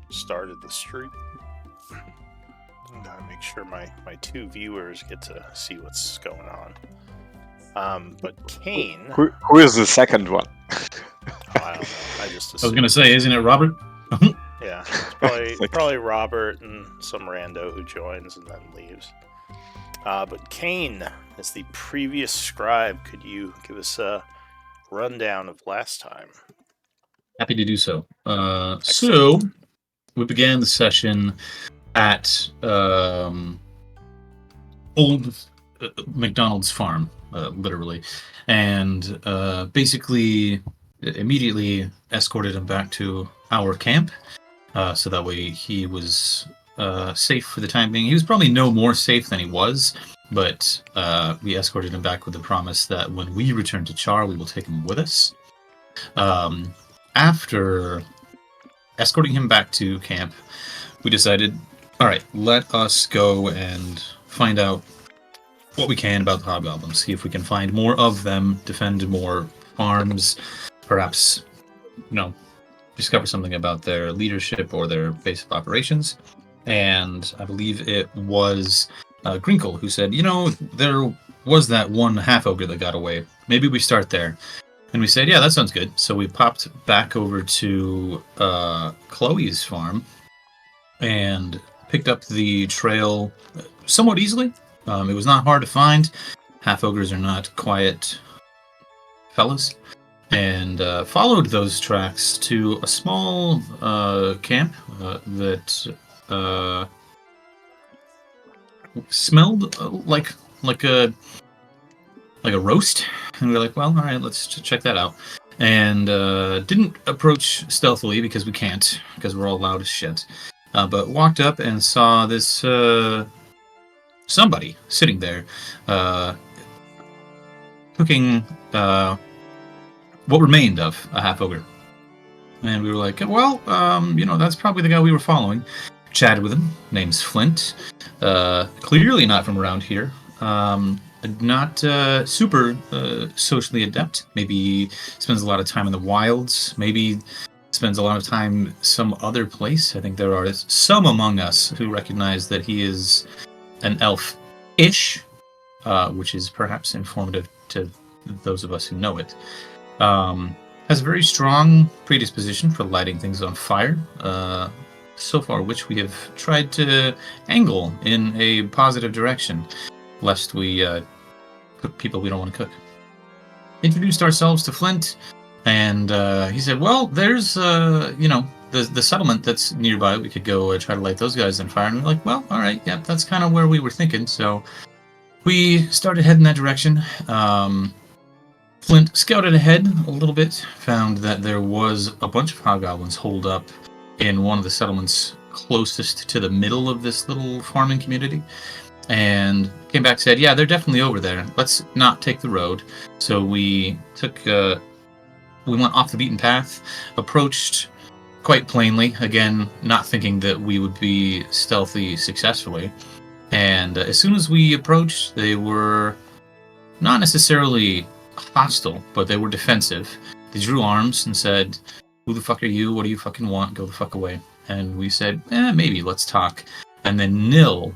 started the stream. Gotta make sure my two viewers get to see what's going on. But Kane, Who is the second one? I don't know. I just I was assumed. gonna say, isn't it Robert? Yeah, it's probably Robert and some rando who joins and then leaves. But Kane, as the previous scribe, could you give us a rundown of last time? Happy to do so. So we began the session at old McDonald's farm, literally, and basically immediately escorted him back to our camp, so that way he was safe for the time being. He was probably no more safe than he was, but we escorted him back with the promise that when we return to Char, we will take him with us. After escorting him back to camp, we decided, all right, let us go and find out what we can about the hobgoblins. See if we can find more of them, defend more farms, perhaps, discover something about their leadership or their base of operations. And I believe it was Grinkle who said, there was that one half ogre that got away. Maybe we start there. And we said, yeah, that sounds good. So we popped back over to Chloe's farm and picked up the trail somewhat easily. It was not hard to find. Half ogres are not quiet fellas. And followed those tracks to a small camp that smelled like a roast. And we were like, well, all right, let's check that out. And didn't approach stealthily because we can't, because we're all loud as shit. But walked up and saw this somebody sitting there cooking what remained of a half ogre. And we were like, well, that's probably the guy we were following. Chatted with him. Name's Flint. Clearly not from around here. Not super socially adept. Maybe spends a lot of time in the wilds. Maybe spends a lot of time some other place. I think there are some among us who recognize that he is an elf-ish, which is perhaps informative to those of us who know it. Has a very strong predisposition for lighting things on fire, so far which we have tried to angle in a positive direction, lest we cook people we don't want to cook. Introduced ourselves to Flint, and he said, well, there's, the settlement that's nearby. We could go try to light those guys on fire. And we're like, well, all right, yeah, that's kind of where we were thinking. So we started heading that direction. Flint scouted ahead a little bit, found that there was a bunch of hobgoblins holed up in one of the settlements closest to the middle of this little farming community, and came back and said, yeah, they're definitely over there. Let's not take the road. So we went off the beaten path, approached quite plainly, again, not thinking that we would be stealthy successfully. And as soon as we approached, they were not necessarily hostile, but they were defensive. They drew arms and said, who the fuck are you? What do you fucking want? Go the fuck away. And we said, maybe, let's talk. And then Nil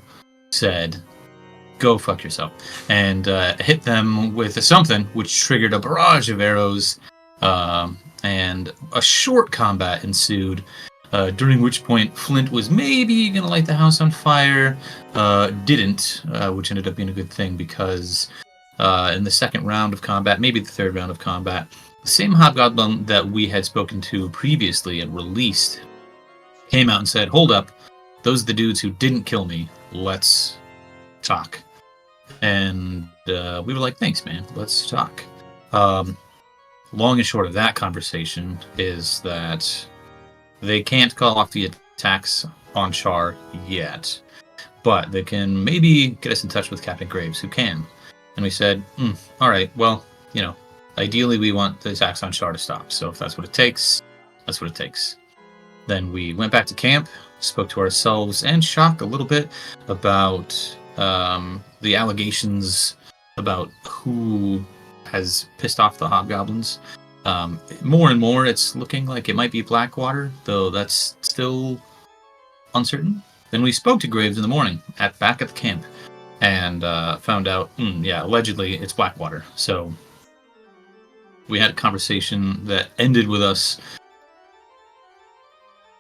said, go fuck yourself. And hit them with something which triggered a barrage of arrows, and a short combat ensued, during which point Flint was maybe going to light the house on fire, didn't, which ended up being a good thing because in the second round of combat, maybe the third round of combat, the same hobgoblin that we had spoken to previously and released came out and said, hold up, those are the dudes who didn't kill me, let's talk. And we were like, thanks, man, let's talk. Long and short of that conversation is that they can't call off the attacks on Char yet, but they can maybe get us in touch with Captain Graves, who can. And we said, all right, well, ideally we want the attacks on Char to stop, so if that's what it takes, that's what it takes. Then we went back to camp, spoke to ourselves and Shock a little bit about the allegations about who has pissed off the hobgoblins. More and more, it's looking like it might be Blackwater, though that's still uncertain. Then we spoke to Graves in the morning back at the camp, and found out, allegedly it's Blackwater. So we had a conversation that ended with us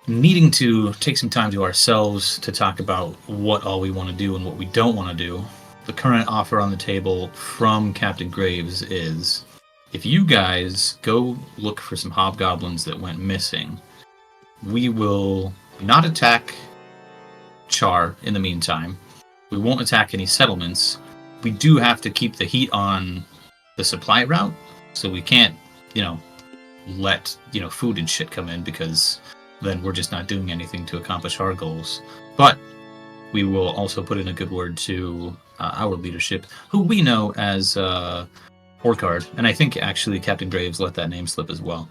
needing to take some time to ourselves to talk about what all we want to do and what we don't want to do. The current offer on the table from Captain Graves is, if you guys go look for some hobgoblins that went missing, we will not attack Char in the meantime. We won't attack any settlements. We do have to keep the heat on the supply route, so we can't, let, food and shit come in, because then we're just not doing anything to accomplish our goals. But we will also put in a good word to our leadership, who we know as Orcard, and I think actually Captain Graves let that name slip as well.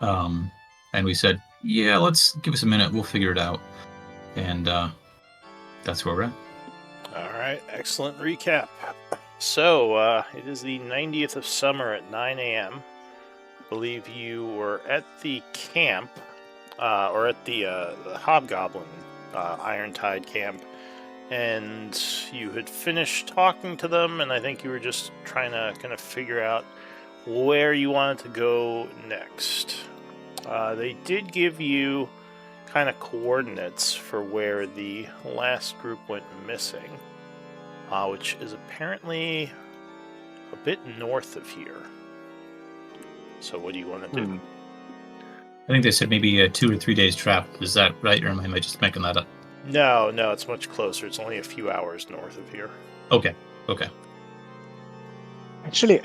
And we said, yeah, let's give us a minute, we'll figure it out. And that's where we're at. All right, excellent recap. So, it is the 90th of summer at 9 a.m. I believe you were at the camp, or at the Hobgoblin Irontide camp, and you had finished talking to them, and I think you were just trying to kind of figure out where you wanted to go next. They did give you kind of coordinates for where the last group went missing, which is apparently a bit north of here. So what do you want to do? I think they said maybe a 2 or 3 days travel. Is that right, or am I just making that up? No, it's much closer. It's only a few hours north of here. Okay. Actually,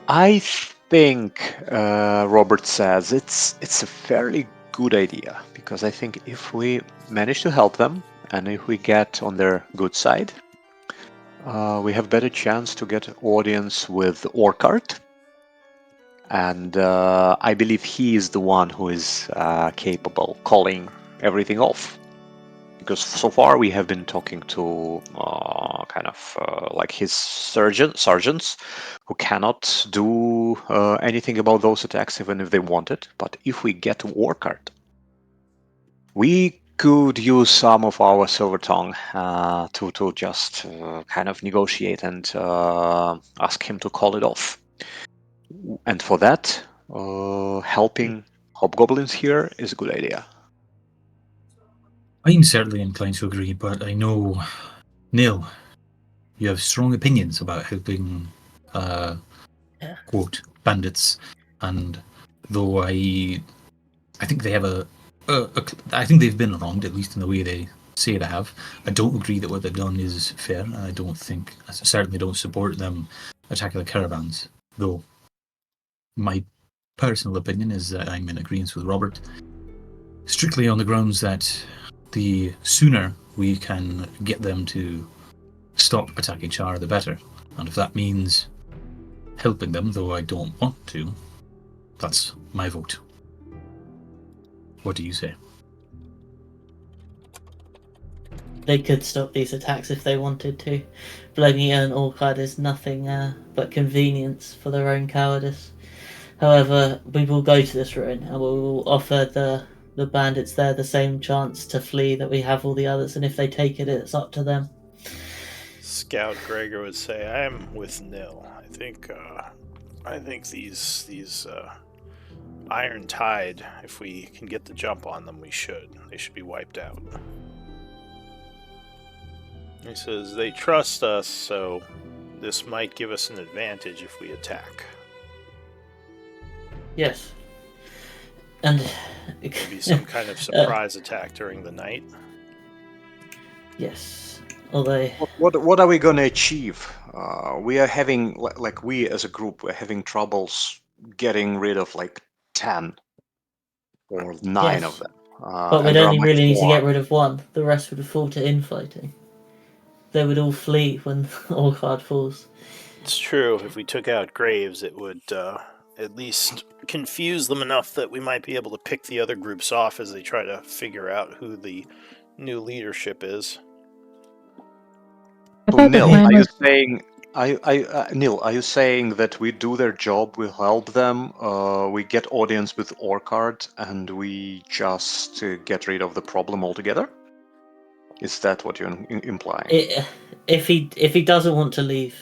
I think Robert says it's a fairly good idea, because I think if we manage to help them and if we get on their good side, we have better chance to get audience with Orcart. And I believe he is the one who is capable calling everything off. Because so far we have been talking to like his sergeants who cannot do anything about those attacks even if they wanted. But if we get to Orcart, we could use some of our silver tongue to just kind of negotiate and ask him to call it off. And for that, helping hobgoblins here is a good idea. I'm certainly inclined to agree, but I know, Neil, you have strong opinions about helping, quote, bandits, and though I think they have I think they've been wronged, at least in the way they say they have. I don't agree that what they've done is fair. I certainly don't support them attacking the caravans, though my personal opinion is that I'm in agreement with Robert, strictly on the grounds that the sooner we can get them to stop attacking Char, the better. And if that means helping them, though I don't want to, that's my vote. What do you say? They could stop these attacks if they wanted to. Blaming it on Orcard is nothing but convenience for their own cowardice. However, we will go to this ruin and we will offer the bandits there the same chance to flee that we have all the others, and if they take it, it's up to them. Scout Gregor would say, "I am with Nil. I think these Irontide, if we can get the jump on them, we should. They should be wiped out." He says they trust us, so this might give us an advantage if we attack. Yes. And maybe some kind of surprise attack during the night. Yes. Although what are we going to achieve? We are having, like, we as a group, we're having troubles getting rid of like 10 or 9 of them. But we'd only really need to get rid of one. The rest would fall to infighting. They would all flee when Orcard falls. It's true. If we took out Graves, it would at least confuse them enough that we might be able to pick the other groups off as they try to figure out who the new leadership is. So, Neil, are you saying? Neil, are you saying that we do their job, we help them, we get audience with Orcard, and we just get rid of the problem altogether? Is that what you're implying? If he doesn't want to leave,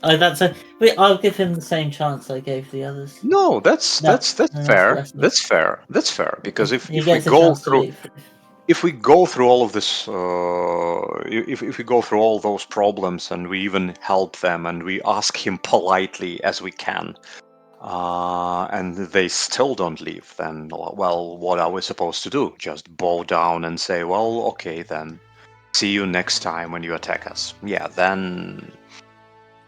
I'll give him the same chance I gave the others. No, that's fair. That's fair. Because if he we gets a go chance to through leave. if we go through all of this, if we go through all those problems and we even help them and we ask him politely as we can, and they still don't leave, then, well, what are we supposed to do? Just bow down and say, well, okay, then see you next time when you attack us. Yeah, then.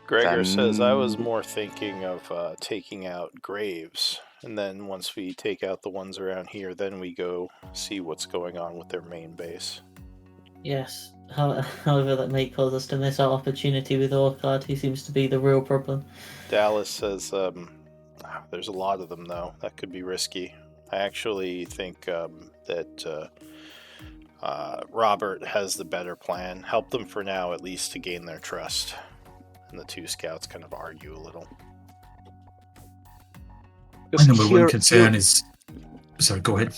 Gregor says, I was more thinking of taking out graves, and then once we take out the ones around here, then we go see what's going on with their main base. Yes. However, that may cause us to miss our opportunity with Orchard, who seems to be the real problem. Dallas says, there's a lot of them, though. That could be risky. I actually think that Robert has the better plan. Help them for now, at least, to gain their trust. And the two scouts kind of argue a little. My number one concern is... Sorry, go ahead.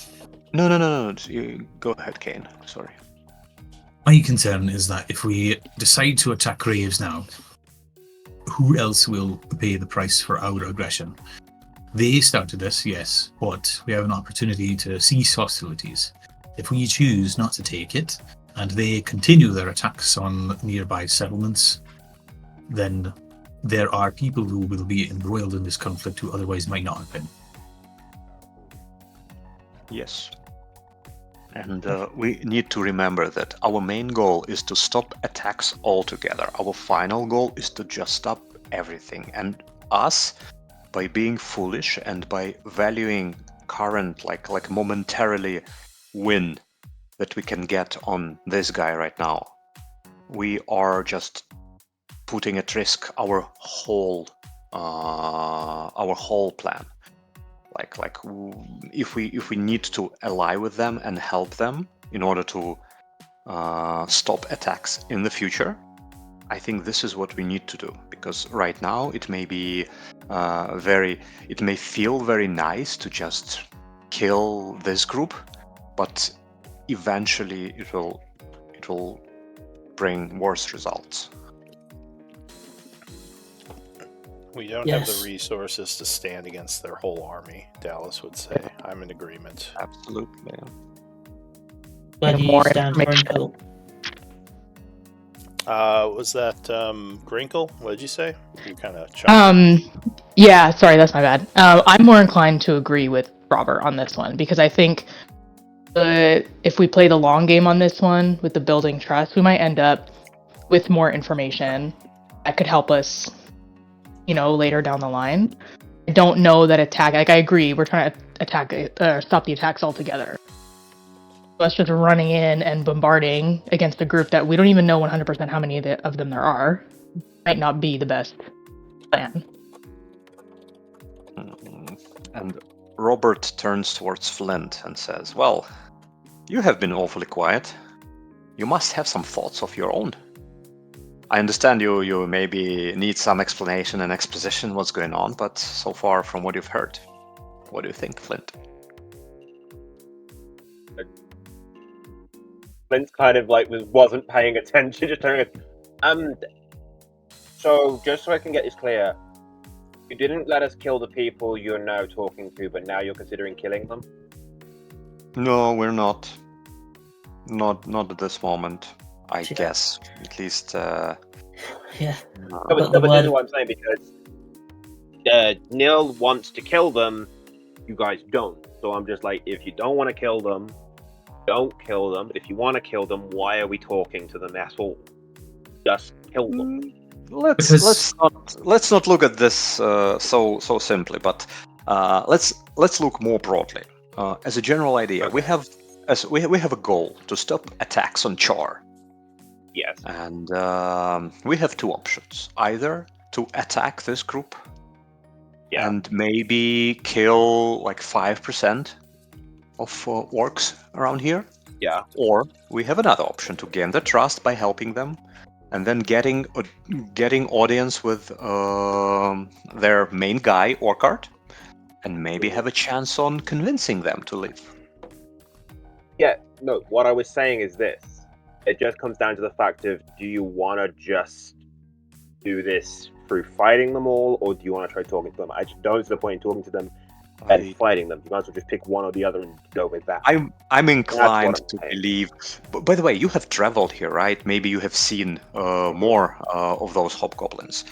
No. You go ahead, Kane. Sorry. My concern is that if we decide to attack Graves now, who else will pay the price for our aggression? They started this, yes, but we have an opportunity to cease hostilities. If we choose not to take it, and they continue their attacks on nearby settlements, then there are people who will be embroiled in this conflict who otherwise might not have been. Yes. And we need to remember that our main goal is to stop attacks altogether. Our final goal is to just stop everything. And us, by being foolish and by valuing current, like momentarily win that we can get on this guy right now, we are just putting at risk our whole plan. Like if we need to ally with them and help them in order to stop attacks in the future, I think this is what we need to do, because right now it may be it may feel very nice to just kill this group, but eventually it will bring worse results. We don't have the resources to stand against their whole army, Dallas would say. I'm in agreement. Absolutely. Where do you stand, Grinkle? Was that Grinkle? What did you say? You kind of Yeah, sorry, that's my bad. I'm more inclined to agree with Robert on this one, because I think if we play the long game on this one with the building trust, we might end up with more information that could help us, later down the line. I don't know that I agree, we're trying to stop the attacks altogether. Us just running in and bombarding against a group that we don't even know 100% how many of them there are might not be the best plan. And Robert turns towards Flint and says, well, you have been awfully quiet. You must have some thoughts of your own. I understand you maybe need some explanation and exposition what's going on, but so far from what you've heard, what do you think, Flint? Flint kind of wasn't paying attention, just turning so just so I can get this clear, you didn't let us kill the people you're now talking to, but now you're considering killing them? No, we're not. Not at this moment, I guess. At least, yeah. But the reason why I'm saying, because Neil wants to kill them, you guys don't. So I'm just like, if you don't want to kill them, don't kill them. But if you want to kill them, why are we talking to them at all? Just kill them. Let's not look at this so simply, but let's look more broadly. As a general idea, okay. we have a goal to stop attacks on Char. Yes. And we have two options: either to attack this group, and maybe kill 5% of orcs around here. Yeah. Or we have another option to gain their trust by helping them, and then getting audience with their main guy, Orchard, and maybe have a chance on convincing them to leave. Yeah, no, what I was saying is this. It just comes down to the fact of, do you want to just do this through fighting them all, or do you want to try talking to them? I just don't see the point in talking to them and fighting them. You might as well just pick one or the other and go with that. I'm inclined to believe. By the way, you have traveled here, right? Maybe you have seen more of those hobgoblins.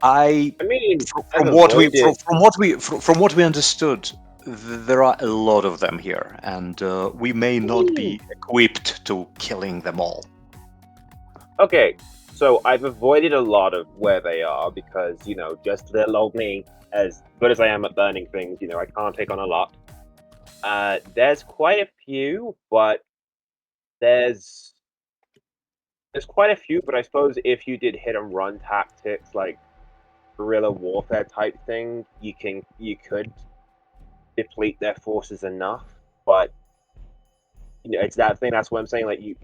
I mean, from what we understood, there are a lot of them here, and we may not be equipped to killing them all. Okay, so I've avoided a lot of where they are because, just little old me, as good as I am at burning things, I can't take on a lot. There's quite a few, but there's quite a few, but I suppose if you did hit and run tactics like guerrilla warfare type thing, you could deplete their forces enough. But it's that thing. That's what I'm saying. Like, you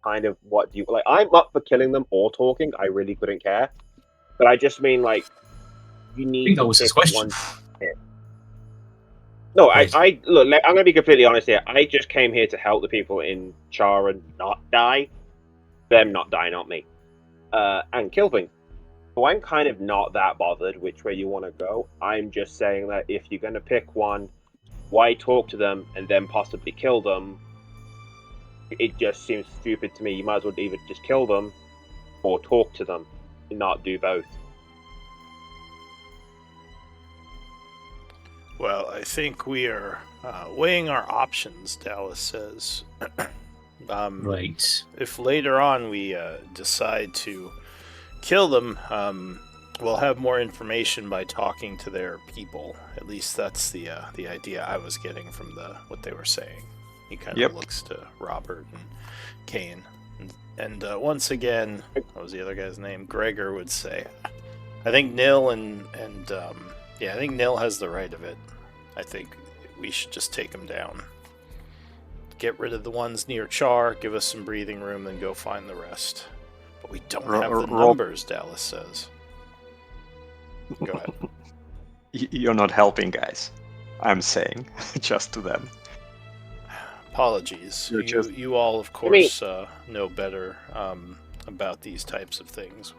kind of, what do you like? I'm up for killing them or talking. I really couldn't care. But I just mean, like, you need. I think that to was his pick question. No, Right. I look. I'm gonna be completely honest here. I just came here to help the people in Char and not die. Them not die, not me. And kill things. So I'm kind of not that bothered which way you want to go. I'm just saying that if you're gonna pick one, why talk to them and then possibly kill them? It just seems stupid to me. You might as well either just kill them or talk to them and not do both. Well, I think we are weighing our options, Dallas says. Right. If later on we decide to kill them, we'll have more information by talking to their people. At least that's the idea I was getting from what they were saying. He kind of looks to Robert and Kane. And once again, what was the other guy's name? Gregor would say, I think Nil I think Nil has the right of it. I think we should just take him down. Get rid of the ones near Char, give us some breathing room, then go find the rest. But we don't have the numbers, Dallas says. Go ahead. You're not helping, guys. I'm saying, just to them. Apologies. You all, of course, know better about these types of things.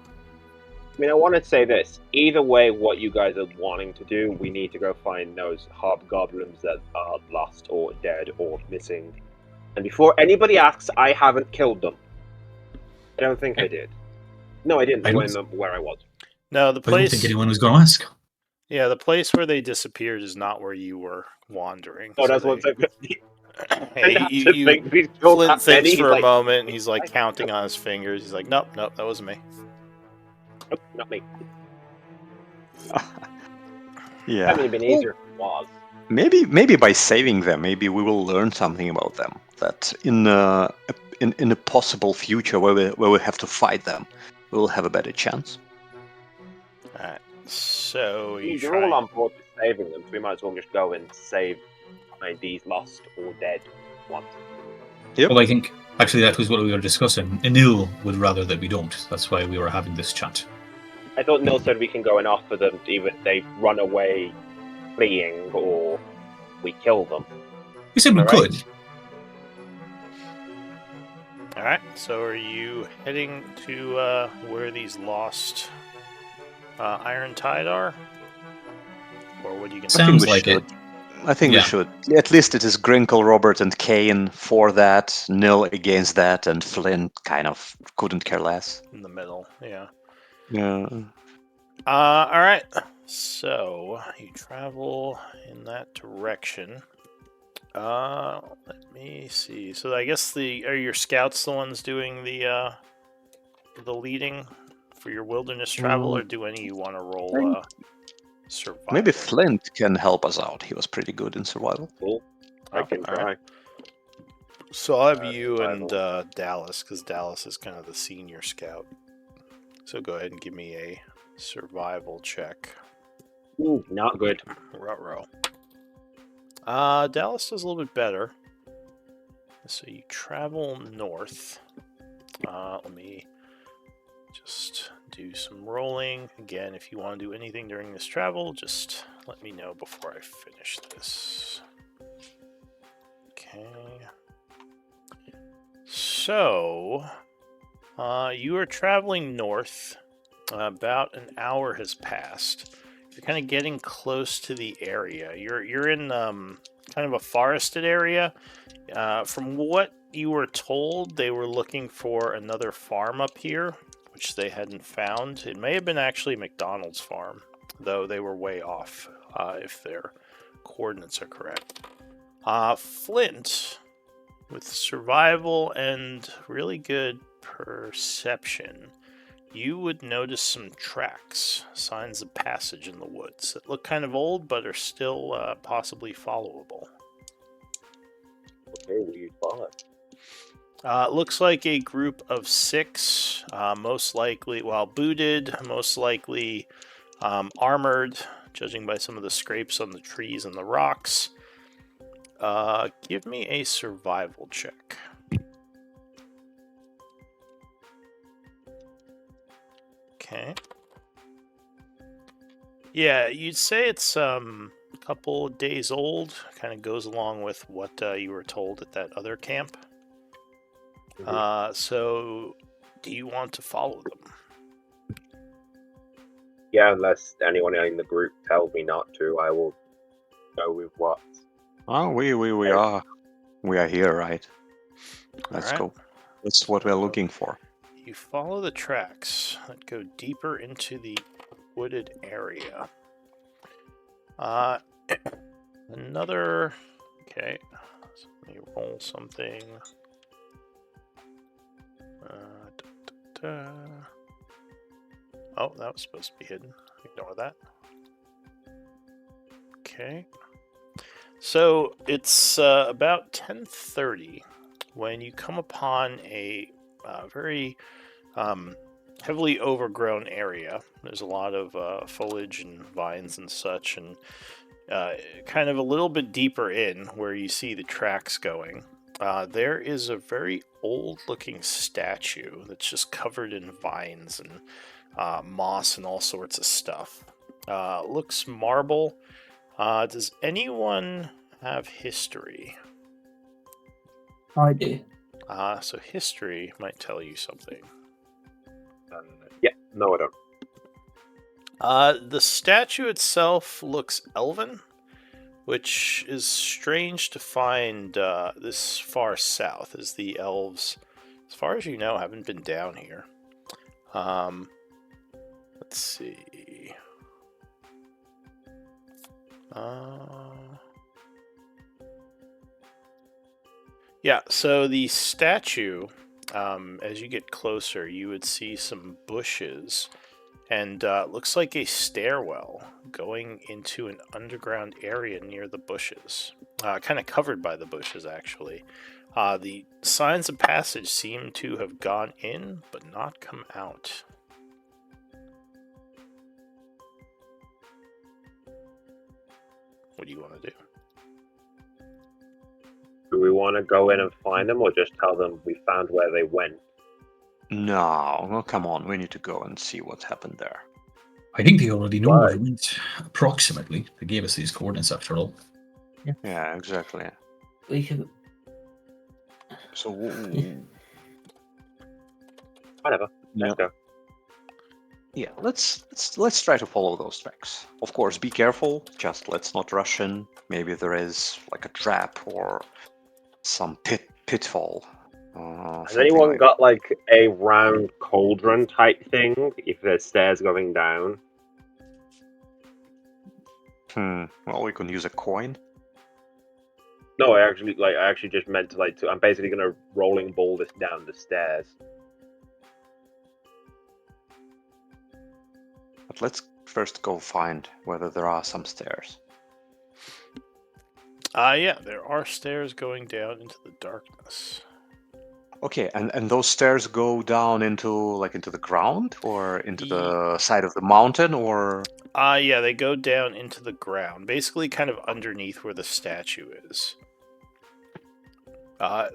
I mean, I want to say this. Either way, what you guys are wanting to do, we need to go find those hobgoblins that are lost or dead or missing. And before anybody asks, I haven't killed them. I don't think I did. No, I didn't. Where I was. No, the place. I don't think anyone was going to ask. Yeah, the place where they disappeared is not where you were wandering. No, that's what I'm saying. Flint thinks for a moment, and he's like counting on his fingers. He's like, nope, that wasn't me. Nope, not me. Yeah. That would have been easier if it was. Maybe by saving them, maybe we will learn something about them. That in a possible future where we have to fight them, we will have a better chance. Alright, so you're all on board with saving them, so we might as well just go and save these lost or dead ones. Yep. Well, I think actually that was what we were discussing. Enil would rather that we don't. That's why we were having this chat. I thought Nil said we can go and offer them either they run away fleeing or we kill them. We said we could. Alright, so are you heading to where these lost Iron Tide are? Or what are you going to do? Sounds like it. I think we should. At least it is Grinkle, Robert, and Kane for that, Nil against that, and Flint kind of couldn't care less. In the middle, yeah. Yeah. Alright, so you travel in that direction. Let me see. So I guess are your scouts the ones doing the leading for your wilderness travel, or do any of you want to roll survival? Maybe Flint can help us out. He was pretty good in survival. Cool. I can try. Right. So I'll have you and Dallas, because Dallas is kind of the senior scout. So go ahead and give me a survival check. Ooh, not good. Ruh-roh. Dallas does a little bit better. So you travel north. Let me just do some rolling. Again, if you want to do anything during this travel, just let me know before I finish this. Okay. So, you are traveling north. About an hour has passed. You're kind of getting close to the area. You're in kind of a forested area. From what you were told, they were looking for another farm up here, which they hadn't found. It may have been actually McDonald's farm, though they were way off if their coordinates are correct. Flint, with survival and really good perception, you would notice some tracks, signs of passage in the woods that look kind of old but are still possibly followable. Okay, we follow. Looks like a group of 6, most likely, booted, most likely armored, judging by some of the scrapes on the trees and the rocks. Give me a survival check. Okay. Yeah, you'd say it's a couple days old. Kind of goes along with what you were told at that other camp. So, do you want to follow them? Yeah, unless anyone in the group tells me not to, I will go with what. Oh, we are here, right? Let's go. That's what we're looking for. You follow the tracks that go deeper into the wooded area. Another. Okay, so let me roll something. Oh, that was supposed to be hidden. Ignore that. Okay. So it's about 10:30 when you come upon a very heavily overgrown area. There's a lot of foliage and vines and such, and kind of a little bit deeper in where you see the tracks going. There is a very old-looking statue that's just covered in vines and moss and all sorts of stuff. Looks marble. Does anyone have history? I do. So history might tell you something. Yeah, no, I don't. The statue itself looks elven, which is strange to find this far south, as the elves, as far as you know, haven't been down here. Let's see. Yeah, so the statue, as you get closer, you would see some bushes, and looks like a stairwell going into an underground area near the bushes. Kind of covered by the bushes, actually. The signs of passage seem to have gone in, but not come out. What do you want to do? Do we want to go in and find them, or just tell them we found where they went? No, come on. We need to go and see what happened there. I think they already know where we went, approximately. They gave us these coordinates, after all. Yeah, exactly. We could. So, Whatever. Let's go. Yeah, let's try to follow those tracks. Of course, be careful. Just let's not rush in. Maybe there is like a trap or some pitfall. Has anyone got like a round cauldron type thing? If there's stairs going down. Well, we can use a coin. No, I actually just meant to I'm basically gonna rolling ball this down the stairs. But let's first go find whether there are some stairs. Yeah, there are stairs going down into the darkness. Okay, and those stairs go down into the ground or into the side of the mountain, or? Yeah, they go down into the ground, basically kind of underneath where the statue is.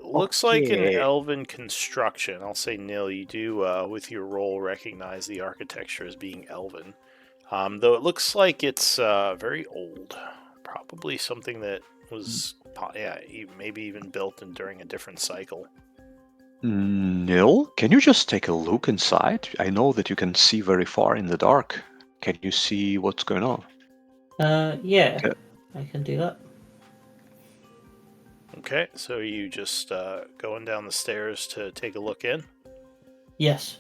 Looks like an elven construction. I'll say, Nil, you do, with your roll, recognize the architecture as being elven. Though it looks like it's very old. Probably something that was, maybe even built during a different cycle. Nil, can you just take a look inside? I know that you can see very far in the dark. Can you see what's going on? Yeah, Okay. I can do that. Okay, so you just going down the stairs to take a look in? Yes.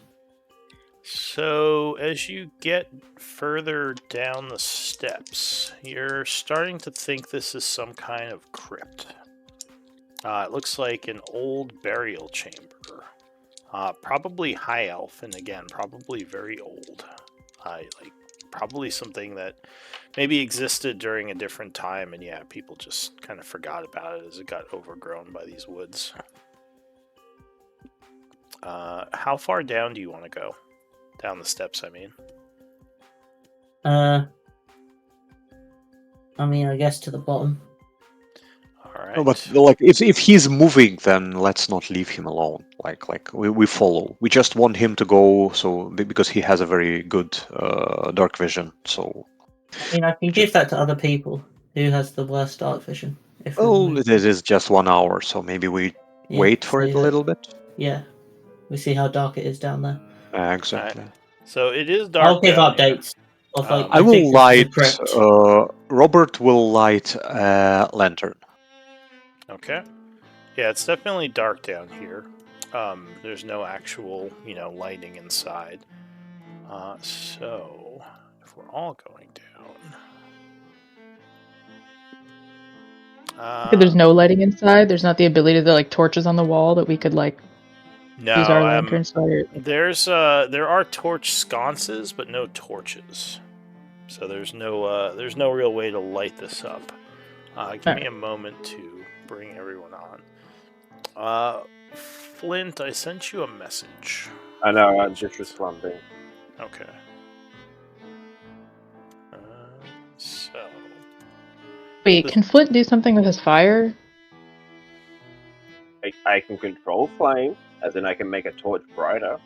So, as you get further down the steps, you're starting to think this is some kind of crypt. It looks like an old burial chamber. Probably high elf, and again, probably very old. Like, probably something that maybe existed during a different time, and yeah, people just kind of forgot about it as it got overgrown by these woods. How far down do you want to go? Down the steps, I mean. I mean, I guess to the bottom. All right. No, but like if he's moving, then let's not leave him alone. Like we follow. We just want him to go because he has a very good dark vision. So I mean, I can give that to other people. Who has the worst dark vision? If we well, move. it is just 1 hour, so maybe we wait for it a little bit. Yeah, we see how dark it is down there. Exactly. So it is dark. I'll give down here. updates. Of, like, I will think this is a light. crypt. Robert will light a lantern. Okay. Yeah, it's definitely dark down here. There's no actual, lighting inside. So if we're all going down, There's no lighting inside. There's not the ability to like torches on the wall that we could like use our lanterns. There are torch sconces, but no torches. So there's no real way to light this up. Give me a moment to bring everyone on. Flint, I sent you a message. I know, I'm just responding. Okay. So. Wait, can Flint do something with his fire? I can control flame, as in I can make a torch brighter.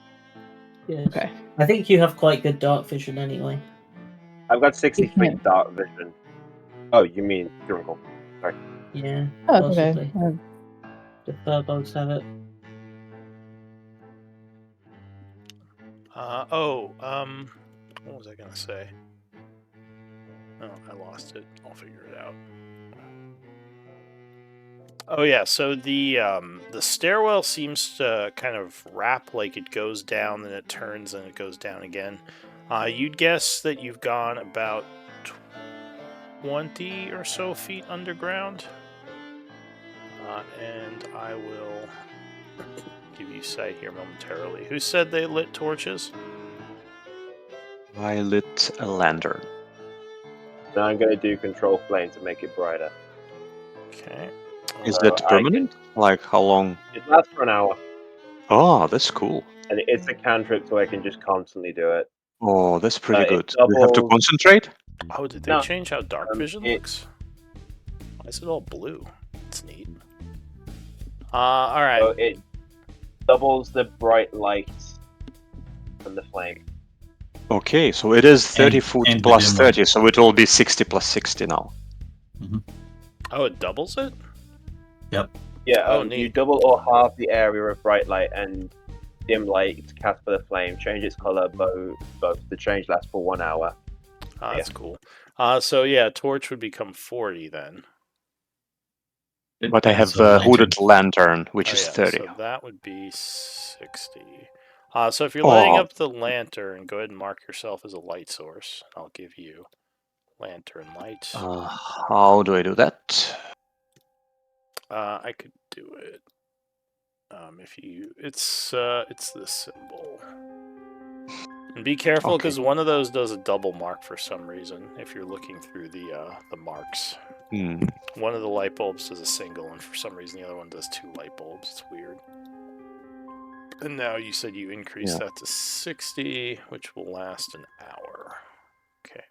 Yes. Okay. I think you have quite good dark vision anyway. I've got 60 feet dark vision. Oh, you mean durable? Sorry. Yeah, Oh, possibly. okay. The furbolgs have it. What was I gonna say? Oh, I lost it. I'll figure it out. Oh yeah, so the stairwell seems to kind of wrap, like it goes down, then it turns, and it goes down again. You'd guess that you've gone about 20 or so feet underground. And I will give you sight here momentarily. Who said they lit torches? I lit a lantern. Now I'm going to do control flame to make it brighter. Okay. Is that permanent? Like how long? It lasts for an hour. Oh, that's cool. And it's a cantrip, so I can just constantly do it. Oh, that's pretty good. Doubles... You have to concentrate? Oh, did they change how dark vision looks? Why is it all blue? It's neat. Alright. So it doubles the bright lights from the flame. Okay, so it is 30 foot and plus the 30, so it will be 60 plus 60 now. Mm-hmm. Oh, it doubles it? Yep. Yeah, you double or half the area of bright light and dim light cast by the flame. Change its color, both. The change lasts for 1 hour. That's cool. So yeah, torch would become 40 then. But I have a hooded lantern, which is 30. So that would be 60. So if you're lighting up the lantern, go ahead and mark yourself as a light source. I'll give you lantern light. How do I do that? I could do it. It's this symbol. And be careful because one of those does a double mark for some reason. If you're looking through the marks, one of the light bulbs does a single, and for some reason the other one does 2 light bulbs. It's weird. And now you said you increased that to 60, which will last an hour. Okay.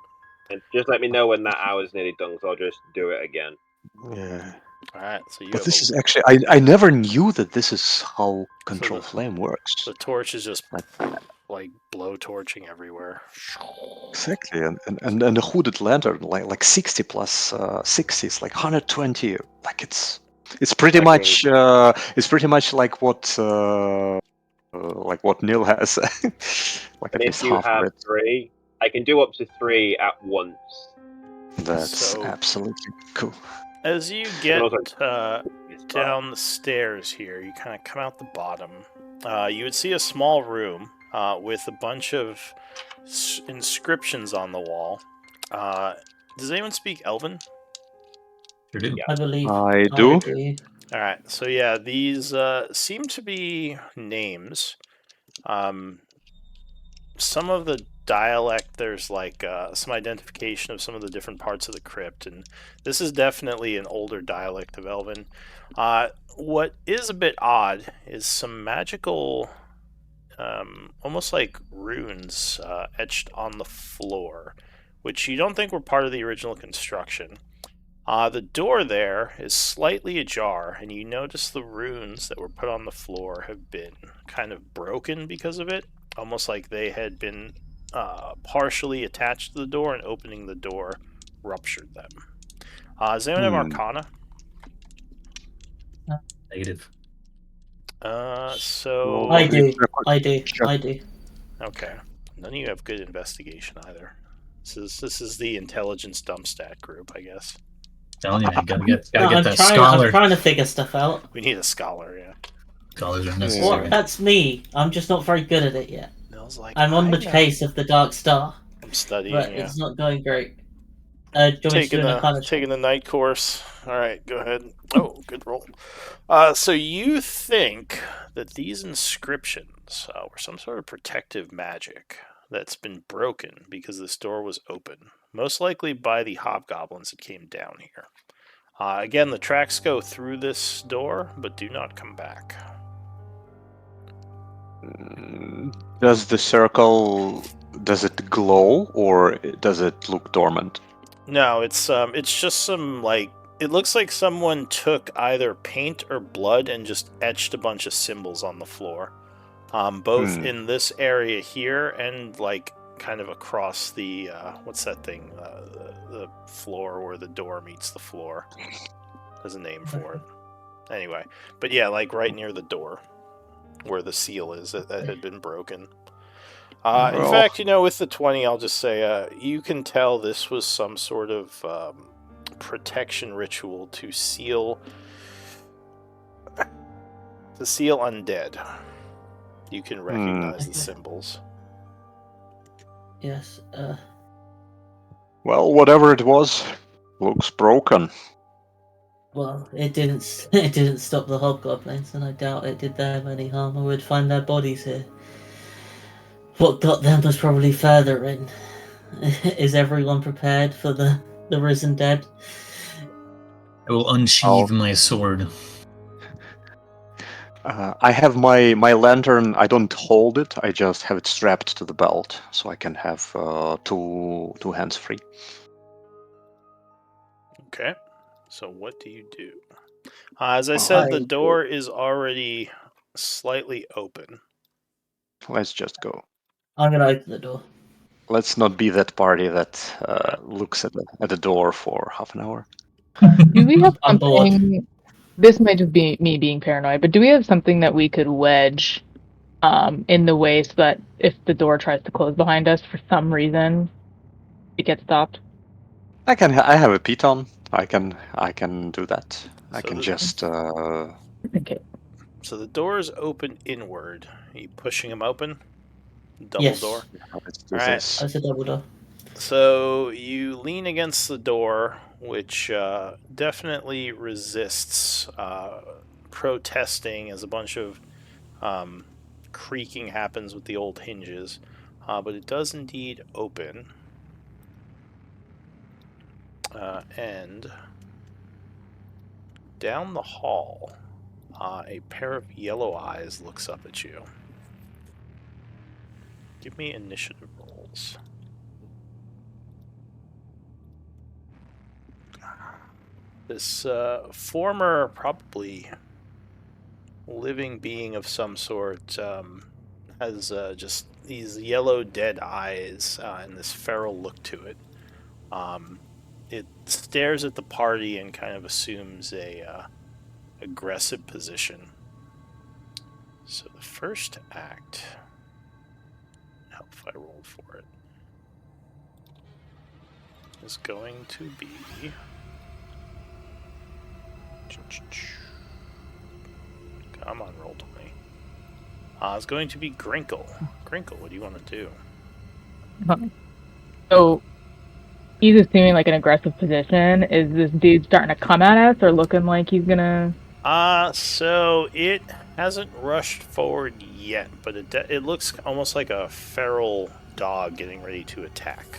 And just let me know when that hour's nearly done, so I'll just do it again. Yeah. Alright, so But this is actually... I never knew that this is how Control Flame works. The torch is just like blow torching everywhere. Exactly, and the hooded lantern, like 60 plus 60 is like 120. Like it's It's pretty Okay. much like what Neil has. Like And at if least you half of have it. 3, I can do up to 3 at once. That's So- absolutely cool. As you And get also, down the stairs here, you kind of come out the bottom. You would see a small room with a bunch of inscriptions on the wall. Does anyone speak Elven? Sure do. Yeah. I believe I do. All right, so yeah, these seem to be names. Some of the dialect, there's like some identification of some of the different parts of the crypt, and this is definitely an older dialect of Elven. What is a bit odd is some magical, almost like runes etched on the floor, which you don't think were part of the original construction. The door there is slightly ajar, and you notice the runes that were put on the floor have been kind of broken because of it, almost like they had been partially attached to the door, and opening the door ruptured them. Does anyone have Arcana? Negative. So I do. It's a- I do. I do. okay, none of you have good investigation either. This is the intelligence dump stat group, I guess. Telling you, man, gotta No, get I'm that trying. scholar. I'm trying to figure stuff out. We need a scholar, yeah. Scholars are What? necessary. That's me. I'm just not very good at it yet. Nell's like, I'm on I the know. case of the Dark Star, I'm studying, but yeah. it's not going great. Do you want me to Taking do an the Arcana check? taking the night course. All right, go ahead. Oh, good roll. So you think that these inscriptions were some sort of protective magic that's been broken because this door was open, most likely by the hobgoblins that came down here. Again, the tracks go through this door, but do not come back. Does the circle, does it glow or does it look dormant? No, it's just some like it looks like someone took either paint or blood and just etched a bunch of symbols on the floor, both in this area here and like kind of across the what's that thing? The floor where the door meets the floor. There's a name for it. Anyway, but yeah, like right near the door where the seal is that had been broken. In Well- fact, with the 20, I'll just say you can tell this was some sort of protection ritual to seal undead. You can recognize the Okay. symbols. Yes. Well, whatever it was, looks broken. Well, it didn't. It didn't stop the hobgoblins, and I doubt it did them any harm. I would find their bodies here. What got them was probably further in. Is everyone prepared for the risen dead? I will unsheathe my sword. I have my lantern. I don't hold it. I just have it strapped to the belt, so I can have two hands free. Okay. So what do you do? As I said, the door is already slightly open. Let's just go. I'm gonna open the door. Let's not be that party that looks at the door for half an hour. Do we have I'm bored. something? This might just be me being paranoid, but do we have something that we could wedge in the way so that if the door tries to close behind us for some reason, it gets stopped? I have a piton. I can do that. I So can the- just. Okay. So the door is open inward. Are you pushing them open? Double Yes. door? Let's do Alright. this. That's a double door. So you lean against the door, which definitely resists protesting as a bunch of creaking happens with the old hinges. But it does indeed open. And down the hall, a pair of yellow eyes looks up at you. Give me initiative rolls. This former, probably living being of some sort has just these yellow dead eyes and this feral look to it. It stares at the party and kind of assumes a aggressive position. So the first act, help if I roll for it, is going to be... Come on, roll 20. It's going to be Grinkle. Grinkle, what do you want to do? So he's assuming like an aggressive position. Is this dude starting to come at us or looking like he's gonna? So it hasn't rushed forward yet, but it looks almost like a feral dog getting ready to attack.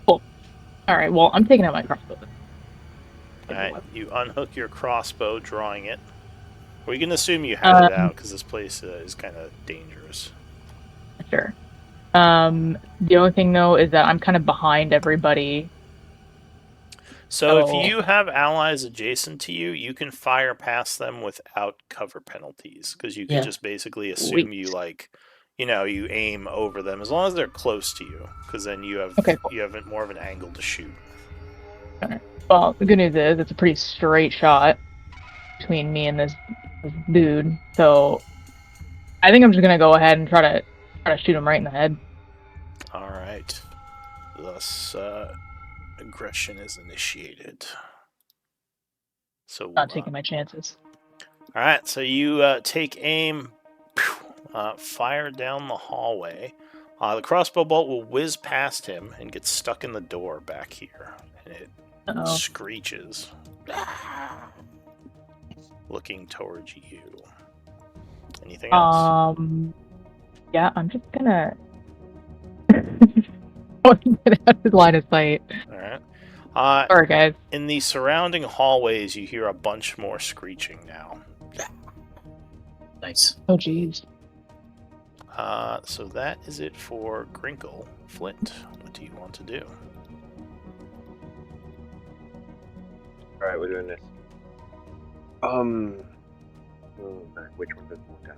Cool. All right. Well, I'm taking out my crossbow. All right, you unhook your crossbow, drawing it. We can assume you had it out because this place is kind of dangerous. Sure. The only thing though is that I'm kind of behind everybody. So if you have allies adjacent to you, you can fire past them without cover penalties because you can just basically assume you you aim over them as long as they're close to you, because then you have you have more of an angle to shoot. Okay. Well, the good news is it's a pretty straight shot between me and this dude. So I think I'm just gonna go ahead and try to shoot him right in the head. All right. Thus, aggression is initiated. So not taking my chances. All right. So you take aim, fire down the hallway. The crossbow bolt will whiz past him and get stuck in the door back here, and it screeches, looking towards you. Anything else? Yeah, I'm just gonna get out of line of sight. All right. Sorry, guys. In the surrounding hallways, you hear a bunch more screeching now. Nice. Oh, jeez. So that is it for Grinkle. Flint, what do you want to do? Alright, we're doing this. Which one does more damage?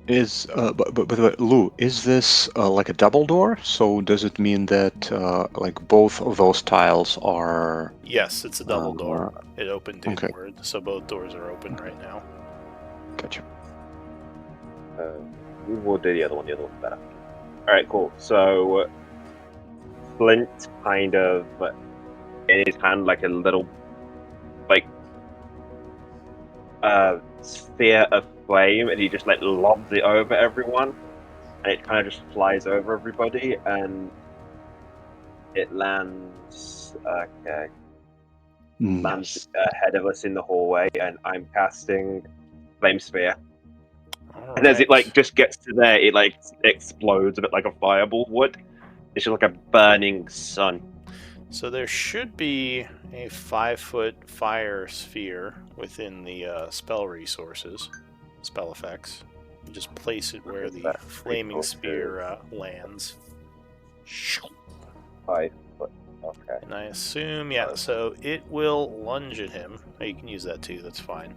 But Lou, is this like a double door? So does it mean that like both of those tiles are? Yes, it's a double door. It opened inward, so both doors are open right now. Gotcha. We'll do the other one. The other one's better. All right, cool. So Flint kind of in his hand like a little sphere of flame, and he just like lobs it over everyone, and it kind of just flies over everybody, and it lands lands ahead of us in the hallway, and I'm casting Flame Sphere. Right. And as it like just gets to there, it like explodes a bit like a fireball would. It's just like a burning sun. So there should be a 5-foot fire sphere within the spell resources, spell effects. You just place it where the flaming spear lands. 5 foot. Okay. And I assume, so it will lunge at him. Oh, you can use that too, that's fine.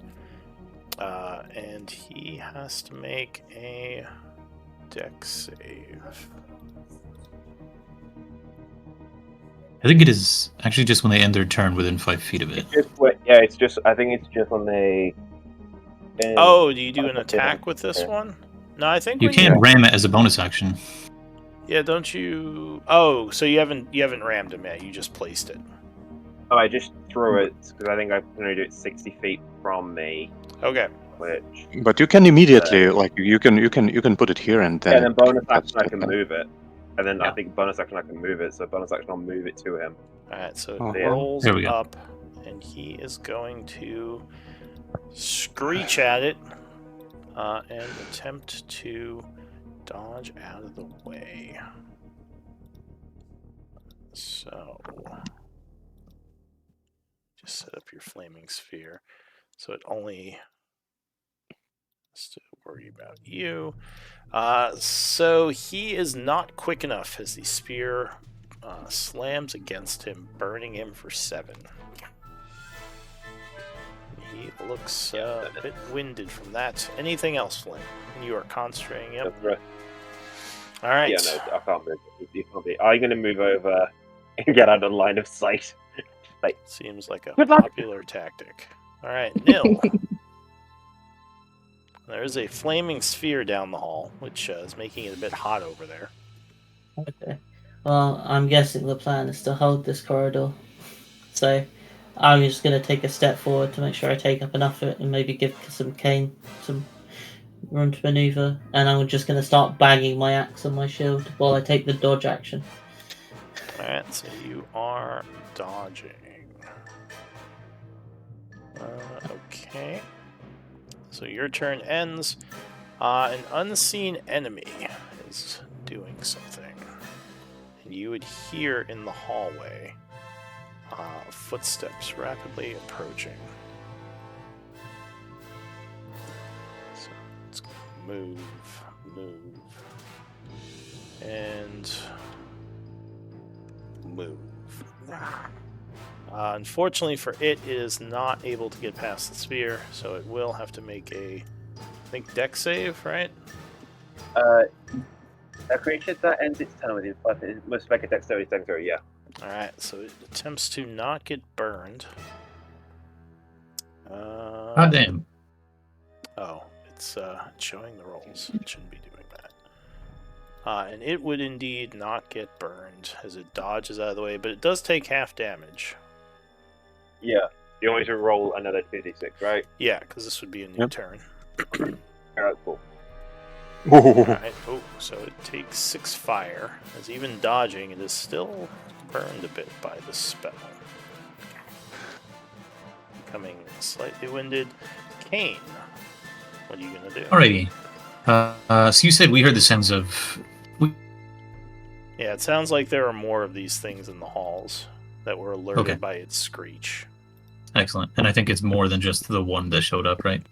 And he has to make a dex save. I think it is actually just when they end their turn within 5 feet of it. It's just. I think it's just when they. Do you do an attack with this one? No, I think you can't ram it as a bonus action. Yeah, don't you? Oh, so you haven't rammed him yet. You just placed it. Oh, I just threw it because I think I can only do it 60 feet from me. Okay. But you can immediately you can put it here and then. Yeah, and then bonus action I can move it. And then I think bonus action I can move it, so bonus action I'll move it to him. Alright, so it rolls up, and he is going to screech at it and attempt to dodge out of the way. So, just set up your flaming sphere. So it only has to worry about you. So he is not quick enough as the spear slams against him, burning him for 7. He looks a bit winded from that. Anything else, Flynn? You are concentrating. Yep. All right. Yeah, no, I can't move. You can't be. I'm going to move over and get out of line of sight. Seems like a popular tactic. All right, Nil. There's a flaming sphere down the hall, which is making it a bit hot over there. Okay. Well, I'm guessing the plan is to hold this corridor. So I'm just going to take a step forward to make sure I take up enough of it and maybe give some Kane some room to maneuver. And I'm just going to start banging my axe on my shield while I take the dodge action. Alright, so you are dodging. Okay. So your turn ends. An unseen enemy is doing something. And you would hear in the hallway footsteps rapidly approaching. So let's move, and move. Unfortunately for it, it is not able to get past the sphere, so it will have to make a, I think, dex save, right? A creature that ends its turn within 5 minutes must make a dexterity saving throw, yeah. Alright, so it attempts to not get burned. God damn. Oh, it's showing the rolls. It shouldn't be doing that. And it would indeed not get burned as it dodges out of the way, but it does take half damage. Yeah. You want me to roll another 2d6, right? Yeah, because this would be a new turn. Alright, cool. Alright, oh, so it takes 6 fire. As even dodging, it is still burned a bit by the spell. Becoming slightly winded. Kane, what are you going to do? Alrighty. So you said we heard the sounds of... Yeah, it sounds like there are more of these things in the halls that were alerted by its screech. Excellent. And I think it's more than just the one that showed up, right?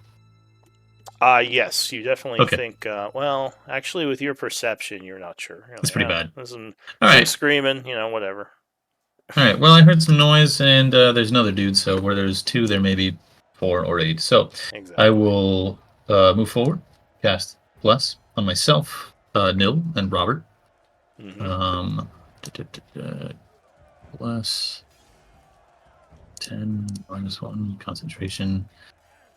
Yes, you definitely think, well, actually with your perception, you're not sure. You're That's pretty bad. There's some Alright. screaming, whatever. Alright, well, I heard some noise, and there's another dude, so where there's 2, there may be 4 or 8. So exactly. I will move forward, cast Bless on myself, Nil, and Robert. Mm-hmm. Bless 10 -1 concentration.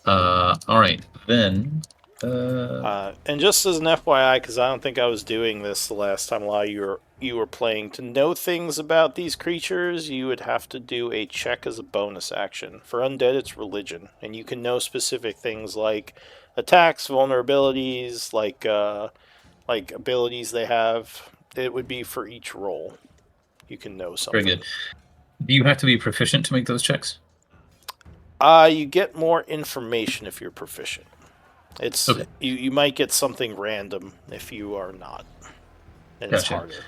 Alright, then. And just as an FYI, because I don't think I was doing this the last time a lot of you were playing, to know things about these creatures, you would have to do a check as a bonus action. For undead, it's religion, and you can know specific things like attacks, vulnerabilities, like abilities they have. It would be for each roll. You can know something. Very good. Do you have to be proficient to make those checks? You get more information if you're proficient. It's you might get something random if you are not, and it's harder.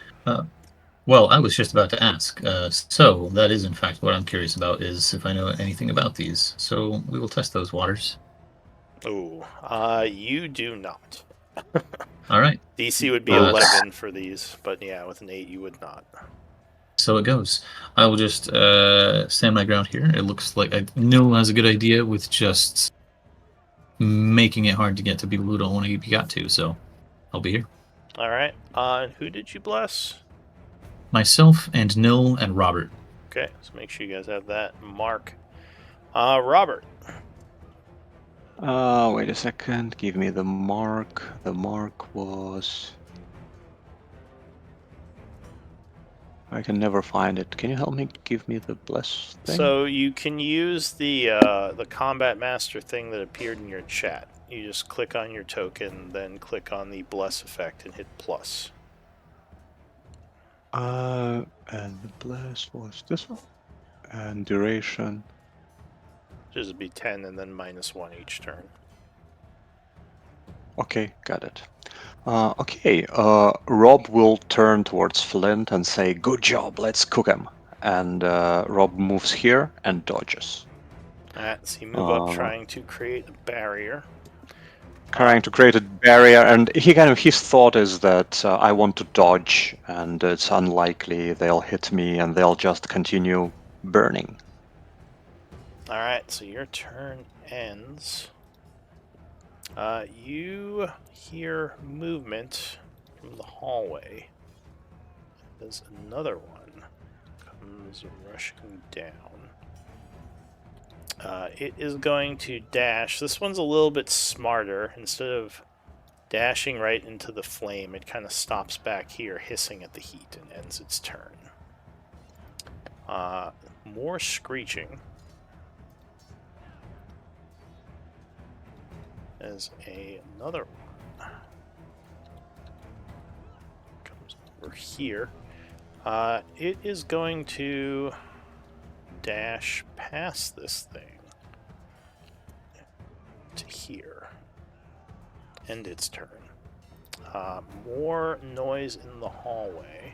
Well, I was just about to ask. So that is in fact what I'm curious about, is if I know anything about these. So we will test those waters. Oh, you do not. All right. DC would be 11 for these, but yeah, with an 8 you would not. So it goes. I will just stand my ground here. It looks like Nil has a good idea with just making it hard to get to people who don't want to be got to, so I'll be here. All right. And who did you bless? Myself and Nil and Robert. Okay, so make sure you guys have that mark. Robert. Wait a second. Give me the mark. The mark was... I can never find it. Can you help me? Give me the bless thing? So you can use the combat master thing that appeared in your chat. You just click on your token, then click on the bless effect and hit plus. And the bless was this one. And duration. This would be 10 and then -1 each turn. Okay, got it. Okay, Rob will turn towards Flint and say, "Good job, let's cook him." And Rob moves here and dodges. Alright, so you move up trying to create a barrier. Trying to create a barrier, and his thought is that I want to dodge, and it's unlikely they'll hit me, and they'll just continue burning. Alright, so your turn ends. You hear movement from the hallway. There's another one comes rushing down. It is going to dash. This one's a little bit smarter. Instead of dashing right into the flame, it kind of stops back here, hissing at the heat, and ends its turn. More screeching. There's another one. Comes over here. It is going to dash past this thing to here. End its turn. More noise in the hallway.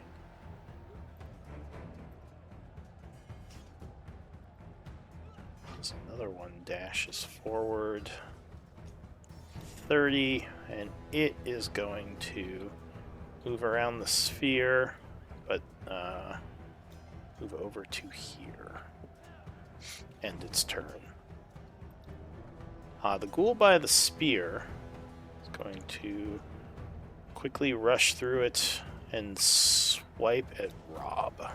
There's another one dashes forward 30, and it is going to move around the sphere, but move over to here. End its turn. The ghoul by the spear is going to quickly rush through it and swipe at Rob.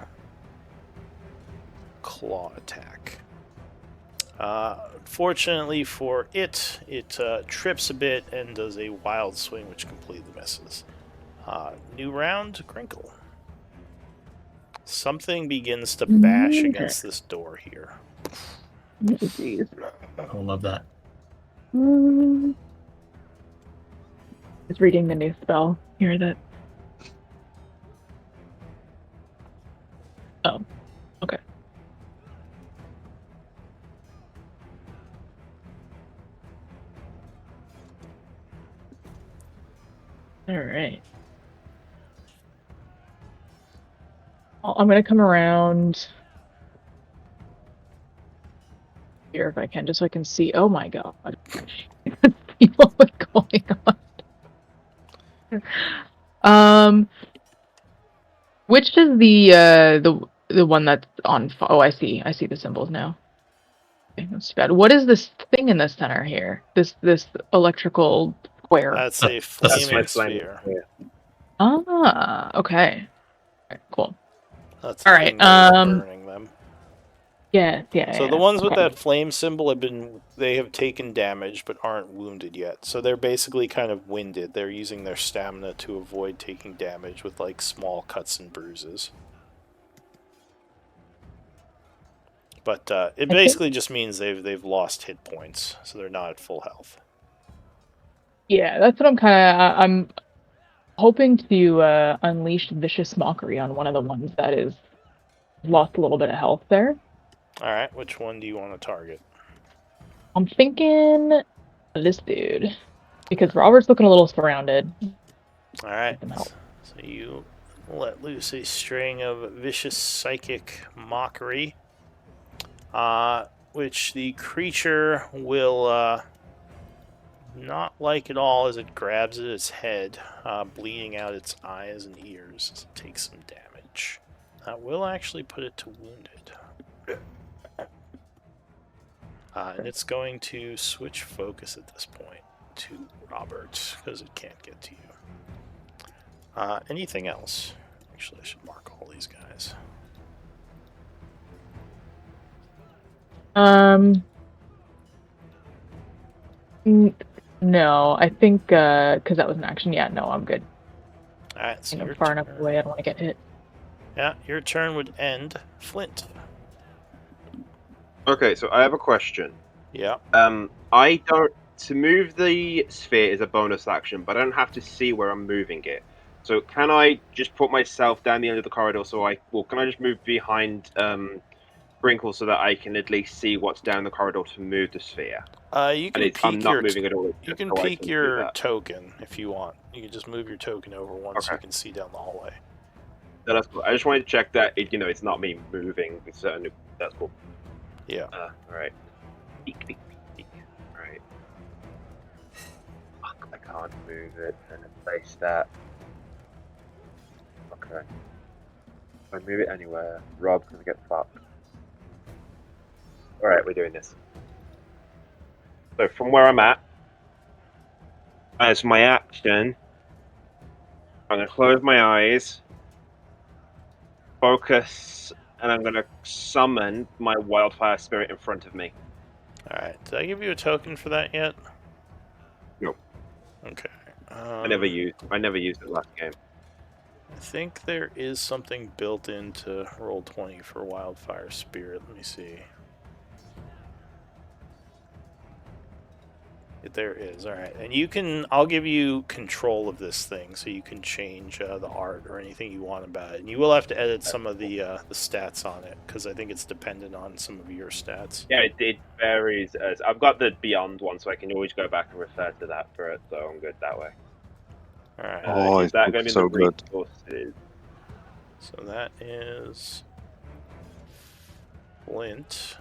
Claw attack. Fortunately for it, it trips a bit and does a wild swing, which completely misses. New round, Crinkle. Something begins to bash against this door here. Oh, geez. I love that. Just reading the new spell. Hear that? Oh, okay. All right. Well, I'm gonna come around here if I can, just so I can see. Oh my god! See what was going on. Which is the one that's on? Oh, I see. I see the symbols now. Okay, that's too bad. What is this thing in the center here? This electrical square. That's a That's flaming my sphere. Ah, okay. Alright, cool. That's the All thing right. that is burning them. Yeah. So the ones with that flame symbol they have taken damage but aren't wounded yet. So they're basically kind of winded. They're using their stamina to avoid taking damage with like small cuts and bruises. But it basically just means they've lost hit points, so they're not at full health. Yeah, that's what I'm hoping to unleash vicious mockery on one of the ones that is lost a little bit of health there. All right, which one do you want to target? I'm thinking this dude because Robert's looking a little surrounded. All right, so you let loose a string of vicious psychic mockery, which the creature will not like at all as it grabs at its head, bleeding out its eyes and ears as it takes some damage. That will actually put it to wounded. And it's going to switch focus at this point to Robert, because it can't get to you. Anything else? Actually, I should mark all these guys. No, I think because that was an action. Yeah, no, I'm good. All right, so you're far enough away. I don't want to get hit. Yeah, your turn would end. Flint. Okay, so I have a question. Yeah. I don't. To move the sphere is a bonus action, but I don't have to see where I'm moving it. So can I just put myself down the end of the corridor? Can I just move behind Sprinkle so that I can at least see what's down the corridor to move the sphere? You can peek I'm not moving at all. You can peek your token if you want. You can just move your token over once so you can see down the hallway. No, that's cool. I just wanted to check that it's not me moving. That's cool. Yeah. All right. Peek, peek, peek. All right. Fuck, I can't move it and place that. Okay. If I move it anywhere, Rob's gonna get fucked. Alright, we're doing this. So from where I'm at, as my action, I'm going to close my eyes, focus, and I'm going to summon my wildfire spirit in front of me. Alright, did I give you a token for that yet? No. Okay. I never used it last game. I think there is something built into Roll20 for Wildfire Spirit. Let me see. There is. Alright. And you can... I'll give you control of this thing, so you can change the art or anything you want about it. And you will have to edit some of the stats on it, because I think it's dependent on some of your stats. Yeah, it varies. I've got the Beyond one, so I can always go back and refer to that for it, so I'm good that way. Alright. Is that going to be so the good. resources? So that is... Flint.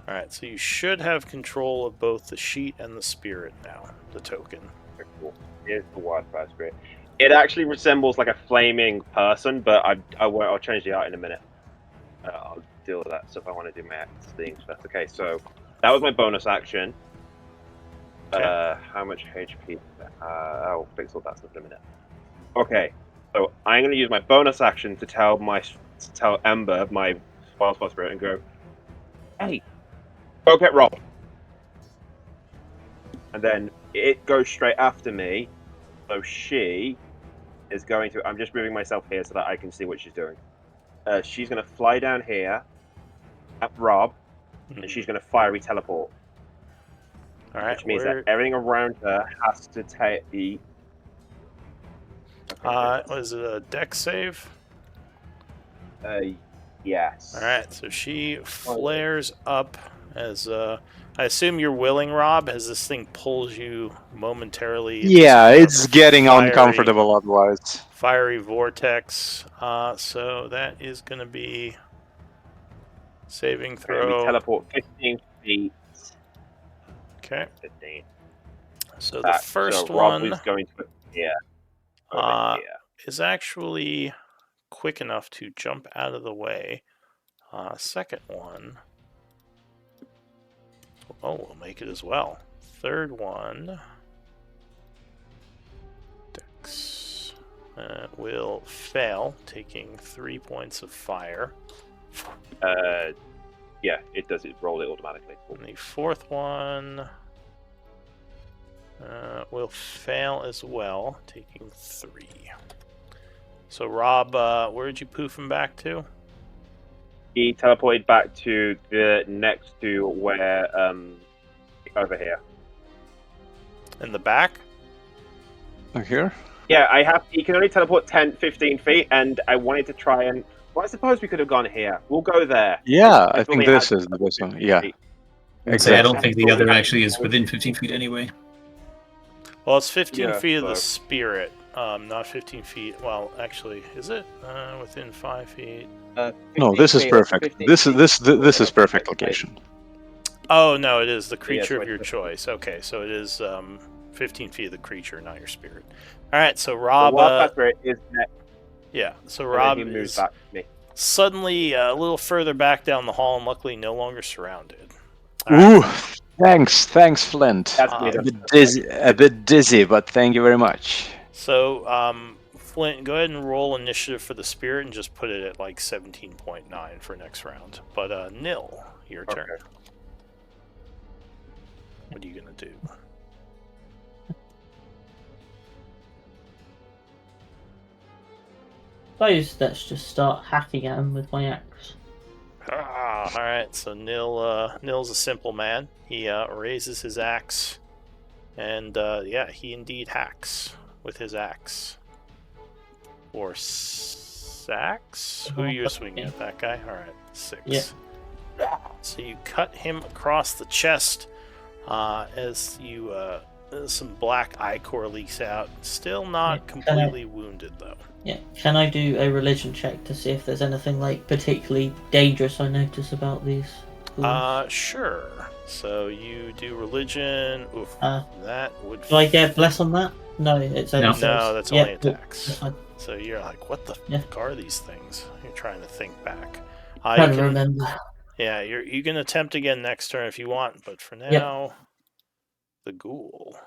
Alright, so you should have control of both the sheet and the spirit now, the token. Okay, cool. Here's the wildfire spirit. It actually resembles like a flaming person, but I'll change the art in a minute. I'll deal with that stuff. I want to do my things first. Okay, so that was my bonus action. Okay. How much HP? I'll fix all that stuff in a minute. Okay, so I'm going to use my bonus action to tell Ember, my wildfire spirit, and go, hey, go get Rob. And then it goes straight after me, so she is going to... I'm just moving myself here so that I can see what she's doing. She's going to fly down here at Rob, and she's going to fiery teleport. Alright, Which means that everything around her has to take the... was it a dex save? Yes. Alright, so she flares up as, I assume you're willing, Rob, as this thing pulls you momentarily. Yeah, it's getting uncomfortable otherwise. Fiery vortex. So that is going to be saving throw. We teleport 15 feet. Okay. 15. So the first so one Rob is going to here. Is actually quick enough to jump out of the way. Second one. Oh, we'll make it as well. Third one. Dex will fail, taking 3 points of fire. Yeah, it does. It roll it automatically. And the fourth one will fail as well, taking 3. So, Rob, where did you poof him back to? He teleported back to the next to where, over here. In the back? Over here? Yeah, he can only teleport 10, 15 feet, and I wanted to try and... Well, I suppose we could have gone here. We'll go there. Yeah, I think this is the best one. Yeah. Exactly. I don't think the other actually is within 15 feet anyway. Well, it's 15 feet of the spirit, not 15 feet. Well, actually, is it within 5 feet? No, this is perfect. This is perfect location. Oh no, it is the creature of your choice. Okay, so it is 15 feet of the creature, not your spirit. All right, so Rob. Is next. Yeah, so Rob moves back to me. Suddenly a little further back down the hall, and luckily no longer surrounded. Ooh, thanks, Flint. A bit dizzy, but thank you very much. So, Flint, go ahead and roll initiative for the spirit and just put it at like 17.9 for next round. But, Nil, your turn. What are you going to do? Suppose let's just start hacking at him with my axe. Alright, so Nil's a simple man. He raises his axe, and yeah, he indeed hacks with his axe. Or Sax? Who are you swinging at? That guy? Alright, 6. Yeah. So you cut him across the chest as you some black ichor leaks out. Still not completely wounded, though. Yeah, can I do a religion check to see if there's anything like particularly dangerous I notice about these ghouls? Sure. So you do religion. Oof, that would. Do I get bless on that? No, it's only no, that's only attacks. That's fine. So you're like, what the fuck are these things? You're trying to think back. Trying to remember. Yeah, you can attempt again next turn if you want, but for now, the ghoul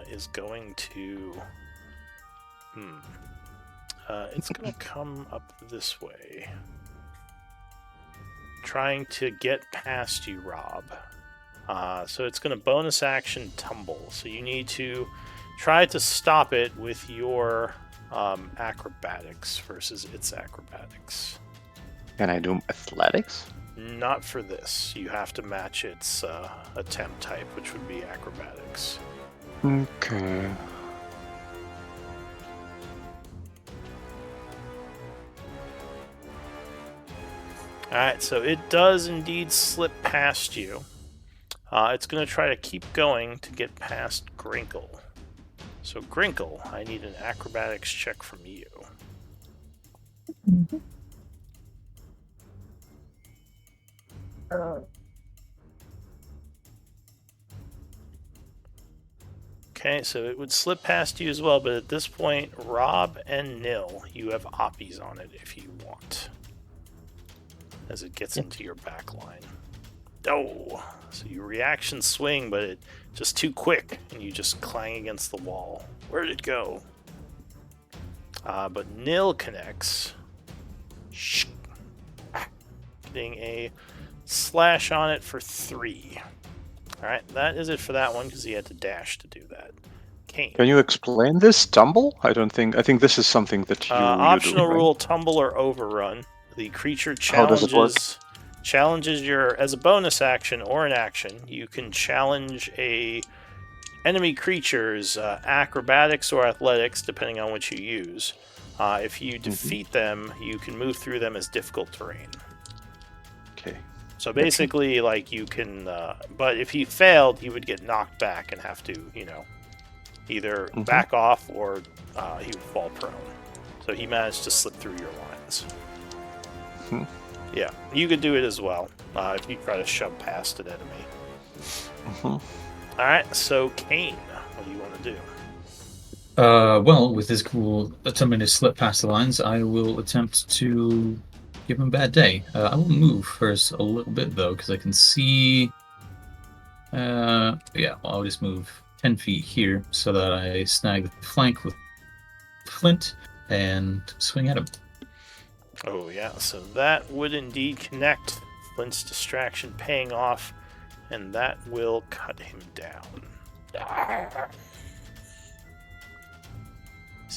is going to. It's going to come up this way, trying to get past you, Rob. So it's going to bonus action tumble. So you need to try to stop it with your acrobatics versus its acrobatics. Can I do athletics? Not for this. You have to match its attempt type, which would be acrobatics. Okay. Alright, so it does indeed slip past you. It's going to try to keep going to get past Grinkle. So Grinkle, I need an acrobatics check from you. Okay, so it would slip past you as well, but at this point, Rob and Nil, you have oppies on it if you want. As it gets into your back line. Oh, so you reaction swing, but it just too quick, and you just clang against the wall. Where'd it go? But Nil connects. Getting a slash on it for 3. Alright, that is it for that one, because he had to dash to do that. Kane. Can you explain this tumble? I think this is something that you optional do, right? rule, tumble or overrun. The creature How does it work? challenges your, as a bonus action or an action, you can challenge a enemy creature's acrobatics or athletics, depending on which you use. If you defeat them, you can move through them as difficult terrain. Okay. So basically, like, you can, but if he failed, he would get knocked back and have to, either back off or he would fall prone. So he managed to slip through your lines. Yeah, you could do it as well if you try to shove past an enemy. Alright, so Kane, what do you want to do? Well, with this cool attempting to slip past the lines, I will attempt to give him a bad day. I will move first a little bit, though, because I can see... I'll just move 10 feet here so that I snag the flank with Flint and swing at him. Oh, yeah, so that would indeed connect. Flint's distraction paying off, and that will cut him down.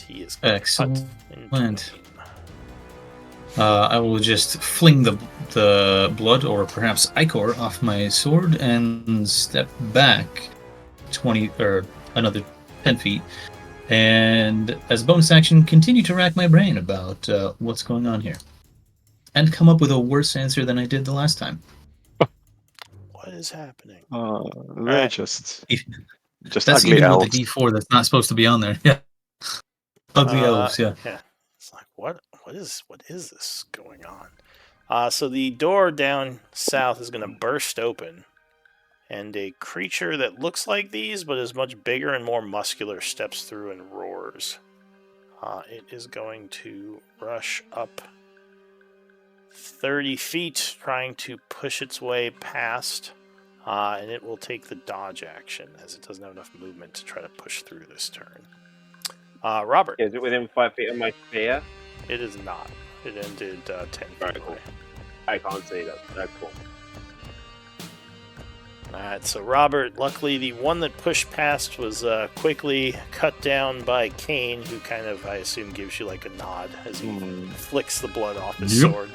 He is excellent. Cut I will just fling the blood, or perhaps ichor, off my sword and step back 20 or another 10 feet. And as a bonus action, continue to rack my brain about what's going on here. And come up with a worse answer than I did the last time. What is happening? They're just That's ugly even elves. with the D4 that's not supposed to be on there. Yeah. Ugly elves, yeah. Yeah. It's like, what is this going on? So the door down south is going to burst open. And a creature that looks like these, but is much bigger and more muscular, steps through and roars. It is going to rush up 30 feet, trying to push its way past, and it will take the dodge action, as it doesn't have enough movement to try to push through this turn. Robert. Is it within 5 feet of my sphere? It is not. It ended 10 feet Very away. cool. I can't see that. That's cool. Alright, so Robert, luckily the one that pushed past was quickly cut down by Kane, who kind of, I assume, gives you like a nod as he flicks the blood off his sword.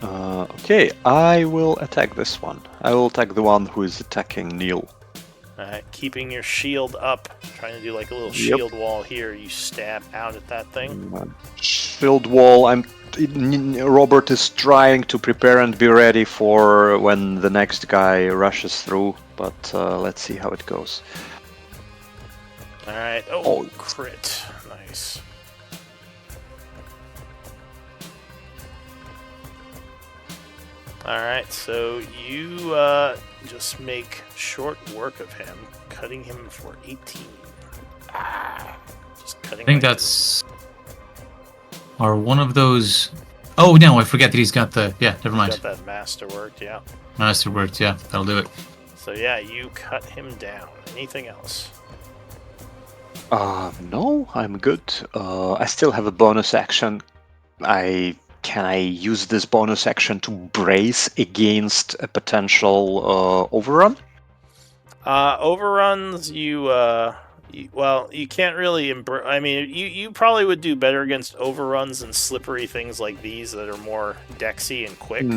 Okay, I will attack this one. I will attack the one who is attacking Neil. Alright, keeping your shield up, trying to do like a little shield wall here, you stab out at that thing. Shield wall, Robert is trying to prepare and be ready for when the next guy rushes through, but let's see how it goes. Alright, oh, crit. Nice. Alright, so you just make short work of him, cutting him for 18. Just cutting. I think that's... Are one of those Oh no, I forget that he's got the. Yeah, never mind. Got that masterwork, yeah. Masterwork, yeah, that'll do it. So yeah, you cut him down. Anything else? No, I'm good. I still have a bonus action. Can I use this bonus action to brace against a potential overrun? Overruns, you can't really. I mean, you probably would do better against overruns and slippery things like these that are more dexy and quick.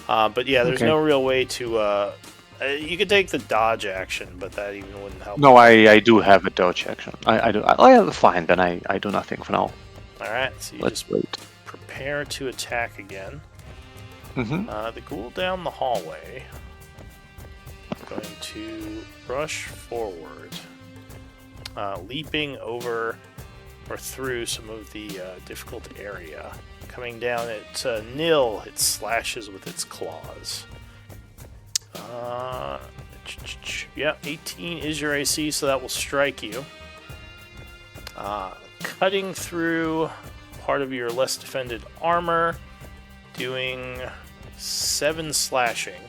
But yeah, there's no real way to. You could take the dodge action, but that even wouldn't help. No, I do have a dodge action. I do. Fine, then I do nothing for now. All right, so you just wait. Prepare to attack again. Mm-hmm. The ghoul down the hallway. Going to rush forward, leaping over or through some of the difficult area. Coming down at nil, it slashes with its claws. Yeah, 18 is your AC, so that will strike you. Cutting through part of your less defended armor, doing 7 slashing.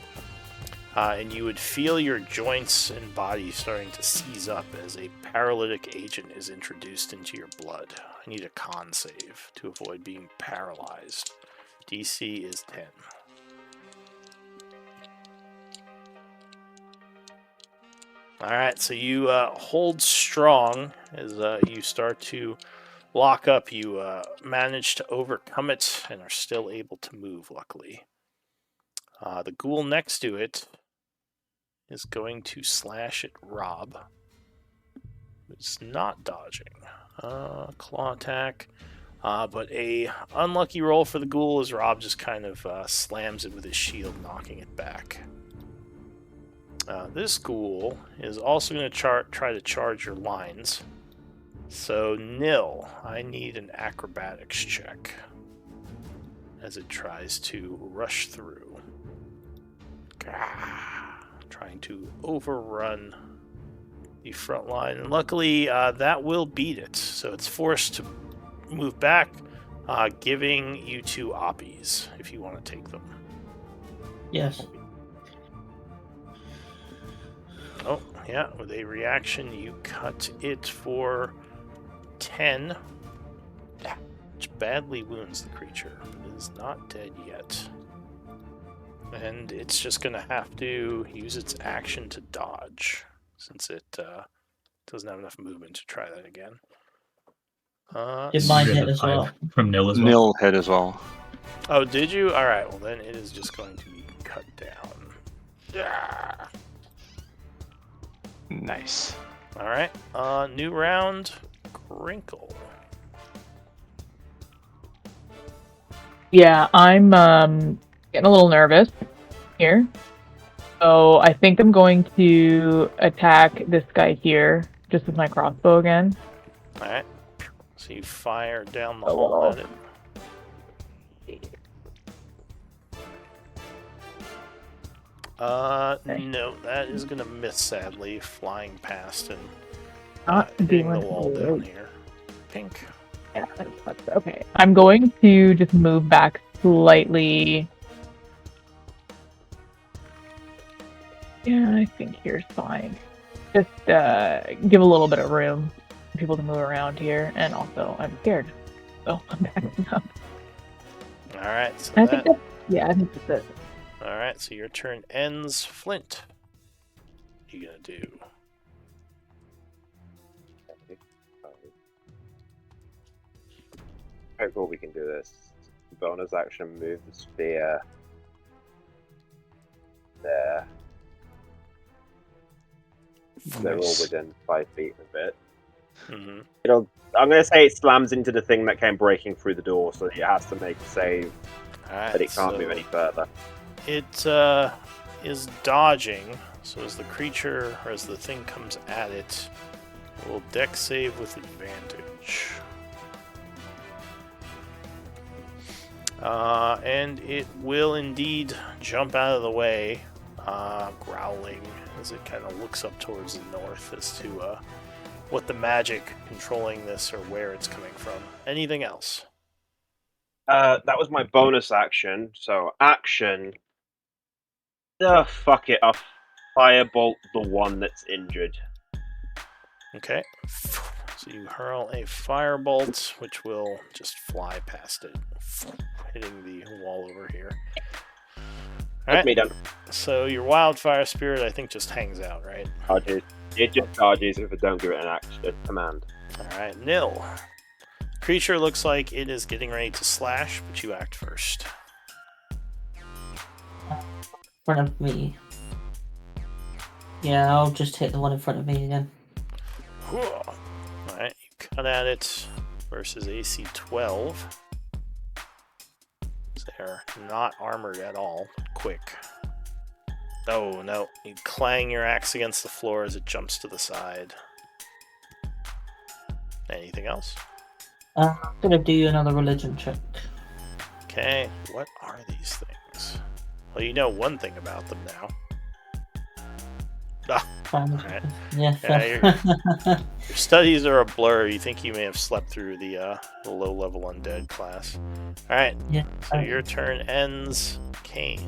And you would feel your joints and body starting to seize up as a paralytic agent is introduced into your blood. I need a con save to avoid being paralyzed. DC is 10. Alright, so you hold strong as you start to lock up. You manage to overcome it and are still able to move, luckily. The ghoul next to it is going to slash at Rob. It's not dodging. Claw attack. But a unlucky roll for the ghoul as Rob just kind of slams it with his shield, knocking it back. This ghoul is also going to try to charge your lines. So, nil. I need an acrobatics check as it tries to rush through. Trying to overrun the front line. And luckily, that will beat it. So it's forced to move back, giving you 2 oppies if you want to take them. Yes. Oh, yeah, with a reaction, you cut it for 10, which badly wounds the creature, but it is not dead yet. And it's just going to have to use its action to dodge, since it doesn't have enough movement to try that again. Did mine hit as well? From nil as well? Nil hit as well. Oh, did you? Alright, well then it is just going to be cut down. Yeah. Nice. Alright, new round, Crinkle. Yeah, I'm getting a little nervous here. So I think I'm going to attack this guy here, just with my crossbow again. Alright, so you fire down the hall at it. No, that is gonna miss, sadly, flying past and hitting the wall down here. Pink. Yeah, that's okay. I'm going to just move back slightly. Yeah, I think here's fine. Just give a little bit of room for people to move around here, and also I'm scared, so I'm backing up. Alright, so I think that's it. Alright, so your turn ends. Flint, what are you gonna do? Hopefully we can do this. Bonus action, move the spear there. Nice. They're all within 5 feet of it. Mm-hmm. I'm going to say it slams into the thing that came breaking through the door, so it has to make a save, but it can't move any further. It is dodging, so as the creature, or as the thing comes at it, it will dex save with advantage. And it will indeed jump out of the way, growling as it kind of looks up towards the north as to what the magic controlling this or where it's coming from. Anything else? That was my bonus action. So action. Fuck it. I'll firebolt the one that's injured. Okay. So you hurl a firebolt, which will just fly past it, hitting the wall over here. All right. Me done. So your wildfire spirit, I think, just hangs out, right? Charges. It just charges if I don't give it an action, a command. All right, Nil. Creature looks like it is getting ready to slash, but you act first. In front of me. Yeah, I'll just hit the one in front of me again. Alright, you cut at it versus AC 12. They're not armored at all. Quick. Oh, no. You clang your axe against the floor as it jumps to the side. Anything else? I'm gonna do another religion check. Okay, what are these things? Well, you know one thing about them now. Ah, right. Yeah, your studies are a blur. You think you may have slept through the low-level undead class. Alright, yeah. so your turn ends. Kane.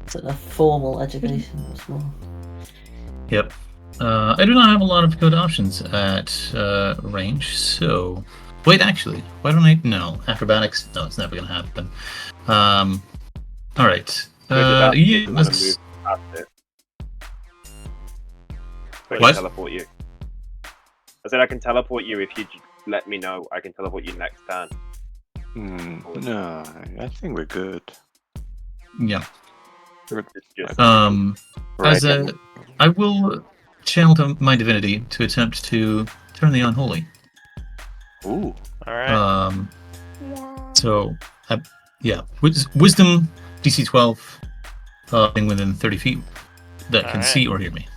It's a formal education as well. Yep. I do not have a lot of good options at range, so... Wait, actually, why don't I... No, acrobatics? No, it's never going to happen. Alright. Yeah, let's... I What? can teleport you. I said I can teleport you if you let me know. I can teleport you next turn. No, I think we're good. Yeah. It's just As a... I will channel my divinity to attempt to turn the unholy. Ooh. Alright. So, yeah. Wisdom, DC 12, being within 30 feet that can see or hear me.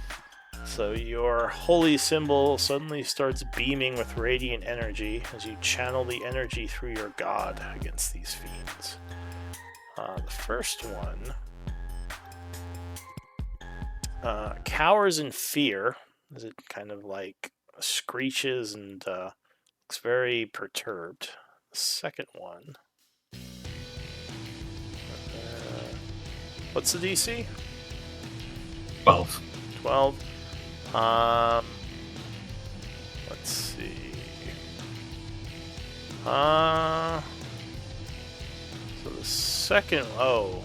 So your holy symbol suddenly starts beaming with radiant energy as you channel the energy through your god against these fiends. The first one cowers in fear as it kind of like screeches and looks very perturbed. The second one, what's the DC? 12. 12. Let's see. So the second, oh,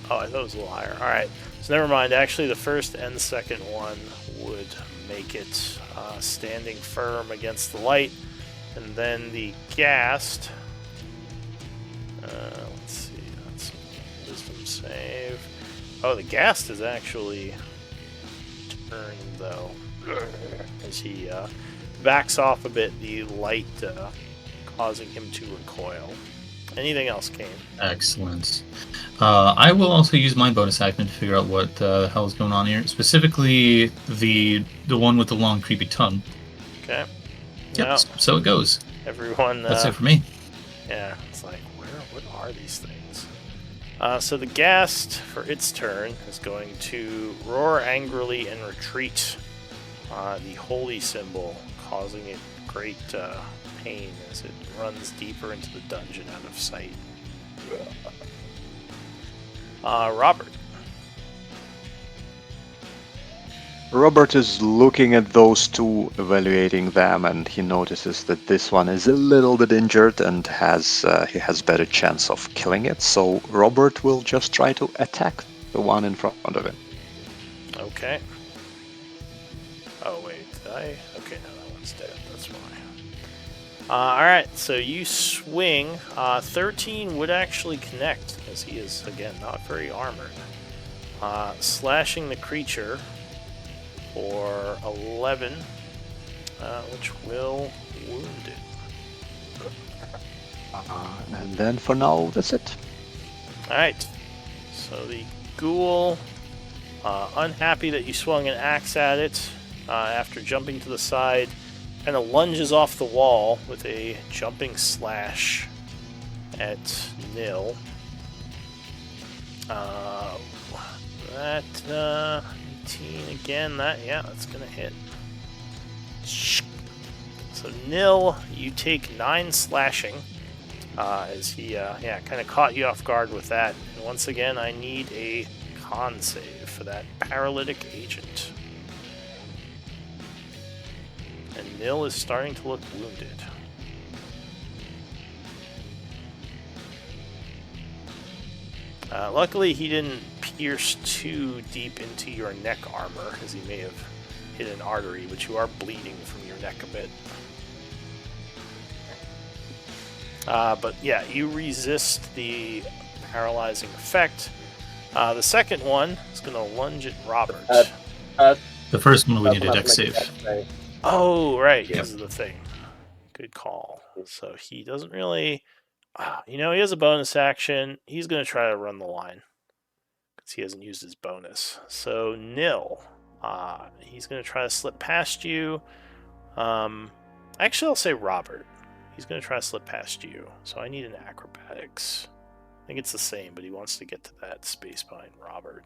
I thought it was a little higher. All right, so never mind. Actually, the first and second one would make it standing firm against the light, and then the ghast. Let's see. That's a wisdom save. Oh, the ghast is actually turned though, as he backs off a bit. The light causing him to recoil. Anything else, Kane? Excellent. I will also use my bonus action to figure out what the hell is going on here. Specifically, the one with the long, creepy tongue. Okay. Yep. Now, So it goes. everyone. That's it for me. Yeah. It's like, what are these things? So the ghast, for its turn, is going to roar angrily and retreat. The holy symbol causing it great pain as it runs deeper into the dungeon out of sight. Robert. Robert is looking at those two, evaluating them, and he notices that this one is a little bit injured and he has better chance of killing it. So Robert will just try to attack the one in front of him. Okay. Oh wait, did I? Okay, no, that one's dead. That's why. Alright, so you swing. 13 would actually connect, as he is, again, not very armored. Slashing the creature for 11, which will wound it. And then for now, that's it. Alright, so the ghoul, unhappy that you swung an axe at it, after jumping to the side, kind of lunges off the wall with a jumping slash at Nil. That 18 again. That's gonna hit. So Nil, you take 9 slashing as he kind of caught you off guard with that. And once again, I need a con save for that paralytic agent. And Nil is starting to look wounded. Luckily, he didn't pierce too deep into your neck armor, as he may have hit an artery, but you are bleeding from your neck a bit. But yeah, you resist the paralyzing effect. The second one is going to lunge at Robert. The first one we need a dex save. Oh, right. Yep. This is the thing. Good call. So he doesn't really... he has a bonus action. He's going to try to run the line because he hasn't used his bonus. So Nil, he's going to try to slip past you. Actually, I'll say Robert. He's going to try to slip past you. So I need an acrobatics. I think it's the same, but he wants to get to that space behind Robert.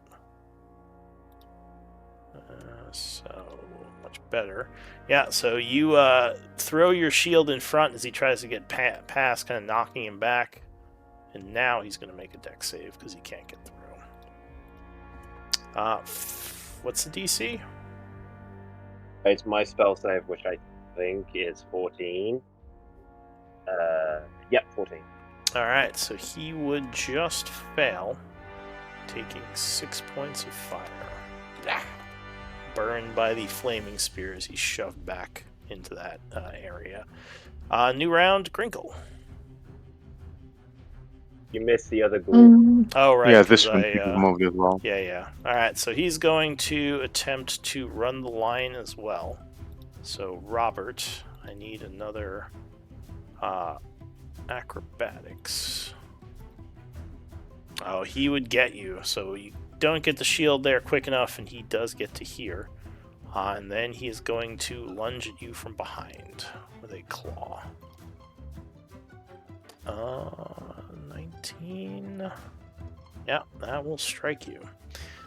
So much better. Yeah, so you throw your shield in front as he tries to get past, kind of knocking him back. And now he's going to make a dex save because he can't get through. What's the DC? It's my spell save, which I think is 14. Yep, 14. Alright, so he would just fail, taking 6 points of fire. Burned by the flaming spears, he's shoved back into that area. New round, Grinkle. You missed the other ghoul. Oh, right. Yeah, this one moved as well. Yeah. Alright, so he's going to attempt to run the line as well. So, Robert, I need another acrobatics. Oh, he would get you, so you don't get the shield there quick enough, and he does get to here. And then he is going to lunge at you from behind with a claw. 19. Yeah, that will strike you.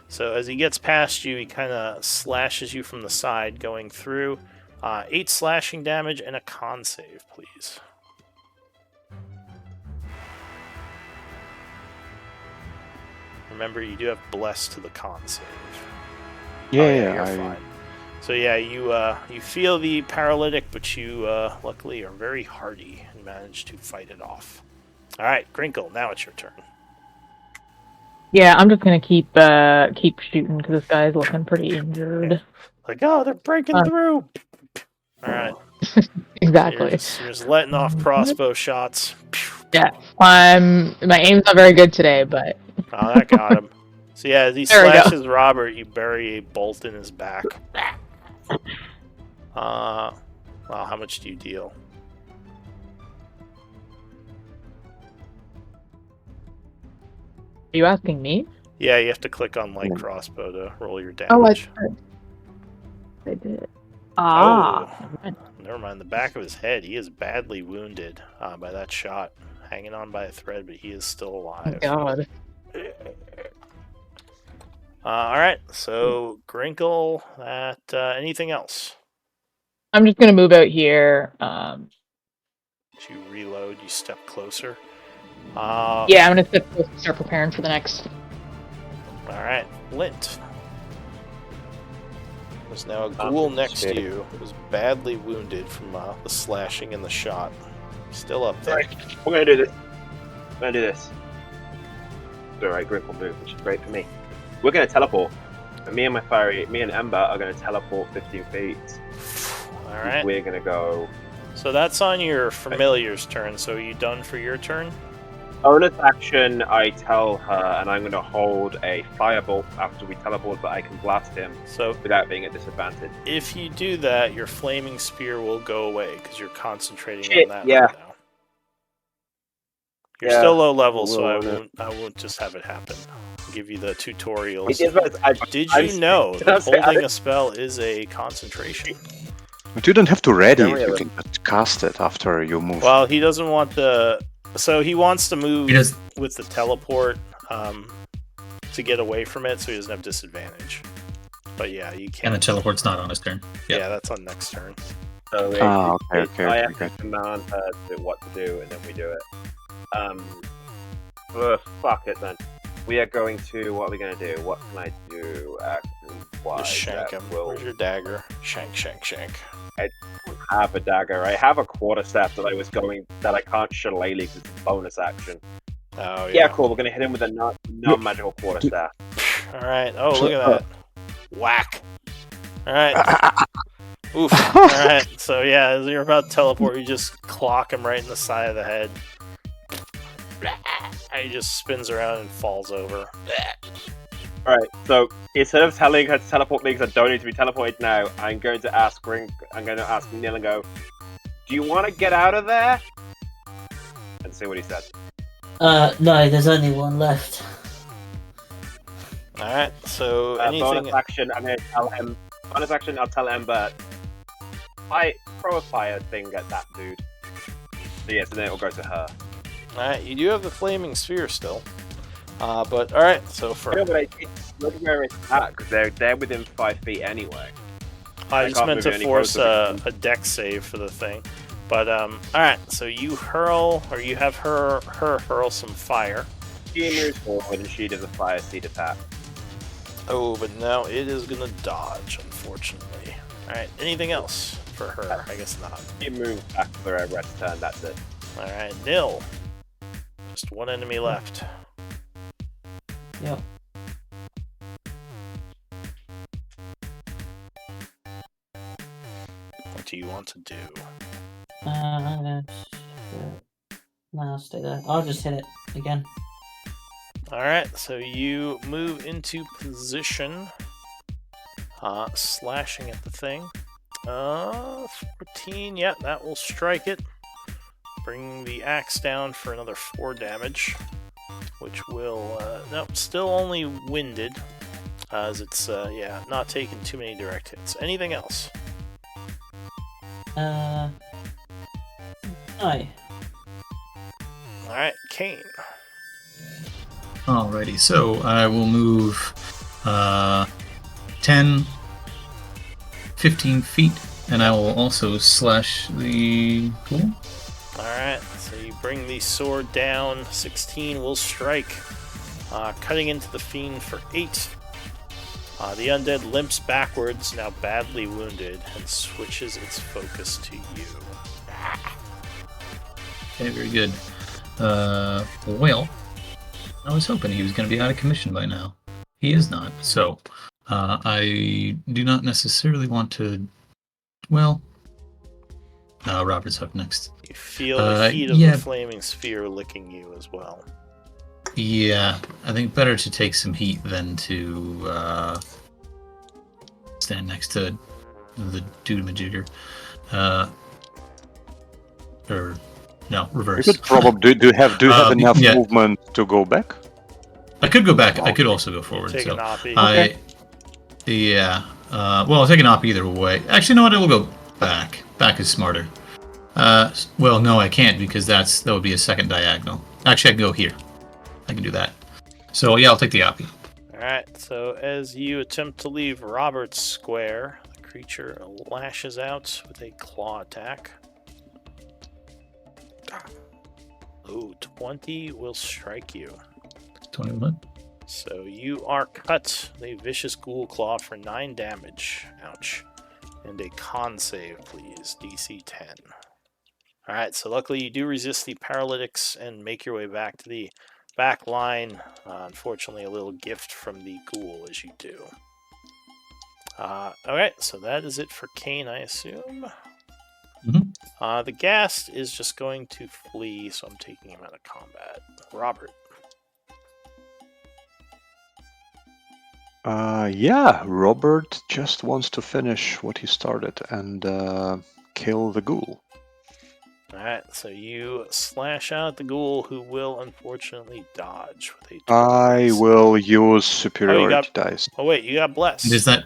So as he gets past you, he kind of slashes you from the side, going through. 8 slashing damage and a con save, please. Remember, you do have bless to the con save. Yeah, you're fine. So yeah, you feel the paralytic, but you luckily are very hardy and manage to fight it off. All right, Grinkle, now it's your turn. Yeah, I'm just gonna keep shooting because this guy's looking pretty injured. Like, oh, they're breaking through. All right. Exactly. So you're just letting off crossbow shots. Yeah, my aim's not very good today, but Oh, that got him. So yeah, as he slashes Robert, you bury a bolt in his back. Well, how much do you deal? Are you asking me? Yeah, you have to click on light crossbow to roll your damage. Oh, I did. Oh, never mind. The back of his head. He is badly wounded by that shot. Hanging on by a thread, but he is still alive. Oh, God. All right, so Grinkle. Anything else? I'm just gonna move out here. As you reload, you step closer. Yeah, I'm gonna start preparing for the next. All right, Lint. There's now a ghoul next to you who's badly wounded from the slashing and the shot. Still up there. Right. We're gonna do this. Alright, Grinkle move, which is great for me. We're gonna teleport. And me and Ember are gonna teleport 15 feet. All right. We're gonna go. So that's on your familiar's turn. So are you done for your turn? Bonus action, I tell her, and I'm gonna hold a firebolt after we teleport, but I can blast him without being at disadvantage. If you do that, your flaming spear will go away because you're concentrating on that yeah. right now. You're still low level, so I won't just have it happen. I'll give you the tutorials. Did you know that holding a spell is a concentration? But you don't have to ready it. You can just cast it after you move. Well, he doesn't want the... So he wants to move with the teleport to get away from it, so he doesn't have disadvantage. But yeah, you can't. And the teleport's not on his turn. Yep. Yeah, that's on next turn. So okay. I have to command her what to do, and then we do it. Fuck it then. We are going to. What are we going to do? What can I do? Just shank him. Where's your dagger? Shank, shank, shank. I don't have a dagger. I have a quarterstaff that I can't shillelagh because it's a bonus action. Oh Yeah, cool. We're gonna hit him with a non-magical quarterstaff. All right. Oh, look at that. Whack. All right. Oof. All right. So yeah, as you're about to teleport, you just clock him right in the side of the head. And he just spins around and falls over. Alright, so instead of telling her to teleport me because I don't need to be teleported now, I'm going to ask Neil and go, do you want to get out of there? And see what he says. No, there's only one left. Alright, so anything... Bonus action, I'm going to tell him... Bonus action, I'll tell Ember, throw a fire thing at that dude. So yes, and then it'll go to her. Alright, you do have the flaming sphere still. But alright, so for... No, but look where it's at, because they're within 5 feet anyway. I just meant to force a dex save for the thing. But, alright, so you hurl, or you have her hurl some fire. She moves forward and she does a fire seed attack. Oh, but now it is gonna dodge, unfortunately. Alright, anything else for her? I guess not. She moves back for her rest turn, that's it. Alright, Nil. Just one enemy left. Yep. What do you want to do? I'm gonna... No, I'll stay there. I'll just hit it again. Alright, so you move into position. Slashing at the thing. 14, yeah, that will strike it. Bring the axe down for another 4 damage. Which will, nope, still only winded. As it's, yeah, not taking too many direct hits. Anything else? No. Alright, Kane. Alrighty, so I will move 10, 15 feet, and I will also slash the pool. Alright, so you bring the sword down. 16 will strike, cutting into the fiend for 8. The undead limps backwards, now badly wounded, and switches its focus to you. Okay, very good. Well, I was hoping he was going to be out of commission by now. He is not, so I do not necessarily want to... Well... Robert's up next. You feel the heat of the flaming sphere licking you as well. Yeah, I think better to take some heat than to stand next to the doodamajigger. Or no, reverse. You could probably do you have enough movement to go back? I could go back. I could also go forward. Take so an op. Okay. Yeah. Well, I'll take an op either way. Actually, no, I will go back. Back is smarter. Well, no, I can't because that would be a second diagonal. Actually, I can go here. I can do that. So yeah, I'll take the oppie. Alright, so as you attempt to leave Robert's square, the creature lashes out with a claw attack. Ooh, 20 will strike you. 21. So you are cut with a vicious ghoul claw for 9 damage. Ouch. And a con save, please. DC 10. Alright, so luckily you do resist the paralytics and make your way back to the back line. Unfortunately, a little gift from the ghoul as you do. Alright, so that is it for Kane, I assume. Mm-hmm. The Ghast is just going to flee, so I'm taking him out of combat. Robert. Yeah, Robert just wants to finish what he started and kill the ghoul. Alright, so you slash out the ghoul, who will unfortunately dodge with a I will use superiority dice. Oh wait, you got bless. Is that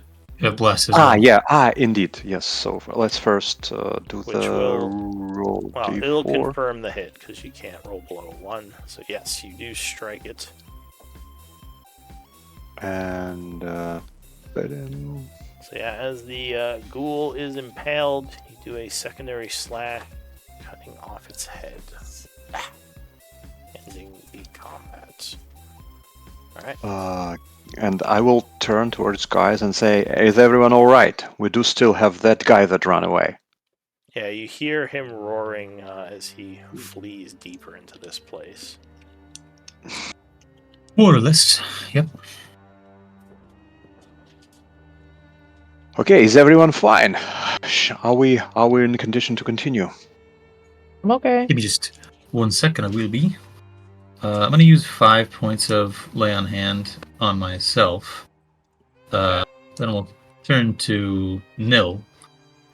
bless as well? Yeah, indeed, yes. So let's first do Which the will, roll well, d4. it'll confirm the hit, because you can't roll below 1. So yes, you do strike it. And put in... So yeah, as the ghoul is impaled, you do a secondary slash, cutting off its head. combat. All right. And I will turn towards guys and say, is everyone all right? We do still have that guy that ran away. Yeah, you hear him roaring as he flees deeper into this place. More or less, yep. Okay, is everyone fine? Are we in condition to continue? I'm okay. Give me just 1 second, I will be. I'm going to use 5 points of lay on hand on myself. Then we'll turn to Nil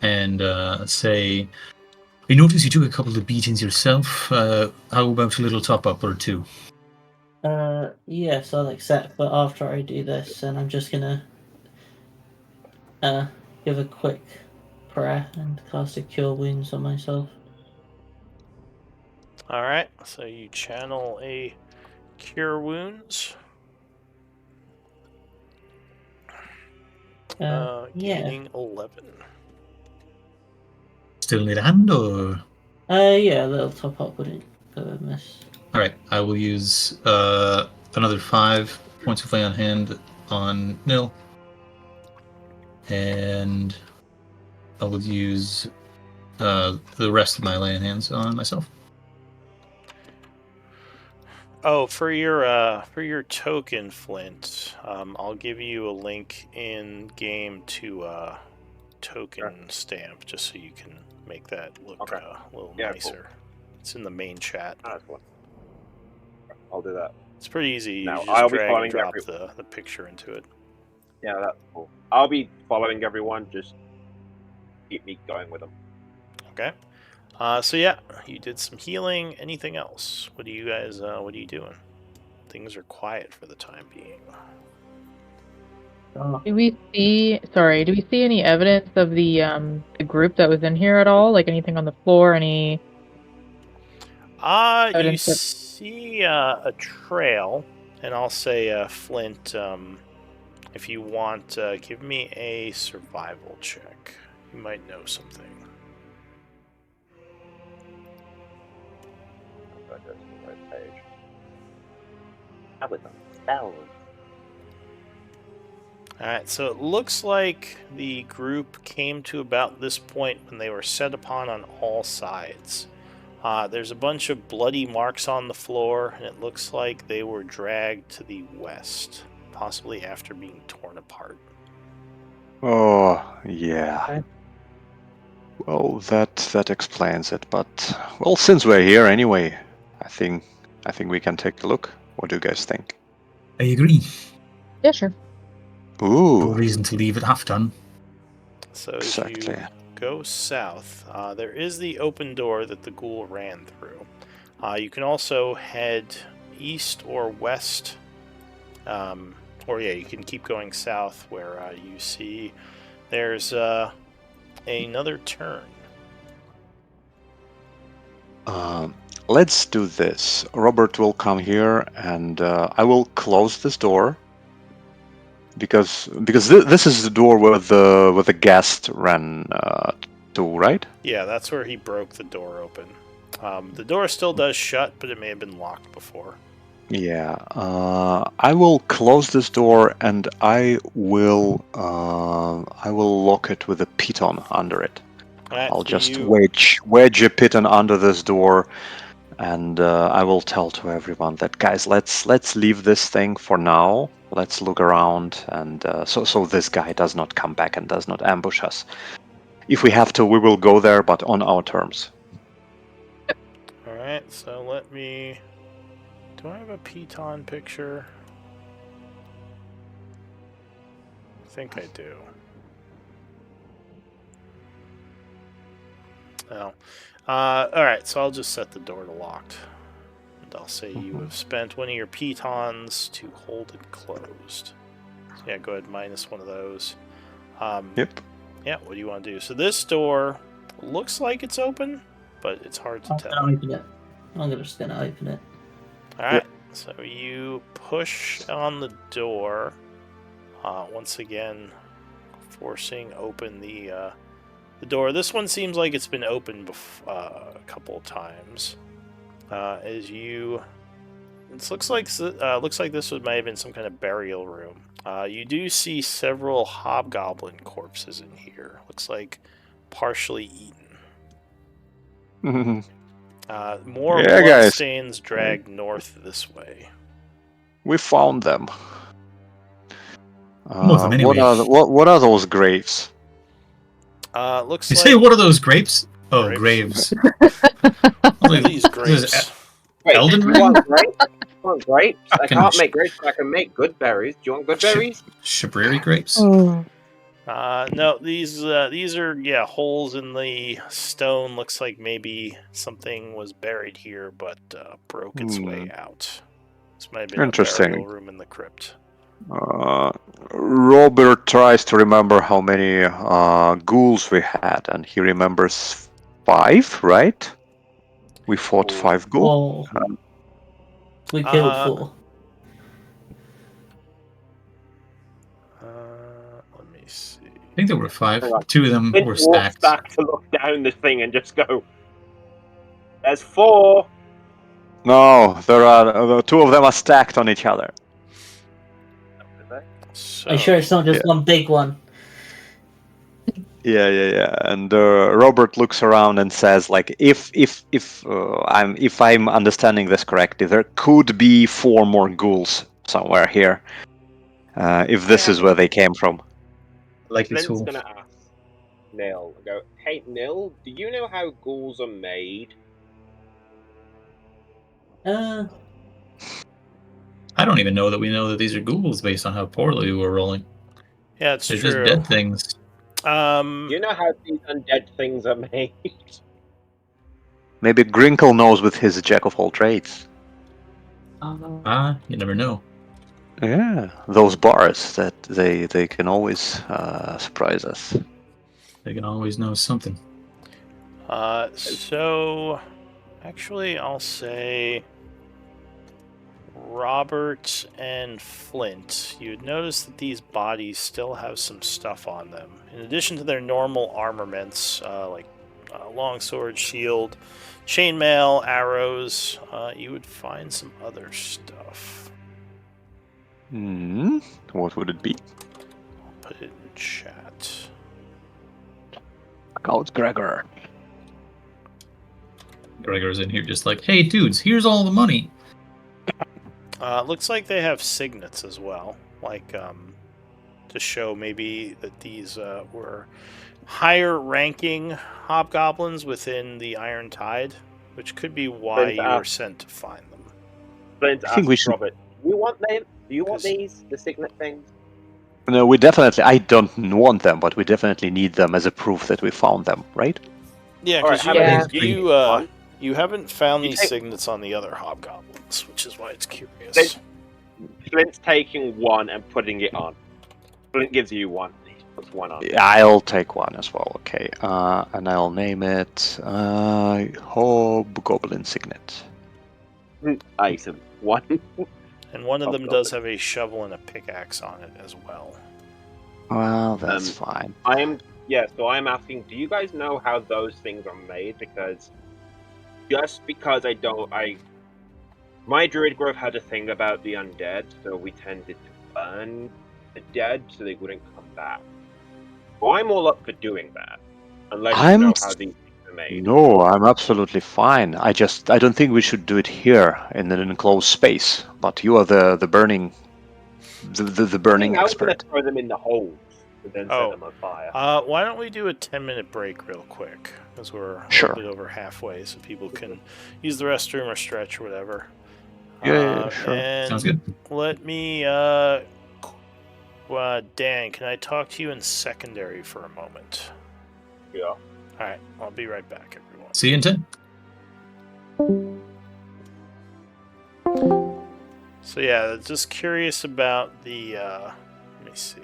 and say, I noticed you took a couple of beatings yourself. How about a little top up or two? Yes, I'll accept, but after I do this, and I'm just gonna give a quick prayer and cast a Cure Wounds on myself. All right, so you channel a Cure Wounds. Yeah. Gaining 11. Still need a hand, or? Yeah, a little top up wouldn't go amiss. Alright, I will use another 5 points of lay on hand on Nil. And I will use the rest of my lay on hands on myself. Oh, for your token, Flint, I'll give you a link in game to token stamp, just so you can make that look a little nicer. Cool. It's in the main chat. That's cool. I'll do that. It's pretty easy. You Now, just drag and drop the picture into it. Yeah, that's cool. I'll be following everyone. Just keep me going with them. Okay. So yeah, you did some healing. Anything else? What are you guys? What are you doing? Things are quiet for the time being. Do we see? Sorry, do we see any evidence of the group that was in here at all? Like anything on the floor? Any? You see a trail, and I'll say, Flint. If you want, give me a survival check. You might know something. Alright, so it looks like the group came to about this point when they were set upon on all sides. There's a bunch of bloody marks on the floor, and it looks like they were dragged to the west, possibly after being torn apart. Oh, yeah. Okay. Well, that explains it, but, well, since we're here anyway, I think we can take a look. What do you guys think? I agree. Yeah, sure. Ooh. No reason to leave it half done. So as you go south, there is the open door that the ghoul ran through. You can also head east or west, or yeah, you can keep going south where you see there's another turn. Let's do this. Robert will come here, and I will close this door because this is the door where the guest ran to, right? Yeah, that's where he broke the door open. The door still does shut, but it may have been locked before. Yeah, I will close this door, and I will lock it with a piton under it. Right, I'll just wedge a piton under this door, and I will tell to everyone that, guys, let's leave this thing for now. Let's look around, and so this guy does not come back and does not ambush us. If we have to, we will go there, but on our terms. All right, so let me. Do I have a piton picture? I think I do. Oh. Alright, so I'll just set the door to locked. And I'll say you have spent one of your pitons to hold it closed. So yeah, go ahead and minus one of those. Yep. Yeah, what do you want to do? So this door looks like it's open, but it's hard to tell. I'm just gonna open it. Alright, so you push on the door. Once again, forcing open the door. This one seems like it's been opened a couple of times. As you It looks like this might have been some kind of burial room. You do see several hobgoblin corpses in here. Looks like partially eaten. More Yeah, guys. bloodstains dragged north this way. We found them. Well, them anyway. What are those graves? Looks You like say, what are those grapes? Oh, Grapes. graves. What are these grapes? Wait, Elden you Ring? want grapes? You want grapes? I Fucking can't make grapes, but I can make good berries. Do you want good berries? Shabriri grapes? No, these are holes in the stone. Looks like maybe something was buried here, but broke its way out. This might have been a Interesting. burial room in the crypt. Robert tries to remember how many ghouls we had, and he remembers 5, right? We fought 5 ghouls. 4. We killed 4. Let me see. I think there were 5. Hang on. 2 of them Flint were walks stacked. back to look down the thing and just go, there's 4. No, there are 2 of them are stacked on each other. So, Are you sure it's not just one big one? Yeah. And Robert looks around and says, like, if I'm understanding this correctly, there could be 4 more ghouls somewhere here. If this is where they came from. Likely Flint's tool. gonna ask Nil, go, hey Nil, do you know how ghouls are made? I don't even know that we know that these are ghouls based on how poorly we were rolling. yeah, it's They're true. just dead things. Do you know how these undead things are made? Maybe Grinkle knows with his jack of all trades. You never know. Yeah, those bars that they can always surprise us. They can always know something. So, actually, I'll say Robert and Flint. You'd notice that these bodies still have some stuff on them. In addition to their normal armaments, like longsword, shield, chainmail, arrows, you would find some other stuff. What would it be? I'll put it in chat. Scout Gregor. Gregor's in here just like, hey dudes, here's all the money. Looks like they have signets as well, like to show maybe that these were higher ranking hobgoblins within the Iron Tide, which could be why you were sent to find them. Flint I think we asks should. Robert, do you want them? Do you want these? The signet things? No, we definitely. I don't want them, but we definitely need them as a proof that we found them, right? Yeah, Alright, because how about you you haven't found You these take- signets on the other hobgoblins, which is why it's curious. Flint's taking one and putting it on. Flint gives you one. He puts one on. I'll take one as well. Okay, and I'll name it Hobgoblin Signet. Item. One. And one of them Hobgoblin. does have a shovel and a pickaxe on it as well. Well, that's fine. So I'm asking, do you guys know how those things are made? Because my druid group had a thing about the undead, so we tended to burn the dead so they wouldn't come back. Well, I'm all up for doing that, unless you know how these things are made. No, I'm absolutely fine. I don't think we should do it here in an enclosed space. But you are the burning, the burning I was gonna expert. throw them in the holes and then set them on fire. Why don't we do a 10-minute break real quick? Because we're a little bit over halfway, so people can use the restroom or stretch or whatever. Yeah, sure. And Sounds good. let me, Dan, can I talk to you in secondary for a moment? Yeah. All right, I'll be right back, everyone. See you in 10. So yeah, just curious about the, let me see.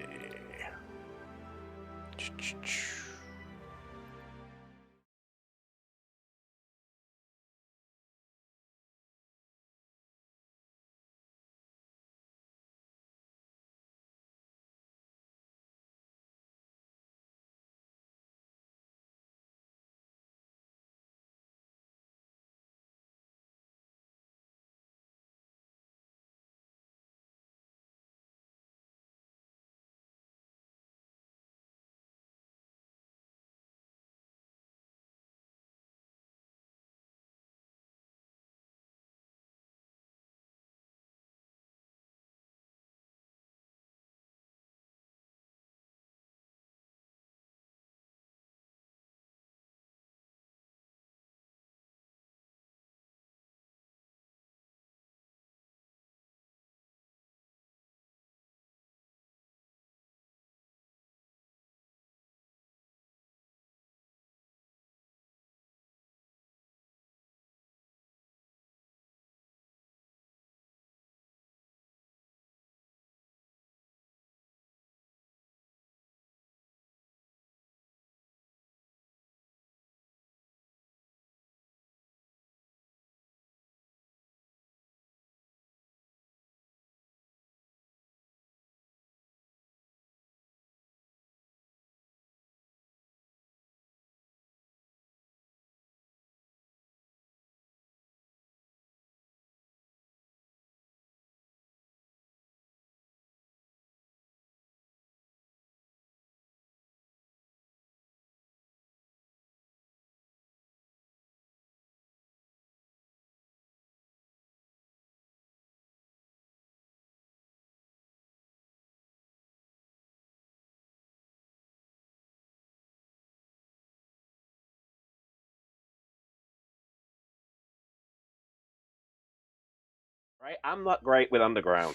Right? I'm not great with underground.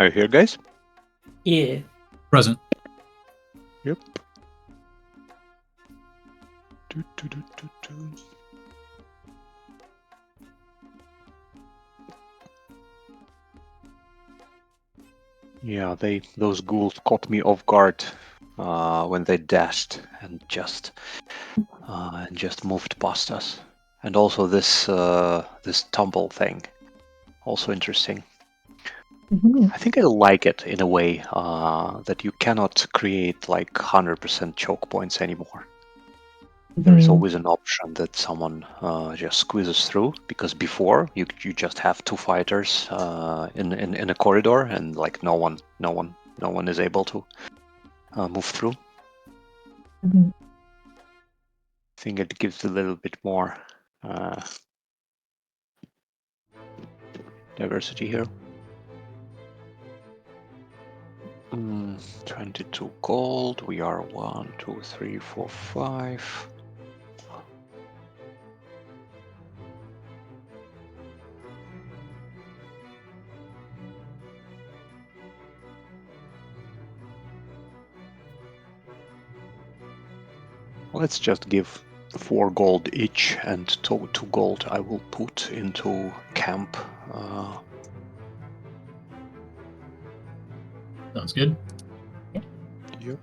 Are you here, guys? Yeah. Present. Yep. Do, do, do, do, do. Yeah, those ghouls caught me off guard when they dashed and just moved past us. And also this tumble thing, also interesting. I think I like it in a way that you cannot create like 100% choke points anymore. There is always an option that someone just squeezes through, because before you just have two fighters in a corridor and like no one is able to move through. I think it gives a little bit more diversity here. 22 gold. We are 1, 2, 3, 4, 5. Let's just give 4 gold each, and 2 gold I will put into camp. Sounds good. Yep.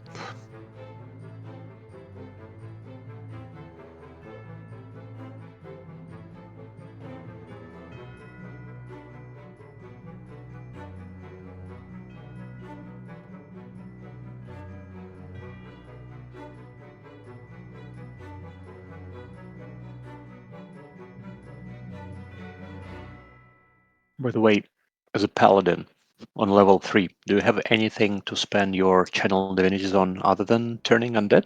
By the way, as a paladin on level 3, do you have anything to spend your channel divinities on other than turning undead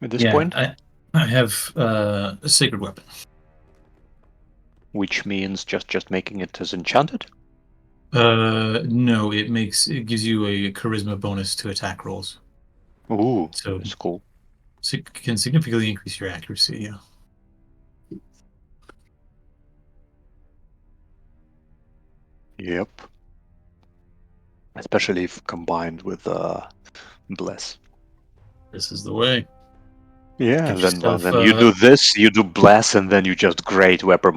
at this point? I have a sacred weapon. Which means just making it as enchanted? No, it gives you a charisma bonus to attack rolls. Ooh, So that's cool. it can significantly increase your accuracy, yeah. Yep. Especially if combined with bless. This is the way. Yeah, Give then yourself, then you do this, you do bless, and then you just great weapon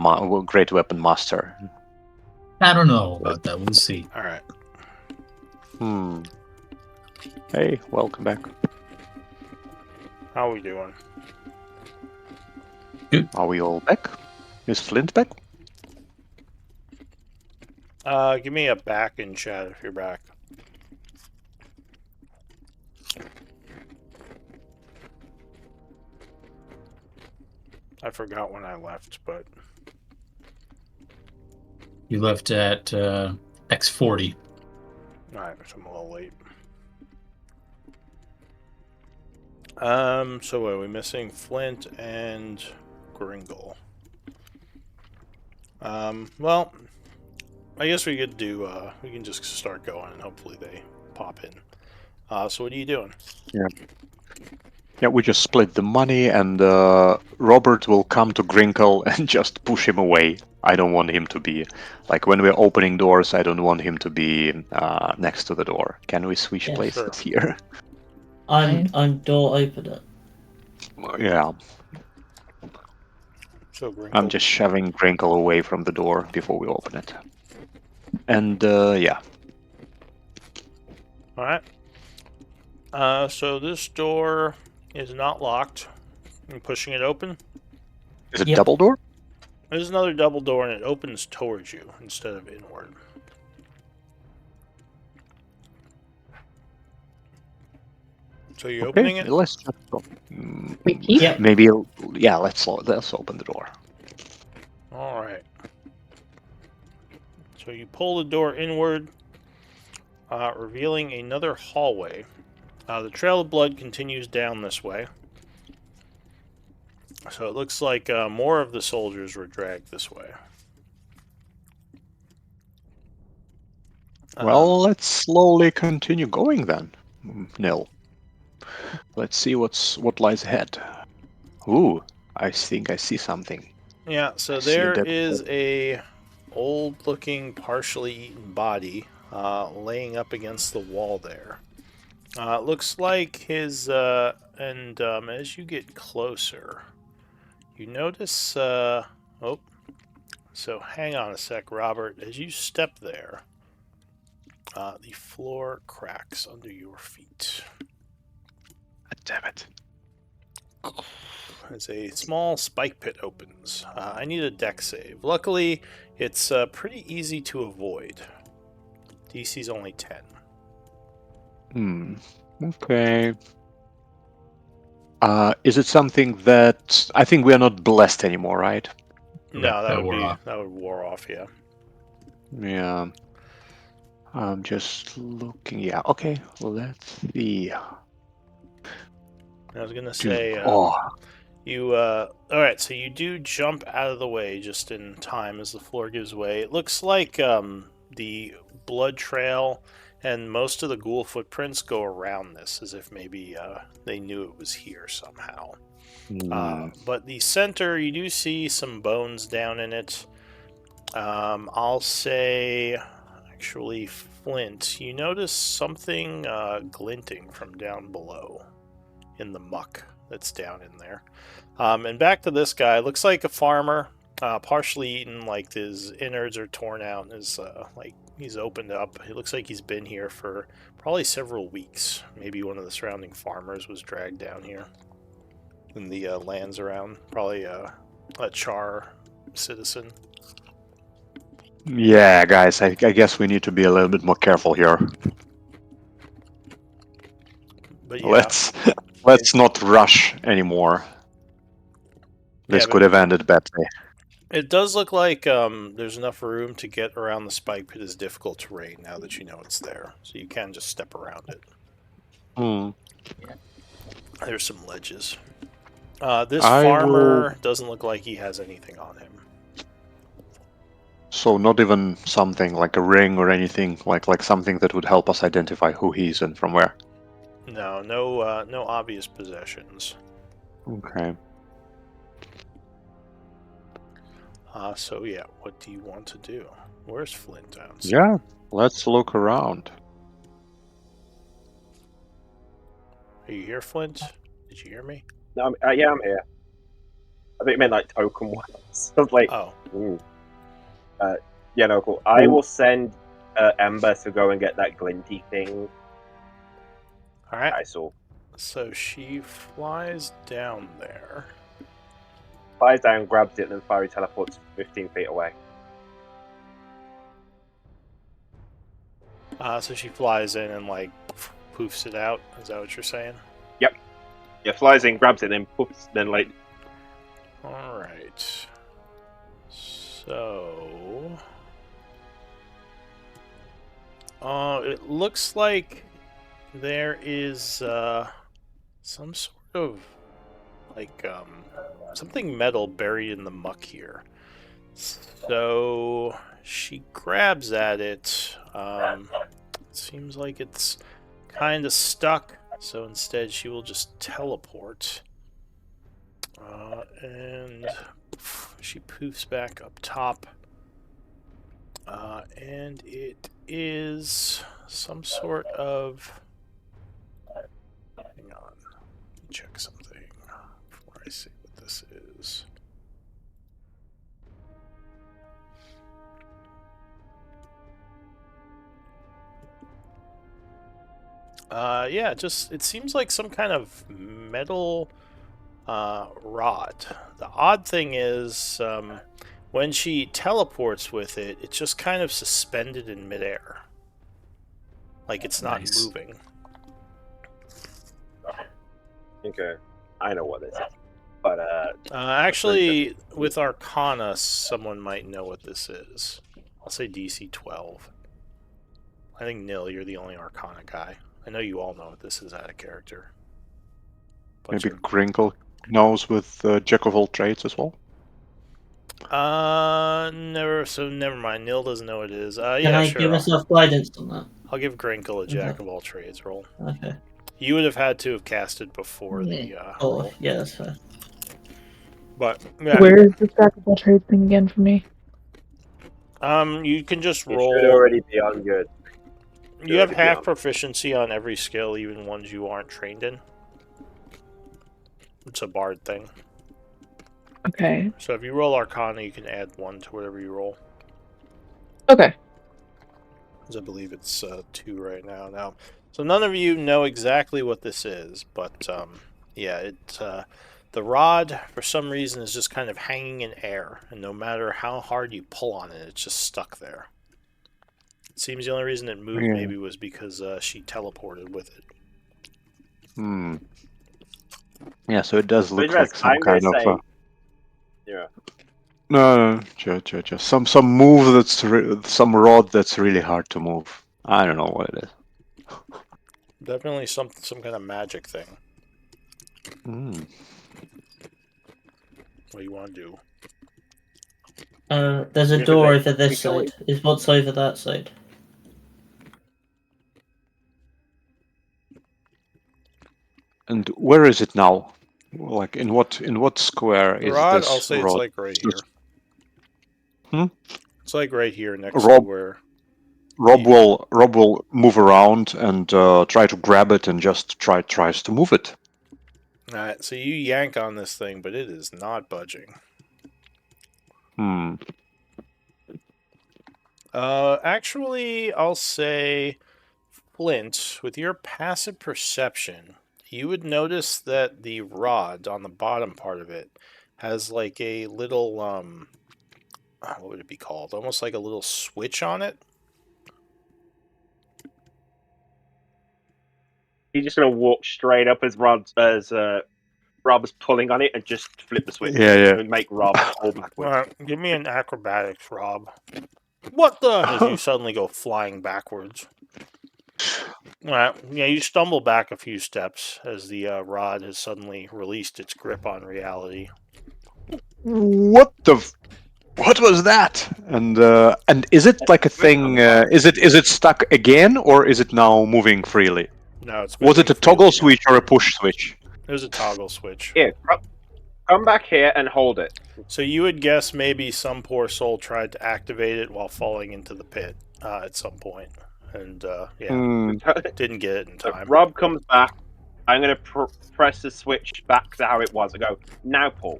master. I don't know about that. We'll see. All right. Hey, welcome back. How are we doing? Good. Are we all back? Is Flint back? Give me a back in chat if you're back. I forgot when I left, but You left at X40. alright, I'm a little late. So what are we missing? Flint and Gringle. Well, I guess we could do, we can just start going and hopefully they pop in. So what are you doing? Yeah, we just split the money, and Robert will come to Grinkle and just push him away. I don't want him to be, like, when we're opening doors, I don't want him to be next to the door. Can we switch Yeah, places here? I'm door opener. Yeah, So Gringle. I'm just shoving Grinkle away from the door before we open it. And, yeah. Alright. So this door is not locked. I'm pushing it open. Is it Yep. double door? There's another double door and it opens towards you instead of inward. So you're opening it? Let's just Wait, keep? Yep. maybe, yeah, let's open the door. Alright. So you pull the door inward, revealing another hallway. The trail of blood continues down this way. So it looks like more of the soldiers were dragged this way. Well, let's slowly continue going then, Nil. Let's see what lies ahead. Ooh, I think I see something. Yeah, so I see a there dead is body. a old-looking, partially eaten body laying up against the wall there. It looks like his, as you get closer, you notice, oh, so hang on a sec, Robert. As you step there, the floor cracks under your feet. Damn it. As a small spike pit opens. I need a deck save. Luckily, it's pretty easy to avoid. DC's only 10. Okay. Is it something that... I think we are not blessed anymore, right? No, that wore off. that would wear off, yeah. Yeah. I'm just looking. Yeah, okay. Let's see. I was gonna say, you, alright, so you do jump out of the way just in time as the floor gives way. It looks like, the blood trail and most of the ghoul footprints go around this, as if maybe, they knew it was here somehow. But the center, you do see some bones down in it. I'll say, actually, Flint, you notice something, glinting from down below in the muck that's down in there. And back to this guy, looks like a farmer, partially eaten, like his innards are torn out, and his like he's opened up. It looks like he's been here for probably several weeks. Maybe one of the surrounding farmers was dragged down here. In the lands around, probably a Char citizen. Yeah, guys, I guess we need to be a little bit more careful here. But yeah, let's not rush anymore. This could have ended badly. It does look like there's enough room to get around the spike pit is difficult terrain now that you know it's there. So you can just step around it. There's some ledges. This farmer doesn't look like he has anything on him. So not even something like a ring or anything, like something that would help us identify who he is and from where? No obvious possessions. Okay. So yeah, what do you want to do? Where's Flint outside? Yeah, let's look around. Are you here, Flint? Did you hear me? No, yeah, I'm here. I think you meant like token ones. I was like, oh. Yeah, no, cool. I will send Ember to go and get that glinty thing. Alright. I saw. So she flies down there. Flies down, grabs it, and then Fiery teleports 15 feet away. So she flies in and like poofs it out. Is that what you're saying? Yep. Yeah, flies in, grabs it, and then poofs, then like. Alright. So. It looks like there is some sort of like something metal buried in the muck here. So she grabs at it. It seems like it's kind of stuck. So instead, she will just teleport. And she poofs back up top. And it is some sort of... Hang on. Let me check something before I see what this is. Yeah, it seems like some kind of metal rod. The odd thing is, when she teleports with it, it's just kind of suspended in midair. Like it's not moving. Okay, I know what this is. But, actually, with Arcana, someone might know what this is. I'll say DC 12. I think, Nil, you're the only Arcana guy. I know you all know what this is out of character. Maybe Grinkle knows with Jack of all trades as well? Never mind. Neil doesn't know what it is. Can yeah, I sure. give myself guidance on that? I'll give Grinkle a Jack of all trades roll. Okay. You would have had to have cast it before the roll. Yeah, that's fair. But yeah. Where is the Jack of all trades thing again for me? You can just roll. It should already be on good. You have half proficiency on every skill, even ones you aren't trained in. It's a bard thing. Okay. So if you roll Arcana, you can add 1 to whatever you roll. Okay. Because I believe it's 2 right now. So none of you know exactly what this is, but yeah, the rod for some reason is just kind of hanging in air, and no matter how hard you pull on it, it's just stuck there. It seems the only reason it moved maybe was because she teleported with it. Hmm. Yeah, so it does look like some kind of. Yeah. No, just some move some rod that's really hard to move. I don't know what it is. Definitely some kind of magic thing. Mm. What do you want to do? There's a door over this side. Is what's over that side? And where is it now? Like in what square is Rod, this I'll say rod? it's like right here. It's like right here next Rob, to where. Rob will move around and try to grab it and just tries to move it. Alright, so you yank on this thing, but it is not budging. Actually, I'll say, Flint, with your passive perception, you would notice that the rod on the bottom part of it has like a little, what would it be called? Almost like a little switch on it. He's just gonna walk straight up as Rob's pulling on it and just flip the switch. Yeah. And make Rob pull backwards. Give me an acrobatics, Rob. What the? As you suddenly go flying backwards. Yeah, you stumble back a few steps as the rod has suddenly released its grip on reality. What was that? And is it like a thing? Is it stuck again, or is it now moving freely? No, it's was it a toggle switch or a push switch? It was a toggle switch. Here, come back here and hold it. So you would guess maybe some poor soul tried to activate it while falling into the pit at some point, and didn't get it in time. Rob comes back. I'm going to press the switch back to how it was. I go, now pull.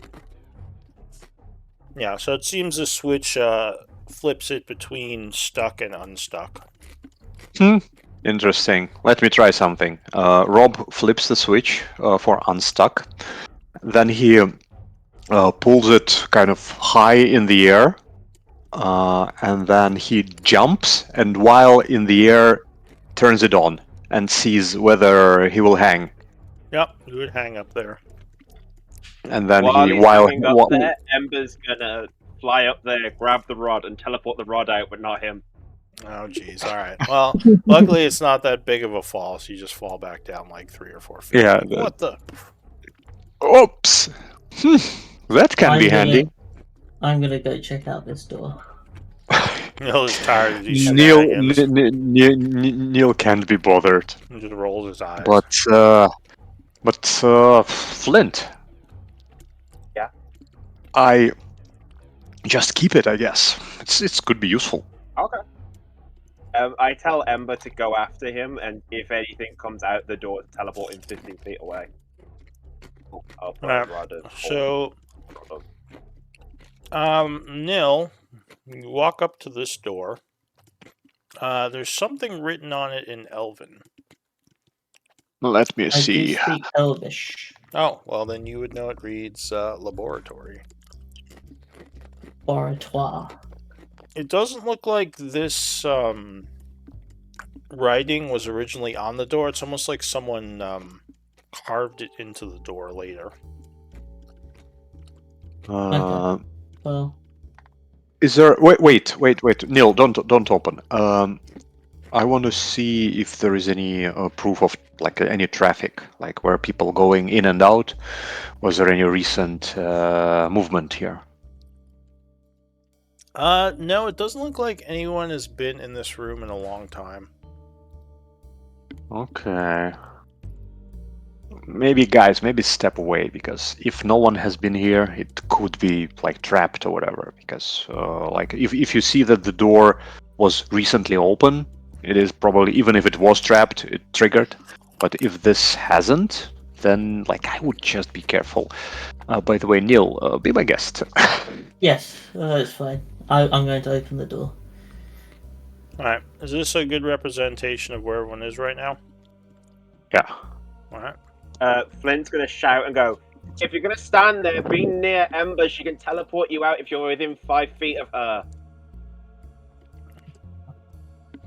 Yeah, so it seems the switch flips it between stuck and unstuck. Interesting. Let me try something. Rob flips the switch for unstuck. Then he pulls it kind of high in the air. And then he jumps, and while in the air, turns it on and sees whether he will hang. Yep, he would hang up there. And then while up there, Ember's gonna fly up there, grab the rod, and teleport the rod out, but not him. Oh, jeez. All right. Well, luckily it's not that big of a fall, so you just fall back down like 3 or 4 feet. Yeah. What the? Oops. That can be handy. I'm gonna go check out this door. Neil is tired of these Neil can't be bothered. He just rolls his eyes. But Flint. Yeah. I just keep it, I guess. It could be useful. Okay. I tell Ember to go after him, and if anything comes out the door, teleport him 15 feet away. So, Nil, you walk up to this door. There's something written on it in Elven. Let me see. I do speak Elvish. Oh, well then you would know it reads laboratory. Laboratoire. It doesn't look like this writing was originally on the door. It's almost like someone carved it into the door later. Okay. Well, is there? Wait, Neil, don't open. I want to see if there is any proof of like any traffic, like where people going in and out. Was there any recent movement here? No, it doesn't look like anyone has been in this room in a long time. Okay. Maybe step away, because if no one has been here, it could be like trapped or whatever. Because like if you see that the door was recently open, it is probably, even if it was trapped, it triggered. But if this hasn't, then like I would just be careful. By the way, Neil, be my guest. Yes, it's fine. I'm going to open the door. Alright, is this a good representation of where everyone is right now? Yeah. Alright. Flint's gonna shout and go, if you're gonna stand there, be near Ember, she can teleport you out if you're within 5 feet of her.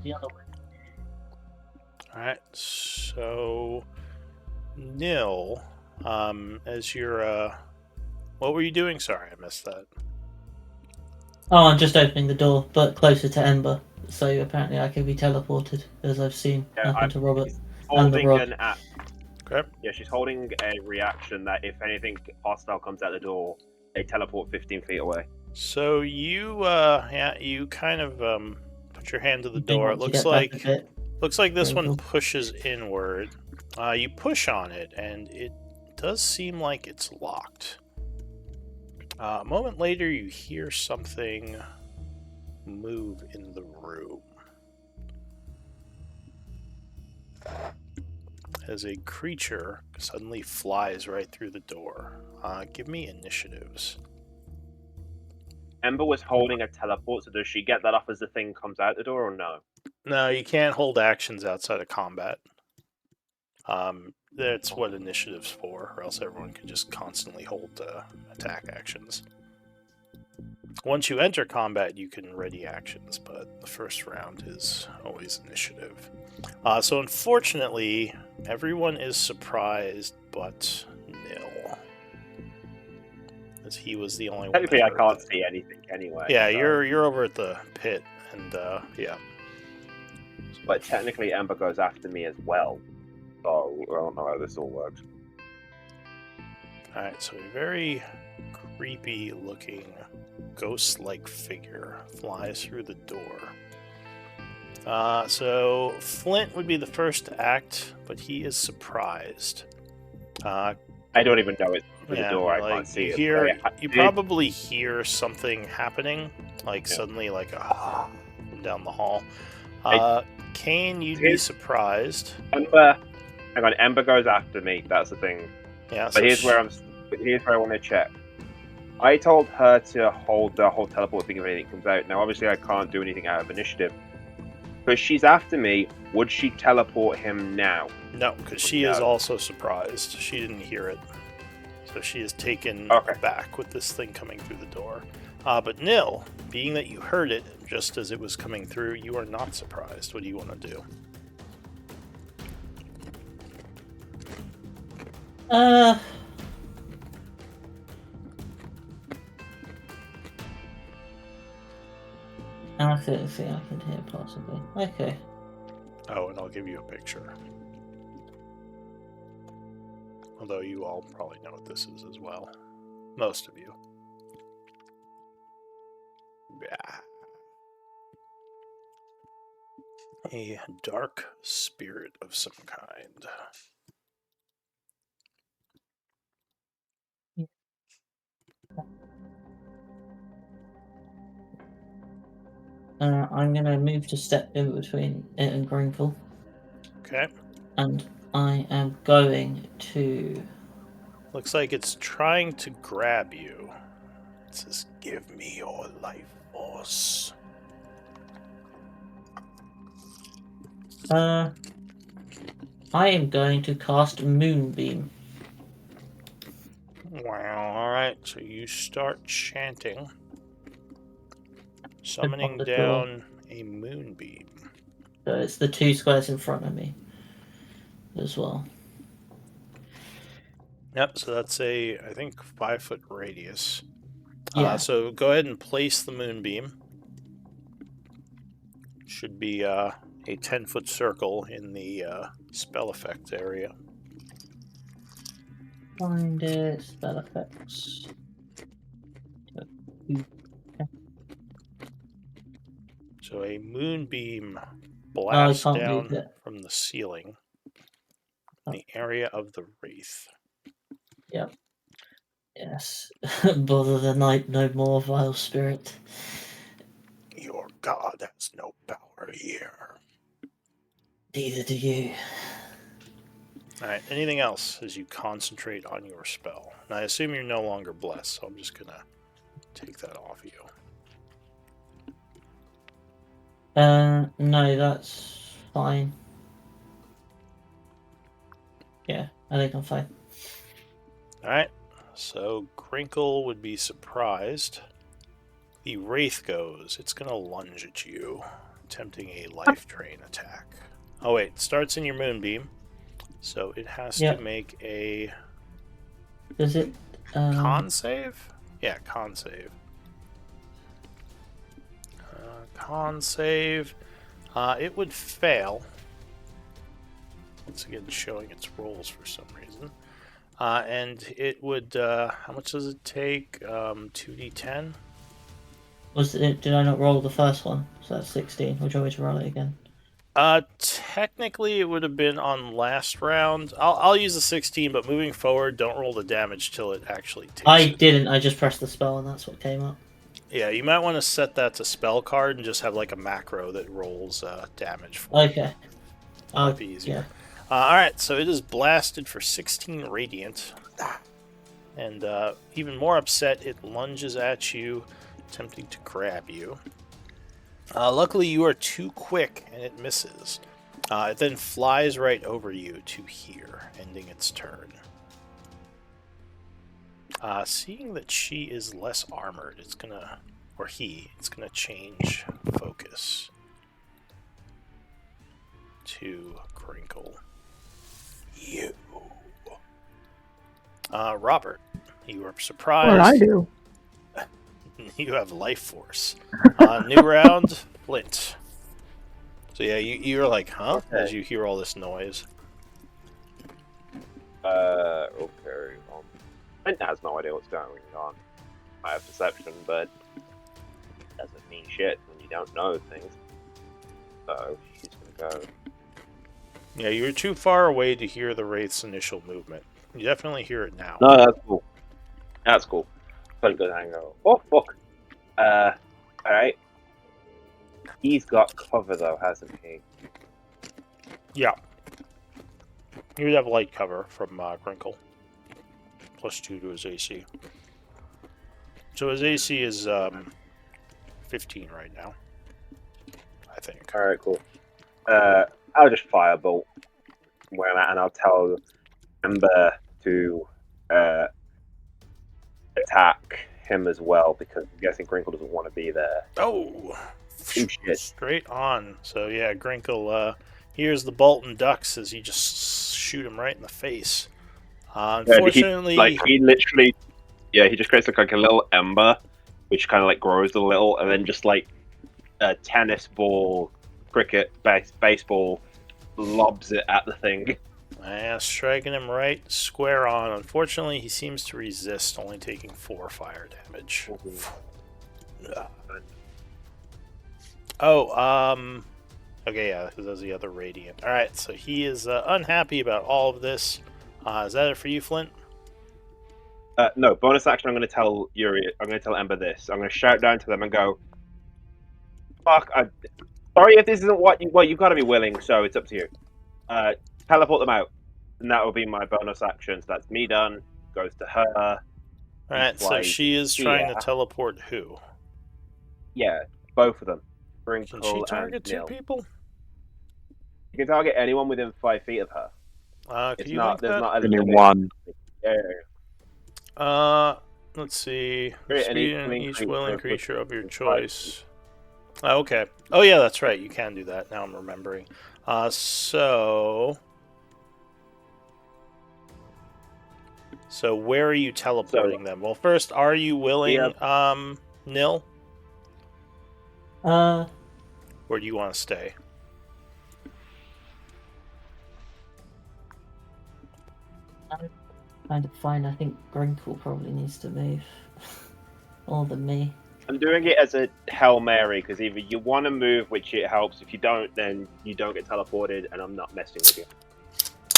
The other way. Alright, so Nil, as you're what were you doing? Sorry, I missed that. Oh, I'm just opening the door, but closer to Ember. So apparently I can be teleported, as I've seen happen to Robert and the Holding rod. an app. Okay. Yeah, she's holding a reaction that if anything hostile comes out the door, they teleport 15 feet away. So you you kind of put your hand to the You may door. It want to get back a bit. looks like this one Cool. pushes inward. You push on it and it does seem like it's locked. A moment later you hear something move in the room. As a creature suddenly flies right through the door. Give me initiatives. Ember was holding a teleport, so does she get that off as the thing comes out the door or no? No, you can't hold actions outside of combat. That's what initiative's for, or else everyone can just constantly hold attack actions. Once you enter combat, you can ready actions, but the first round is always initiative. So unfortunately, everyone is surprised but Nil. As he was the only one. Technically, I can't see anything anyway. Yeah, so. you're over at the pit, and yeah. But technically, Ember goes after me as well. So I don't know how this all works. Alright, so a very creepy looking ghost-like figure flies through the door. So Flint would be the first to act, but he is surprised. I don't even know it's through the door. I can't see it. You probably hear something happening, like suddenly, like a down the hall. Kane, you'd be surprised. Ember goes after me. That's the thing. Yeah. But here's where I want to check. I told her to hold the whole teleport thing if anything comes out. Now, obviously, I can't do anything out of initiative. But she's after me. Would she teleport him now? No, because she is also surprised. She didn't hear it. So she is taken aback with this thing coming through the door. But Nil, being that you heard it just as it was coming through, you are not surprised. What do you want to do? I think I can hear possibly. Okay. Oh, and I'll give you a picture. Although you all probably know what this is as well. Most of you. Yeah. A dark spirit of some kind. I'm going to move to step in between it and Greenville. Okay. And I am going to... Looks like it's trying to grab you. It says, "Give me your life force." I am going to cast Moonbeam. Wow, alright, so you start chanting. Summoning down a moonbeam. So it's the 2 squares in front of me as well. Yep, so that's I think 5-foot radius. Yeah. So go ahead and place the moonbeam. Should be a 10-foot circle in the spell effects area. Find it, spell effects. So a moonbeam blasts down from the ceiling in the area of the wraith. Yep. Yes. Bother the night no more, vile spirit. Your god has no power here. Neither do you. Alright, anything else as you concentrate on your spell? And I assume you're no longer blessed, so I'm just gonna take that off you. No, that's fine. Yeah, I think I'm fine. Alright, so Grinkle would be surprised. The Wraith goes. It's gonna lunge at you, attempting a life drain attack. Oh wait, starts in your moonbeam, so it has to make a Does it con save? Yeah, con save. Con save. It would fail. Once again, showing its rolls for some reason. And it would. How much does it take? 2d10. was it? Did I not roll the first one? So that's 16. Would you want me to roll it again? Technically, it would have been on last round. I'll use the 16, but moving forward, don't roll the damage till it actually takes I it. didn't. I just pressed the spell, and that's what came up. Yeah, you might want to set that to spell card and just have like a macro that rolls damage for it. Okay. Might be easier. Yeah. Alright, so it is blasted for 16 radiant. And even more upset, it lunges at you, attempting to grab you. Luckily, you are too quick, and it misses. It then flies right over you to here, ending its turn. Seeing that she is less armored, it's gonna change focus to Grinkle. You. Robert, you are surprised. What I do? You have life force. New round, Flint. So yeah, you're like, huh? Okay. As you hear all this noise. Okay. Flint has no idea what's going on. I have perception, but it doesn't mean shit when you don't know things. So she's gonna go. Yeah, you're too far away to hear the Wraith's initial movement. You definitely hear it now. No, that's cool. That's cool. Flint goes and go. Oh fuck. Alright. He's got cover though, hasn't he? Yeah. You would have light cover from Grinkle. +2 to his AC. So his AC is 15 right now, I think. Alright, cool. I'll just firebolt where I'm at, and I'll tell Ember to attack him as well, because I'm guessing Grinkle doesn't want to be there. Oh! Shit. Straight on. So yeah, Grinkle hears the bolt and ducks as you just shoot him right in the face. Unfortunately... he literally... Yeah, he just creates like a little ember, which kind of like grows a little, and then just like a tennis ball, cricket, baseball, lobs it at the thing. Yeah, striking him right square on. Unfortunately, he seems to resist, only taking 4 fire damage. Oh, okay, yeah, because there's the other radiant. Alright, so he is unhappy about all of this. Is that it for you, Flint? No, bonus action, I'm going to tell Ember this. I'm going to shout down to them and go, fuck, sorry if this isn't what you've got to be willing, so it's up to you. Teleport them out. And that will be my bonus action. So that's me done. Goes to her. Alright, so she is trying to teleport who? Yeah, both of them. Can she target 2 people? You can target anyone within 5 feet of her. Could you make that? Only one. Yeah. Let's see. Any Each willing creature of your choice. Oh, okay. Oh, yeah, that's right. You can do that. Now I'm remembering. So where are you teleporting them? Well, first, are you willing, Nil? Or do you want to stay? I'm kind of fine. I think Grinkle probably needs to move. More than me. I'm doing it as a Hail Mary, because either you want to move, which it helps. If you don't, then you don't get teleported, and I'm not messing with you.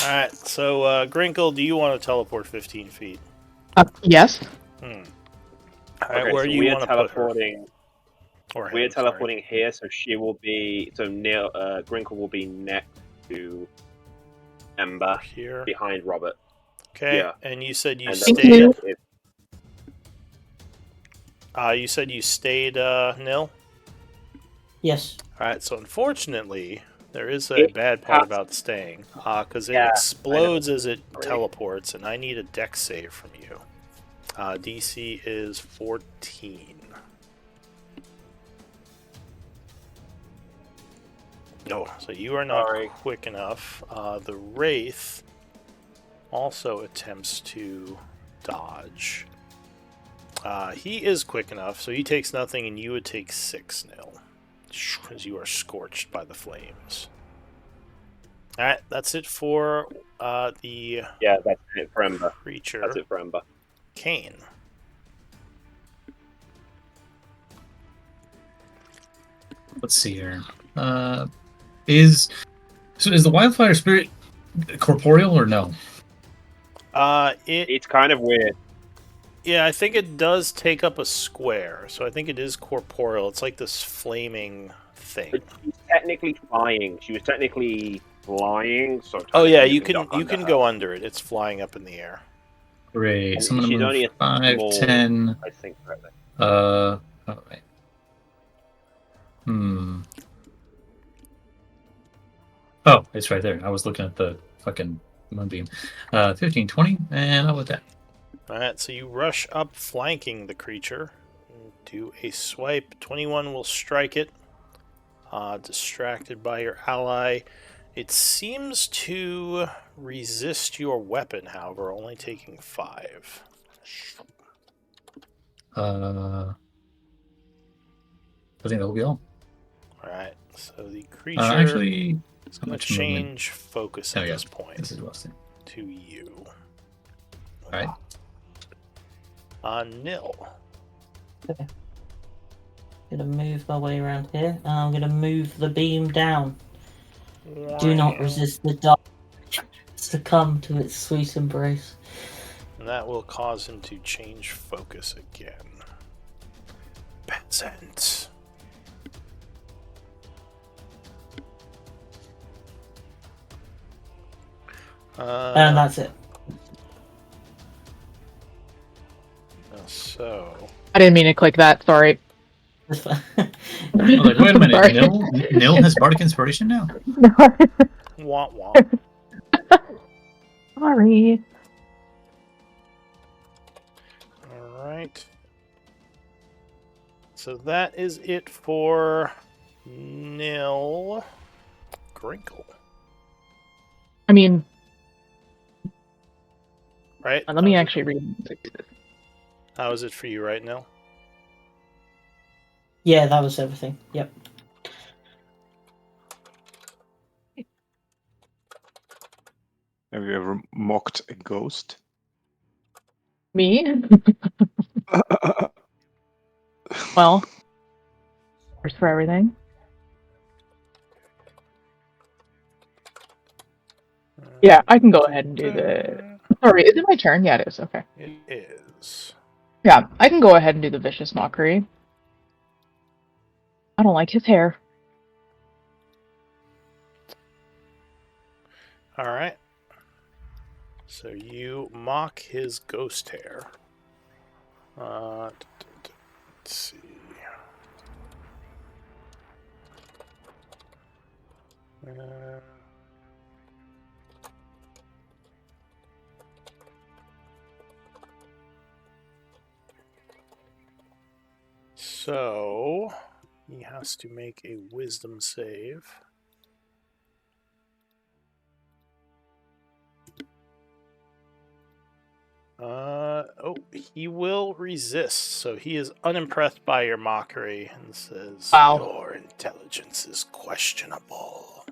Alright, so Grinkle, do you want to teleport 15 feet? Yes. Alright, Okay, where so do you want to put her? We're teleporting here, so she will be. So Neil, Grinkle will be next to Ember Here. behind Robert. Okay. Yeah. And you said you And stayed. if- You said you stayed, Nil? Yes. Alright, so unfortunately, there is a bad part about staying. Because it explodes as it teleports, and I need a dex save from you. DC is 14. No, so you are not quick enough. The Wraith also attempts to dodge. He is quick enough, so he takes nothing, and you would take 6 nil, as you are scorched by the flames. Alright, that's it for the that's it for Ember. creature. That's it for Ember. Kane. Let's see here. Is the wildfire spirit corporeal or no? It's kind of weird. Yeah, I think it does take up a square, so I think it is corporeal. It's like this flaming thing. But she's technically flying. She was technically flying, so. Oh yeah, you can go under it. It's flying up in the air. Great. So I'm She's gonna move only a 5, small, 10. I think. All right. Oh, it's right there. I was looking at the fucking moonbeam. 15, 20, and I'll with that. Alright, so you rush up flanking the creature. Do a swipe. 21 will strike it. Distracted by your ally. It seems to resist your weapon, however, only taking 5. I think that'll be all. Alright, so the creature actually, is going to change focus at this point. This is Weston. To you. Alright. Nil. Okay. Gonna move my way around here. I'm gonna move the beam down. Do not resist the dark. Succumb to its sweet embrace. And that will cause him to change focus again. Peasant. And that's it. So. I didn't mean to click that. Sorry. Like, wait a minute. Nil has bardic inspiration now. Wah wah. Sorry. Alright. So that is it for Nil. Grinkle. I mean, right? Let me actually read. How is it for you right now? Yeah, that was everything. Yep. Have you ever mocked a ghost? Me? Well, first for everything. Yeah, I can go ahead and do the... Sorry, is it my turn? Yeah, it is. Okay. It is. Yeah, I can go ahead and do the Vicious Mockery. I don't like his hair. Alright. So you mock his ghost hair. Let's see. So he has to make a wisdom save. He will resist, so he is unimpressed by your mockery and says, wow. Your intelligence is questionable.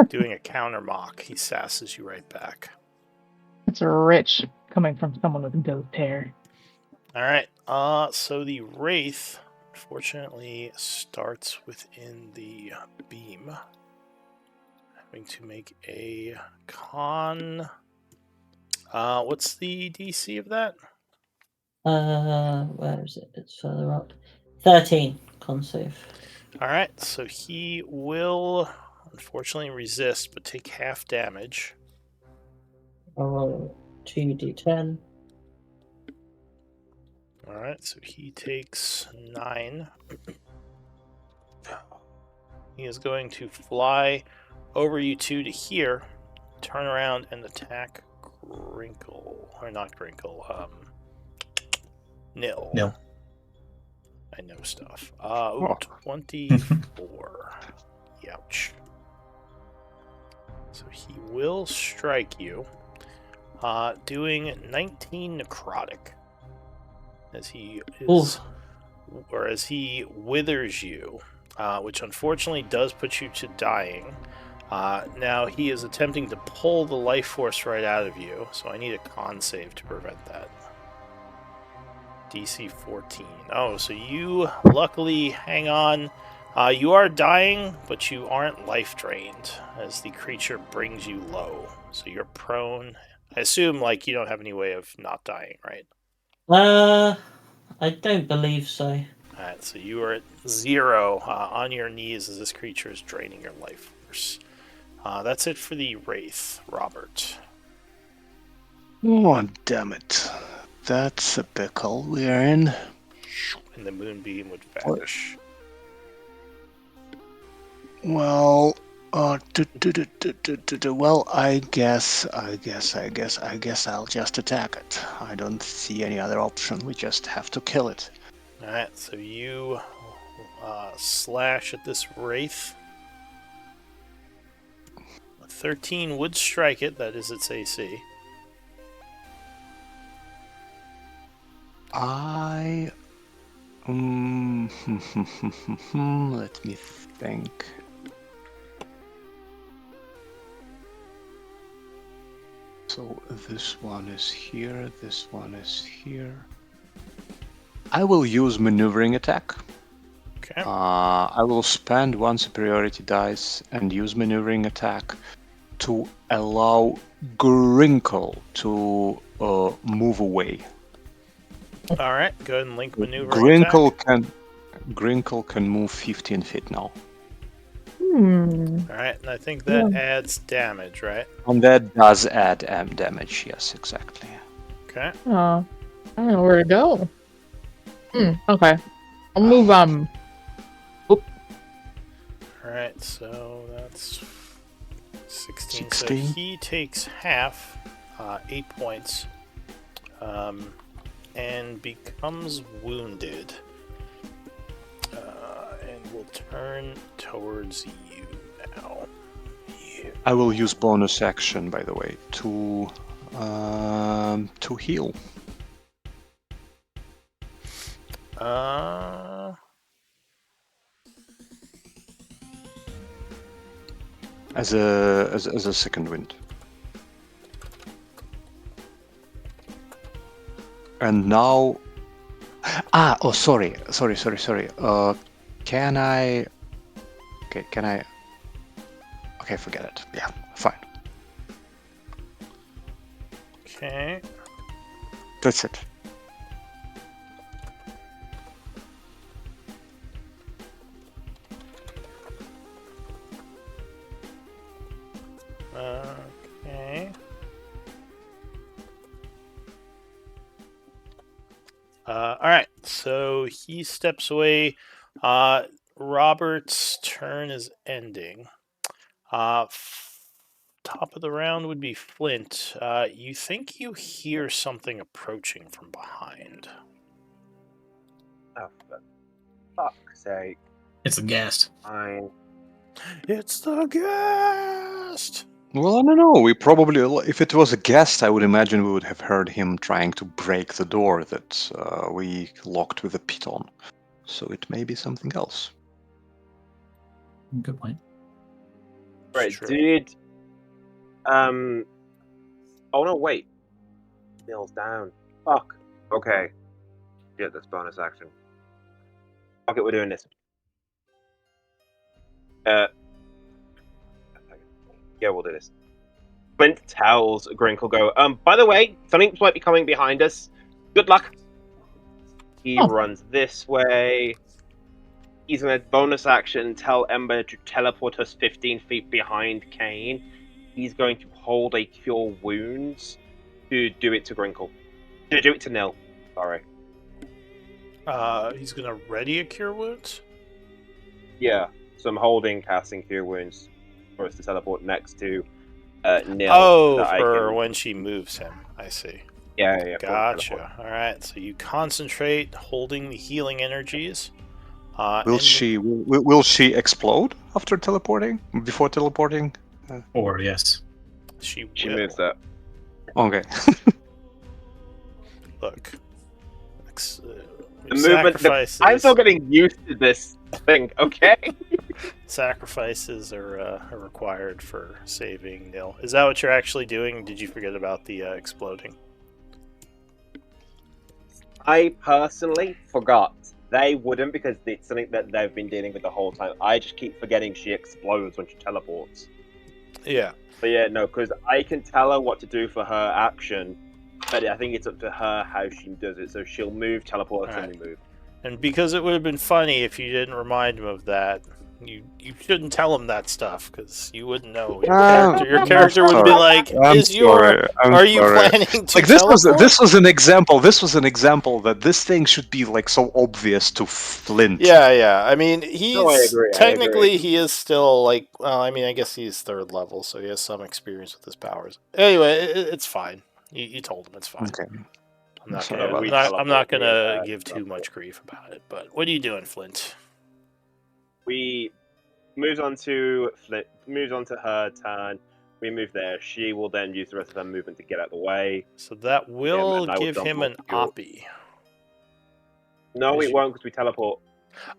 Doing a counter mock, he sasses you right back. It's rich coming from someone with ghost hair. Alright, so the Wraith, unfortunately, starts within the beam. Having to make a con... what's the DC of that? Where is it? It's further up. 13 con save. Alright, so he will unfortunately resist, but take half damage. I'll roll 2d10. Alright, so he takes 9. He is going to fly over you two to here, turn around and attack Grinkle. Or not Grinkle, Nil. Nil. I know stuff. Oh. 24. Youch. So he will strike you, doing 19 necrotic. As he is, or as he withers you, which unfortunately does put you to dying. Now he is attempting to pull the life force right out of you, so I need a con save to prevent that. DC 14. Oh, so you luckily hang on. You are dying, but you aren't life drained as the creature brings you low. So you're prone. I assume like you don't have any way of not dying, right? I don't believe so. Alright, so you are at 0 on your knees as this creature is draining your life force. That's it for the Wraith, Robert. Oh, damn it. That's a pickle we're in. And the moonbeam would vanish. Well, well, I guess I'll just attack it. I don't see any other option. We just have to kill it. Alright, so you slash at this Wraith. A 13 would strike it, that is its AC. Let me think. So this one is here, this one is here. I will use maneuvering attack. Okay. I will spend 1 superiority dice and use maneuvering attack to allow Grinkle to move away. Alright, go ahead and link maneuvering attack. Grinkle can move 15 feet now. Alright, and I think that adds damage, right? And that does add damage, yes, exactly. Okay. I don't know where to go. Okay. I'll move, Alright, so that's 16. 16. So he takes half, 8 points, and becomes wounded. And will turn towards you now. I will use bonus action, by the way, to heal. As a second wind. And now, sorry. Can I? Okay, can I? Okay, forget it. Yeah, fine. Okay. That's it. Okay. Alright, so he steps away. Robert's turn is ending. Top of the round would be Flint. You think you hear something approaching from behind. Oh, for fuck's sake. It's a ghast. Fine. It's the guest! Well, I don't know. We probably, if it was a guest, I would imagine we would have heard him trying to break the door that we locked with a piton. So it may be something else. Good point. Right, Sure. did... Oh no, wait. Nil's down. Fuck. Okay. Get this bonus action. Fuck it, we're doing this. Yeah, we'll do this. Flint tells Grinkle, go, by the way, something might be coming behind us. Good luck. He runs this way. he's going to bonus action tell Ember to teleport us 15 feet behind Kane. He's going to hold a Cure Wounds to do it to Grinkle. To do it to Nil. Sorry. He's gonna ready a Cure Wounds? Yeah. So I'm holding casting Cure Wounds for us to teleport next to Nil. Oh, for when she moves him. I see. Yeah. Gotcha. Alright, so you concentrate, holding the healing energies. Will she explode after teleporting? Before teleporting? Or yes. She moves that. Okay. Look. The movement. I'm still getting used to this thing, okay? Sacrifices are required for saving Nil. Is that what you're actually doing? Did you forget about the exploding? I personally forgot. They wouldn't, because it's something that they've been dealing with the whole time. I just keep forgetting she explodes when she teleports. Yeah. But yeah, no, because I can tell her what to do for her action, but I think it's up to her how she does it. So she'll move, teleport, and we move. And because it would have been funny if you didn't remind him of that, you shouldn't tell him that stuff, because you wouldn't know. Your character would be like, are you planning to teleport? This was an example. This was an example that this thing should be like so obvious to Flint. Yeah. I mean, I agree. He is still like, well, I mean, I guess he's 3rd level, so he has some experience with his powers. Anyway, it's fine. You told him it's fine. Okay. I'm not gonna give too much grief about it. But what are you doing, Flint? We moves on to Flint. Moves on to her turn. We move there. She will then use the rest of her movement to get out of the way. So that will give him an oppie. No, it won't, because we teleport.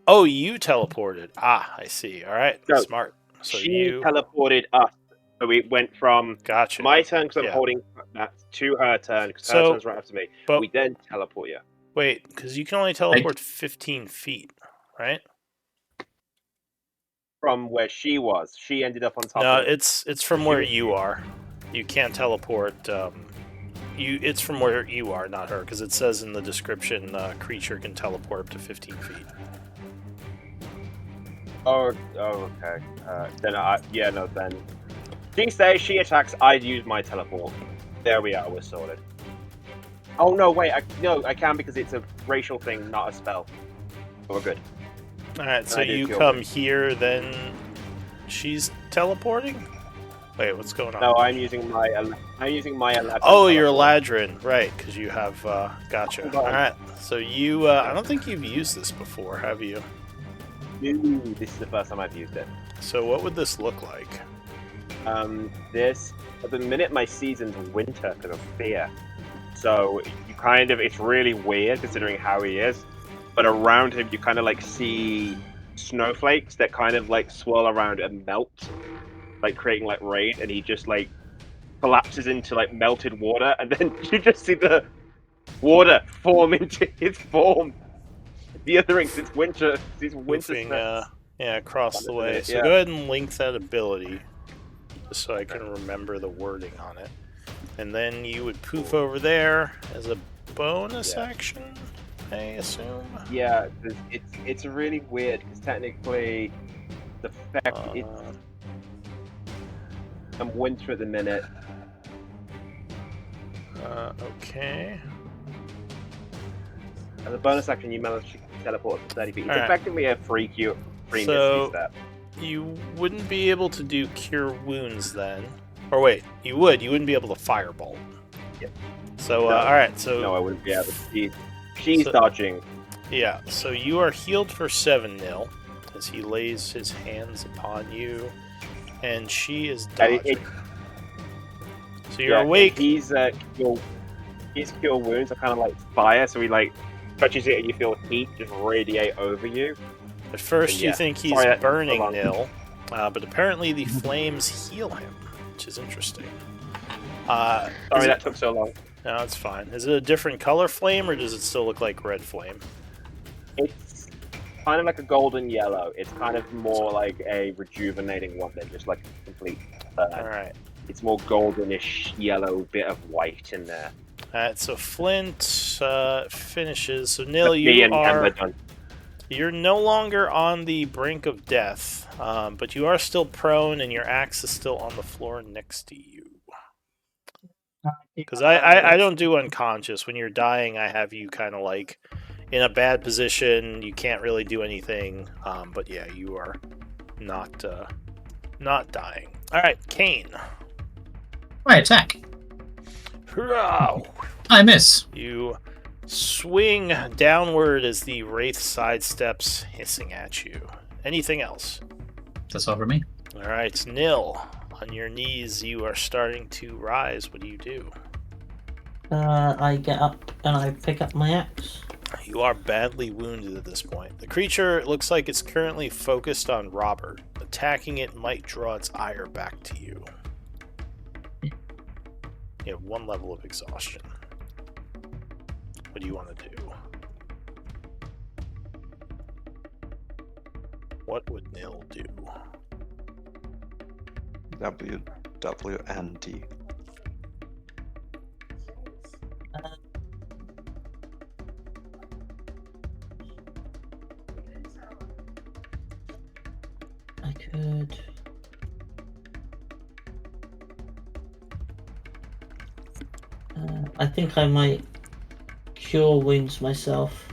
Oh, you teleported. I see. All right, no, smart. So she teleported us. So we went from my turn, because I'm holding that, to her turn, because her turn's right after me. But we then teleport you. Wait, because you can only teleport 15 feet, right? From where she was. She ended up on top No, of it's from where you are. You can't teleport. It's from where you are, not her, because it says in the description, creature can teleport up to 15 feet. Oh, okay. Then. She says she attacks, I'd use my teleport. There we are, we're sorted. Oh, no, wait, I can, because it's a racial thing, not a spell. So we're good. Alright, so you come here, then she's teleporting? Wait, what's going on? No, I'm using my 11. Oh, you're Eladrin, right, because you have, gotcha. Alright, so you, I don't think you've used this before, have you? Ooh, this is the first time I've used it. So what would this look like? At the minute, my season's winter because of fear. So you kind of, it's really weird considering how he is. But around him, you kind of like see snowflakes that kind of like swirl around and melt, like creating like rain, and he just like collapses into like melted water, and then you just see the water form into his form. The other thing, it's winter. These winter snows. Across the way. So go ahead and link that ability, just so I can remember the wording on it. And then you would poof over there as a bonus action, I assume. Yeah, it's really weird because technically the fact I'm winter at the minute. Okay. As a bonus action, you manage to teleport to 30 feet. It's effectively a free step. You wouldn't be able to do Cure Wounds then. Or wait, you would. You wouldn't be able to Firebolt. Yep. So, alright, so... No, I wouldn't be able to. She's dodging. Yeah, so you are healed for 7-0 as he lays his hands upon you, and she is dodging. So you're awake. His Cure Wounds are kind of like fire, so he like touches it and you feel heat just radiate over you. At first you think he's burning Nil, but apparently the flames heal him, which is interesting. Sorry that took so long. No, it's fine. Is it a different color flame, or does it still look like red flame? It's kind of like a golden yellow. It's kind of more like a rejuvenating one than just like a complete Alright. It's more goldenish yellow bit of white in there. Alright, so Flint finishes. So Nil, you are... You're no longer on the brink of death, but you are still prone, and your axe is still on the floor next to you. Because I don't do unconscious. When you're dying, I have you kind of like in a bad position. You can't really do anything. But yeah, you are not dying. All right, Kane. I attack. Hurrah! I miss. You swing downward as the wraith sidesteps, hissing at you. Anything else? That's all for me. All right, Nil. On your knees, you are starting to rise. What do you do? I get up and I pick up my axe. You are badly wounded at this point. The creature looks like it's currently focused on Robert. Attacking it might draw its ire back to you. You have 1 level of exhaustion. What do you want to do? What would Nil do? WWND. I could. I think I might cure wounds myself.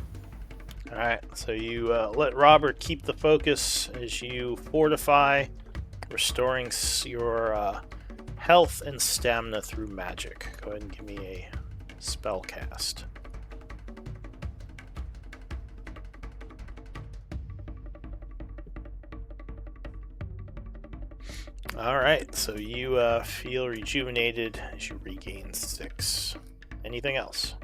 Alright, so you let Robert keep the focus as you fortify, restoring your health and stamina through magic. Go ahead and give me a spell cast. Alright, so you feel rejuvenated as you regain 6. Anything else?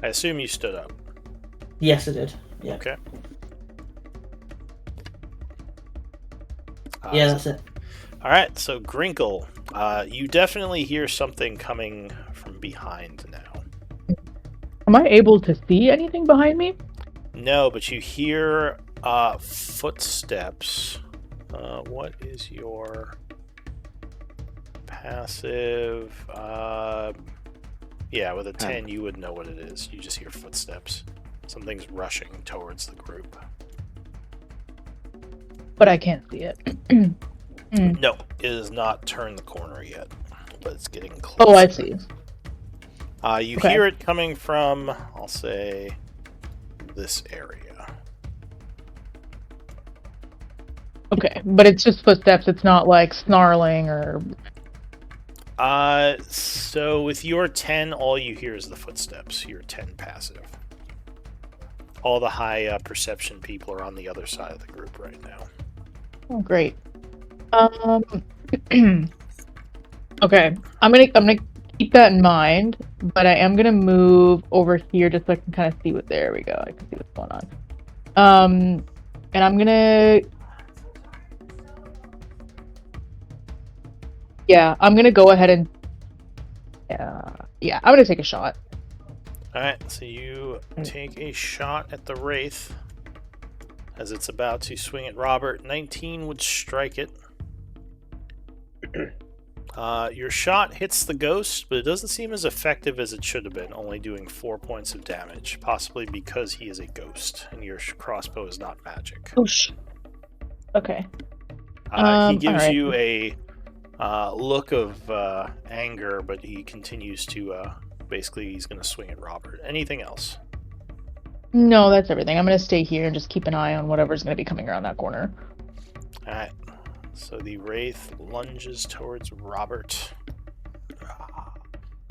I assume you stood up. Yes, I did. Yeah. Okay. Yeah, that's it. Alright, so Grinkle, you definitely hear something coming from behind now. Am I able to see anything behind me? No, but you hear footsteps. What is your passive? Yeah, with a 10, you would know what it is. You just hear footsteps. Something's rushing towards the group. But I can't see it. No, it has not turned the corner yet, but it's getting close. Oh, I see. You Okay. hear it coming from, I'll say, this area. Okay, but it's just footsteps. It's not like snarling or... So with your 10, all you hear is the footsteps. Your 10 passive. All the high perception people are on the other side of the group right now. Oh, great. Okay, I'm gonna keep that in mind, but I am gonna move over here just so I can kind of see what. There we go. I can see what's going on. And I'm gonna. Yeah, I'm gonna go ahead and. Yeah, I'm gonna take a shot. Alright, so you take a shot at the Wraith as it's about to swing at Robert. 19 would strike it. Your shot hits the ghost, but it doesn't seem as effective as it should have been, only doing 4 points of damage, possibly because he is a ghost and your crossbow is not magic. Oosh. Okay. He gives alright. you a look of anger, but he continues to basically he's going to swing at Robert. Anything else? No, that's everything. I'm gonna stay here and just keep an eye on whatever's gonna be coming around that corner. Alright, so the Wraith lunges towards Robert.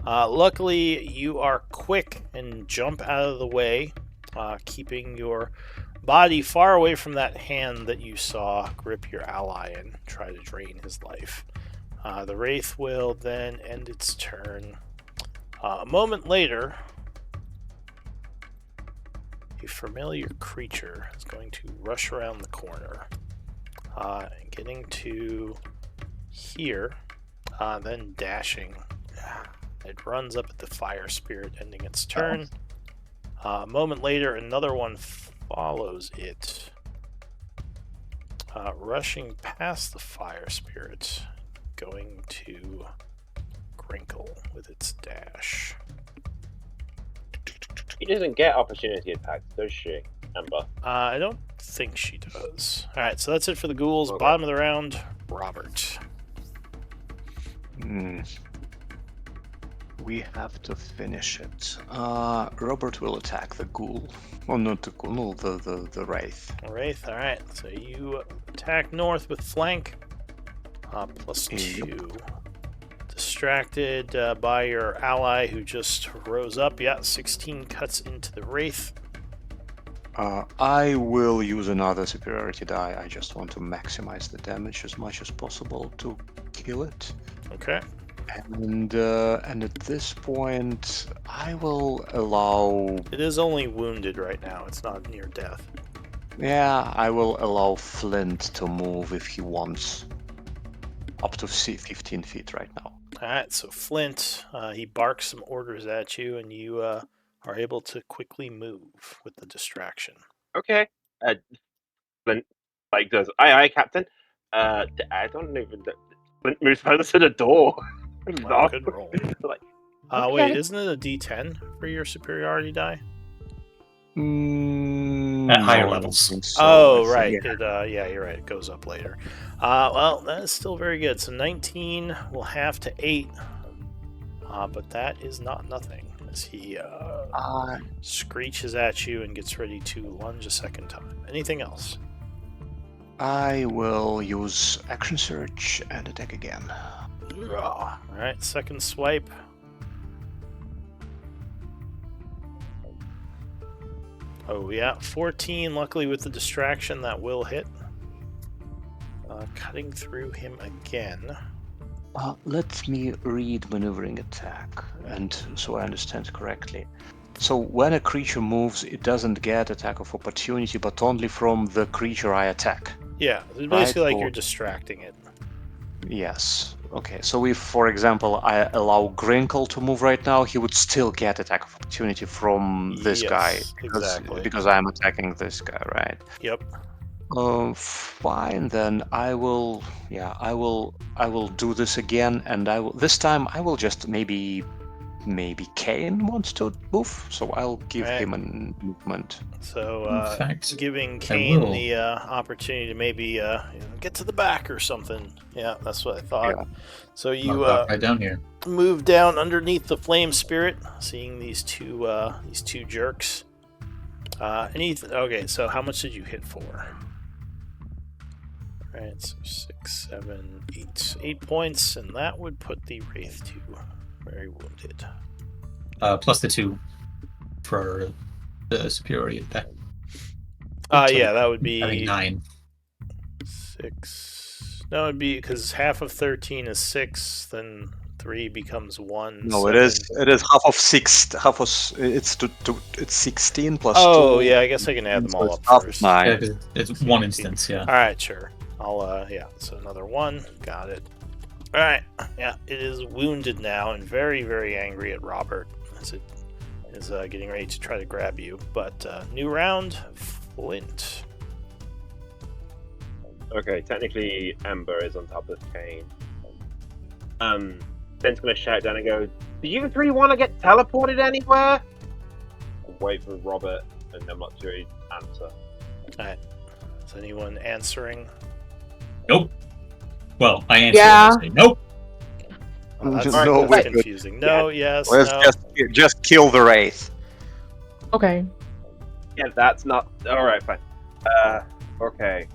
Luckily, you are quick and jump out of the way, keeping your body far away from that hand that you saw grip your ally and try to drain his life. The Wraith will then end its turn. A moment later, a familiar creature is going to rush around the corner, getting to here, then dashing. It runs up at the fire spirit, ending its turn. A moment later, another one follows it. Rushing past the fire spirit, going to Grinkle with its dash. She doesn't get opportunity attacks, does she, Amber? I don't think she does. Alright, so that's it for the ghouls. Okay. Bottom of the round, Robert. We have to finish it. Robert will attack the ghoul. Oh, not the ghoul, no, the wraith. Wraith, alright. So you attack north with flank. +2. Distracted by your ally who just rose up. Yeah, 16 cuts into the wraith. I will use another superiority die. I just want to maximize the damage as much as possible to kill it. Okay. And at this point, I will allow. It is only wounded right now. It's not near death. Yeah, I will allow Flint to move if he wants. Up to 15 feet right now. Alright, so Flint, he barks some orders at you, and you are able to quickly move with the distraction. Okay. Flint goes, aye, Captain. I don't even. Flint moves further to the door. Wow, good roll. Like, Wait, okay. isn't it a D10 for your superiority die? At higher No, I don't levels. think so. Oh, I right. think- Yeah, you're right. It goes up later. Well, that is still very good. So 19 will half to 8. But that is not nothing, as he screeches at you and gets ready to lunge a second time. Anything else? I will use action search and attack again. Alright, second swipe. Oh, yeah, 14. Luckily, with the distraction, that will hit. Cutting through him again. Let me read maneuvering attack, and so I understand correctly. So when a creature moves, it doesn't get attack of opportunity, but only from the creature I attack. Yeah, it's basically like Or- you're distracting it. Yes. Okay. So if, for example, I allow Grinkle to move right now, he would still get attack of opportunity from this guy Yes, exactly. because I'm attacking this guy, right? Yep. Fine then. I will do this again, and this time I will just maybe Kane wants to move, so I'll give Right. him a movement. So, In fact, giving I Kane will. the opportunity to maybe get to the back or something. Yeah, that's what I thought. Yeah. So I'll you pop right down here. move down underneath the flame spirit, seeing these two jerks. Okay, so how much did you hit for? Right, so 6, 7, 8. 8 points, and that would put the Wraith to very wounded. Plus the 2 for the superiority attack. Yeah, that would I think be 9. 6. No, it'd be because half of 13 is 6, then 3 becomes 1. No, so it is half of 6. It's 16 plus 2. Oh, yeah, I guess I can add them so all it's up half of first. 9. Yeah, 'cause it's one instance, yeah. Alright, sure. Yeah, so another 1. Got it. Alright, yeah, it is wounded now and very, very angry at Robert as it is getting ready to try to grab you. But new round, Flint. Okay, technically Amber is on top of Kane. Ben's gonna shout down and go, "Do you three want to get teleported anywhere?" I'll wait for Robert, and I'm not sure he'd answer. Alright. Is anyone answering? Nope. Well, I answer. Yeah. And I say, nope. Oh, that's, No, that's wait. confusing. No, yes, Let's no. just kill the wraith. Okay. Yeah, that's not. Alright, fine. Okay.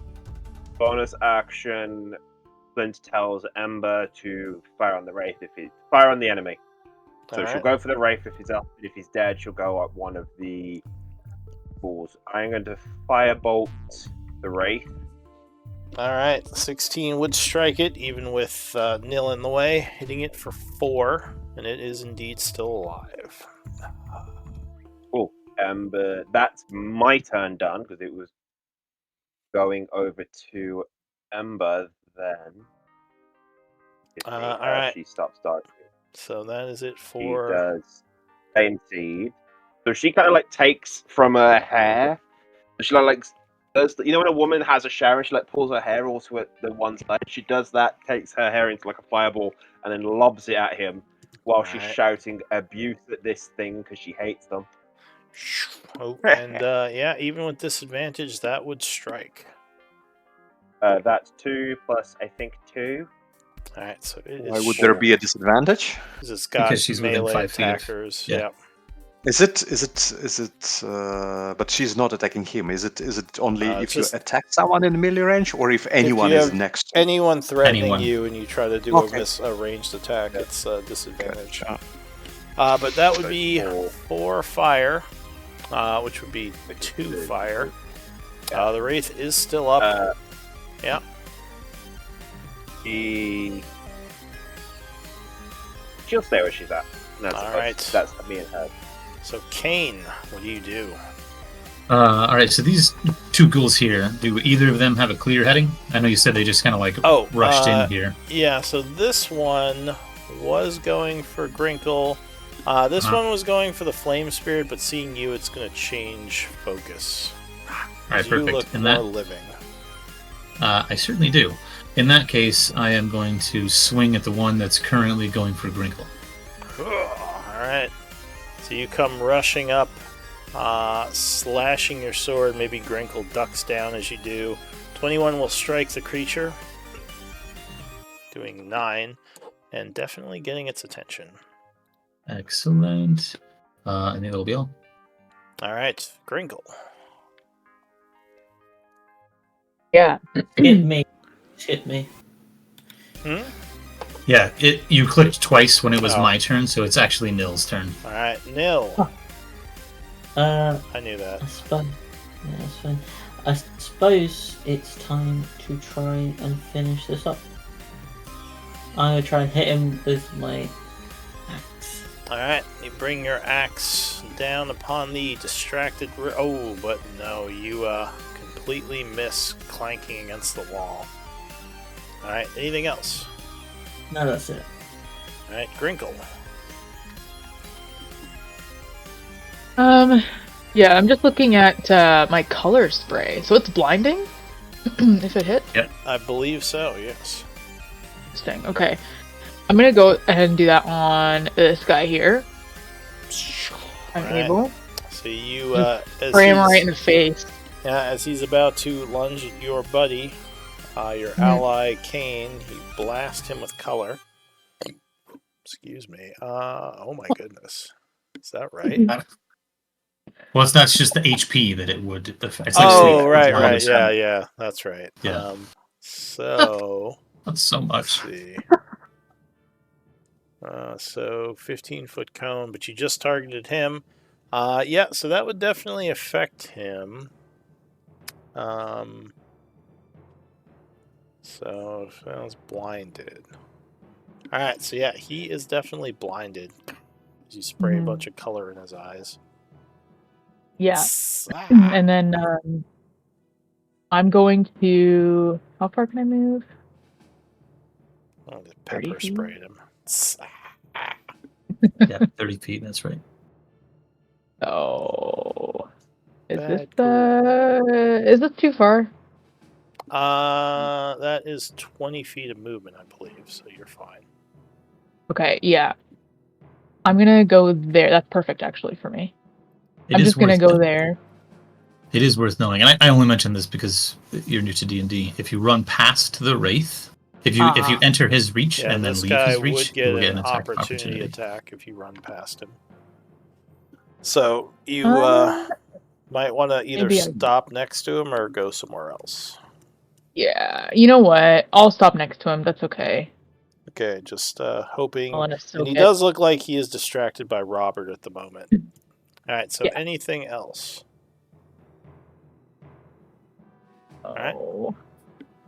Bonus action. Flint tells Ember to fire on the Wraith fire on the enemy. So she'll Alright. go for the Wraith if he's up. If he's dead, she'll go at one of the balls. I'm going to firebolt the Wraith. Alright, 16 would strike it, even with Nil in the way, hitting it for 4, and it is indeed still alive. Cool. But that's my turn done because it was going over to Ember then. Alright. She stops darting. So that is it She for. does same seed. So she kind of like takes from her hair. She like does you know when a woman has a shower and she like pulls her hair all to the one side? She does that, takes her hair into like a fireball, and then lobs it at him while she's shouting abuse at this thing because she hates them. Oh, and yeah, even with disadvantage, that would strike. That's 2 plus I think 2. All right, so it Why is would there be a disadvantage? because it's got Because she's within melee 5 feet of- attackers. yeah. Yeah. Is it? But she's not attacking him. Is it only if you attack someone in melee range, or if anyone is next to anyone threatening Anyone. you and you try to do a ranged attack, it's disadvantage. But that would be 4 fire, which would be 2 fire. The Wraith is still up. Yeah. She'll stay where she's at. Alright. That's me and her. So, Kane, what do you do? All right, so these 2 ghouls here, do either of them have a clear heading? I know you said they just kind of like rushed in here. Yeah, so this one was going for Grinkle. This one was going for the Flame Spirit, but seeing you, it's going to change focus. All right, You perfect. look In more that, living. I certainly do. In that case, I am going to swing at the one that's currently going for Grinkle. Alright. So you come rushing up, slashing your sword. Maybe Grinkle ducks down as you do. 21 will strike the creature, doing 9, and definitely getting its attention. Excellent. And that'll be all. Alright, Grinkle. Yeah. Hit me. Hit me. Yeah, you clicked twice when it was my turn, so it's actually Nil's turn. Alright, Nil. I knew that. That's fine. Yeah, that's fine. I suppose it's time to try and finish this up. I'm going to try and hit him with my axe. Alright, you bring your axe down upon the distracted... Oh, but no, you completely miss clanking against the wall. Alright, anything else? No, that's it. Alright, Grinkle. Yeah, I'm just looking at my color spray. So it's blinding? If it hit? Yep. I believe so, yes. Interesting. Okay. I'm gonna go ahead and do that on this guy here. I'm able. So you, spray him right in the face. Yeah, as he's about to lunge at your buddy, your ally Kane, you blast him with color. Excuse me. Oh my goodness. Is that right? Well, it's not just the HP that it would affect. It's right. Yeah, that's right. Yeah. So... That's so much. Let's see. So 15-foot cone, but you just targeted him. Yeah, so that would definitely affect him. So sounds blinded. Alright, so yeah, he is definitely blinded. You spray a bunch of color in his eyes. Yeah. And then I'm going to... How far can I move? Oh, just pepper sprayed him. Yeah, 30 feet, that's right. Oh. Is Bad this too far? That is 20 feet of movement, I believe, so you're fine. Okay, yeah. I'm gonna go there. That's perfect, actually, for me. I'm just gonna go there. It is worth knowing, and I only mention this because you're new to D&D. If you run past the Wraith, if you enter his reach and then leave his reach, you will get an opportunity attack if you run past him. So you might want to either stop next to him or go somewhere else. Yeah, you know what? I'll stop next to him. That's okay. Okay, just hoping. And he it. does look like he is distracted by Robert at the moment. All right, so anything else? All right.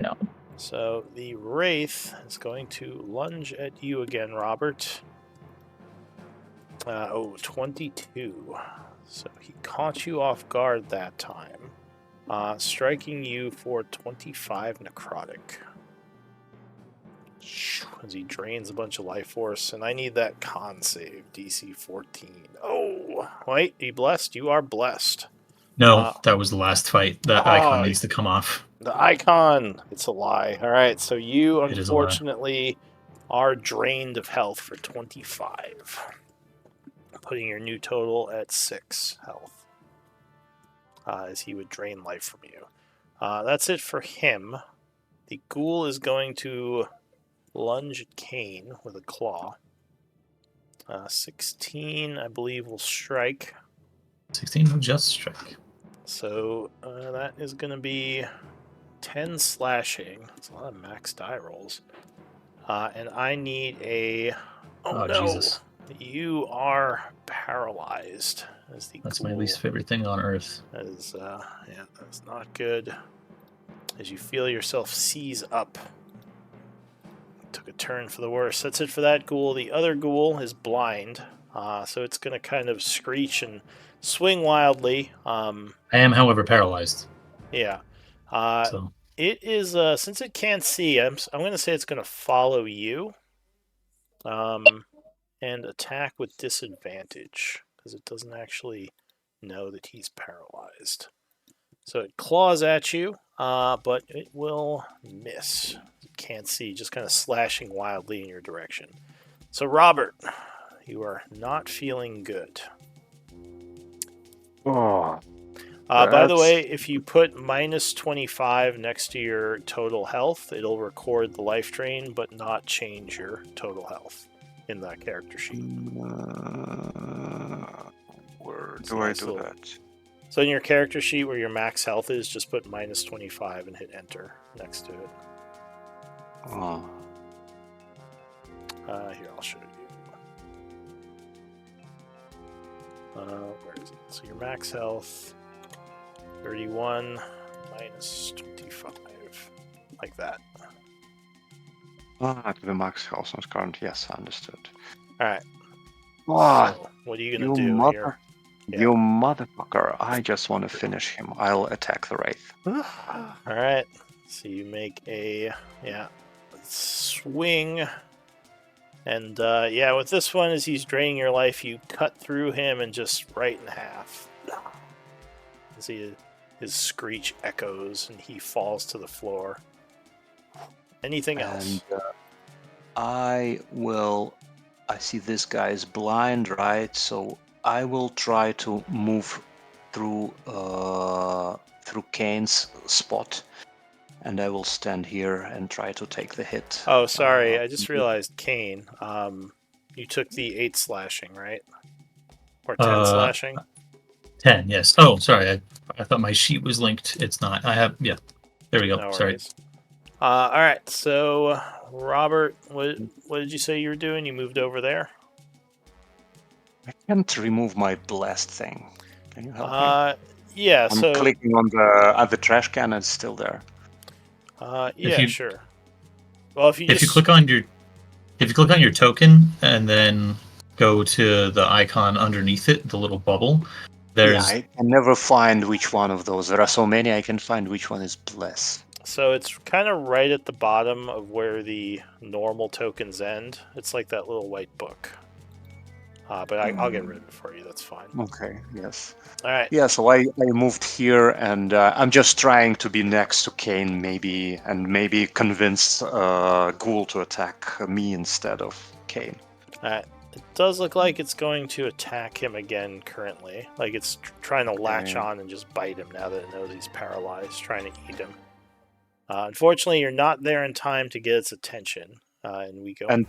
No. So the Wraith is going to lunge at you again, Robert. 22. So he caught you off guard that time, striking you for 25 necrotic. As he drains a bunch of life force, and I need that con save, DC 14. Oh, wait, he blessed? You are blessed. No, that was the last fight. That icon needs to come off. The icon! It's a lie. Alright, so you It is a lie. unfortunately are drained of health for 25. Putting your new total at 6 health. As he would drain life from you. That's it for him. The ghoul is going to lunge at Kane with a claw. 16, I believe, will strike. 16 will just strike. So that is going to be 10 slashing. That's a lot of max die rolls. And I need a... Oh, no! Jesus. You are paralyzed. That's my least favorite thing on Earth. That is, that's not good. As you feel yourself seize up. Took a turn for the worse. That's it for that ghoul. The other ghoul is blind, so it's going to kind of screech and swing wildly. I am, however, paralyzed. Yeah. So It is, since it can't see, I'm going to say it's going to follow you. And attack with disadvantage, because it doesn't actually know that he's paralyzed. So it claws at you, but it will miss. You can't see, just kind of slashing wildly in your direction. So Robert, you are not feeling good. Oh, By the way, if you put minus 25 next to your total health, it'll record the life drain, but not change your total health in that character sheet. Where do I do that? So in your character sheet where your max health is, just put minus 25 and hit enter next to it. Oh. Here, I'll show you. Where is it? So your max health, 31 minus 25, like that. The max health not current. Yes, understood. All right. Oh, So what are you gonna do here? You motherfucker! I just want to finish him. I'll attack the wraith. All right. So you make a swing, and with this one, as he's draining your life, you cut through him and just right in half. See his screech echoes, and he falls to the floor. Anything else? And I see this guy is blind, right? So I will try to move through Kane's spot, and I will stand here and try to take the hit. Oh, sorry, I just realized, Kane. You took the 8 slashing, right? Or 10 slashing? 10, yes. Oh, sorry. I thought my sheet was linked. It's not. I have, yeah. There we go. No Sorry. worries. All right, so Robert, what did you say you were doing? You moved over there? I can't remove my blast thing. Can you help me? Yeah. I'm clicking on the trash can, and it's still there. Yeah, sure. Well, if you click on your token and then go to the icon underneath it, the little bubble. I can never find which one of those. There are so many. I can find which one is bless. So it's kind of right at the bottom of where the normal tokens end. It's like that little white book. But I'll get rid of it for you. That's fine. Okay. Yes. All right. Yeah. So I moved here, and I'm just trying to be next to Kane, maybe convince Ghoul to attack me instead of Kane. All right. It does look like it's going to attack him again currently. Like it's trying to latch on and just bite him now that it knows he's paralyzed, trying to eat him. Unfortunately, you're not there in time to get its attention, and we go. And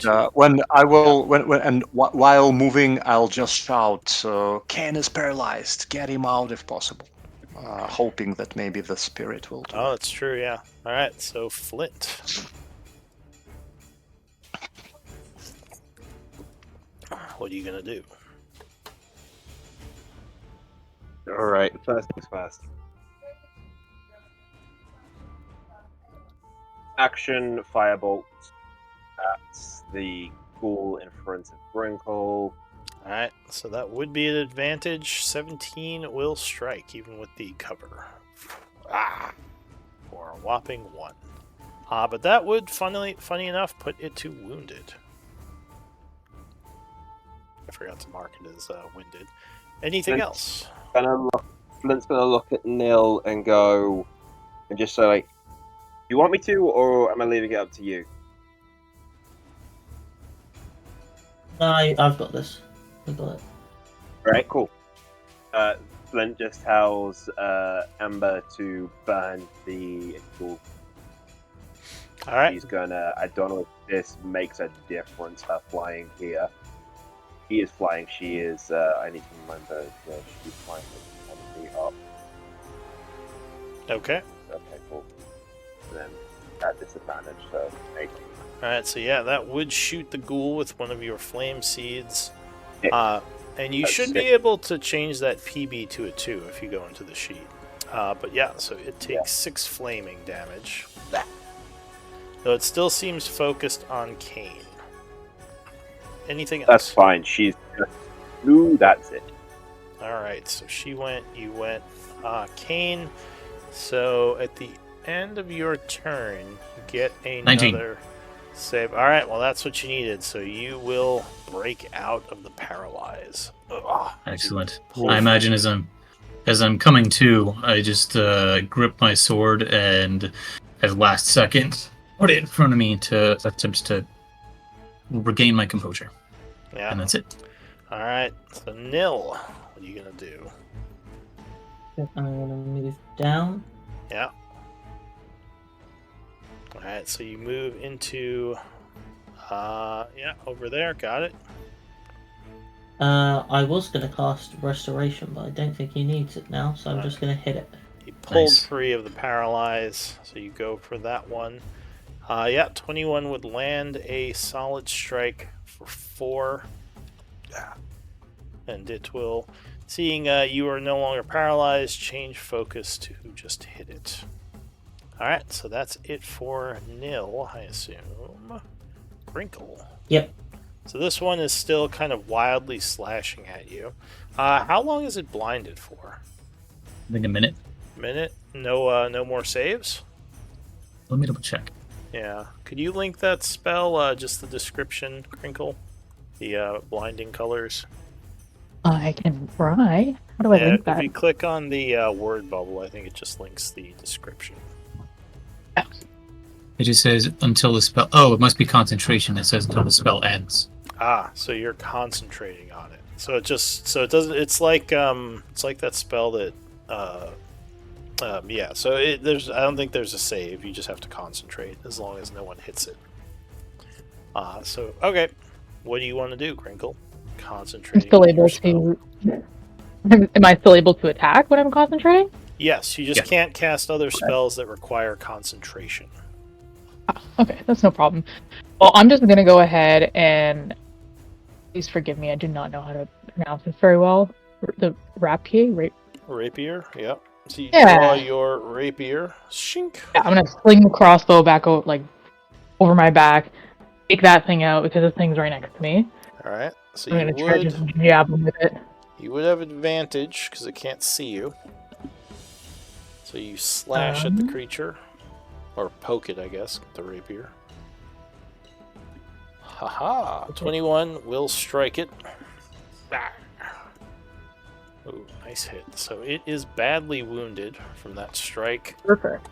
while moving, I'll just shout, "Kane is paralyzed. Get him out if possible." Hoping that maybe the spirit will do. Oh, that's true. Yeah. All right. So Flint. What are you gonna do? All right, first things first. Action firebolt at the ghoul in front of Brinkle. Alright, so that would be an advantage. 17 will strike, even with the cover. For a whopping 1. But that would, funny enough, put it to wounded. I forgot to mark it as winded. Anything else? Gonna look Flint's gonna look at Nil and go, and just say, like, "You want me to, or am I leaving it up to you?" No, I've got this. I've got it. Right, cool. Flint just tells Amber to burn the tool. All right. He's gonna. I don't know if this makes a difference. Her flying here. He is flying. She is. I need to remember that she's flying with 10 feet up. Okay. Okay, cool. And then at disadvantage, so 18. Alright, so yeah, that would shoot the ghoul with one of your flame seeds. Yeah. And you That's should be able to change that PB to a 2 if you go into the sheet. But yeah, so it takes 6 flaming damage. Though it still seems focused on Kane. Anything else? That's fine. She's just. Ooh, that's it. Alright, so she went, you went. Kane, so at the end of your turn, you get another 19. save. Alright, well that's what you needed, so you will break out of the paralyze. Ugh. Excellent. I imagine as I'm coming to, I just grip my sword and at last second put it in front of me to attempt to regain my composure. Yeah. And that's it. Alright, so Nil, what are you gonna do? I'm gonna move down. Yeah. Alright, so you move into over there, got it. I was gonna cast Restoration, but I don't think he needs it now, so I'm just gonna hit it. He pulled Nice. free of the paralyze, so you go for that one. 21 would land a solid strike for 4. And it will, seeing you are no longer paralyzed, change focus to just hit it. Alright, so that's it for Nil, I assume. Crinkle. Yep. So this one is still kind of wildly slashing at you. How long is it blinded for? I think a minute. Minute? No more saves? Let me double check. Yeah. Could you link that spell, just the description, Crinkle? The blinding colors? I can try. How do I link If that? you click on the word bubble, I think it just links the description. It just says until the spell. Oh, it must be concentration. It says until the spell ends. So you're concentrating on it. So it doesn't. It's like that spell that. Yeah. So I don't think there's a save. You just have to concentrate as long as no one hits it. So okay, what do you want to do, Crinkle? I'm Concentrating. still on able your spell. to. Am I still able to attack when I'm concentrating? Yes, you just Yeah. can't cast other spells that require concentration. Okay, that's no problem. Well, I'm just gonna go ahead and please forgive me. I do not know how to pronounce this very well. The rapier. Rapier, yep. So you Yeah. draw your rapier. Shink. Yeah, I'm gonna sling the crossbow back over my back, take that thing out because this thing's right next to me. All right. So I'm you gonna try to would just jab him with it. have advantage because it can't see you. So you slash at the creature, or poke it, I guess, with the rapier. Haha! 21 will strike it. Ah. Oh, nice hit. So it is badly wounded from that strike. Perfect.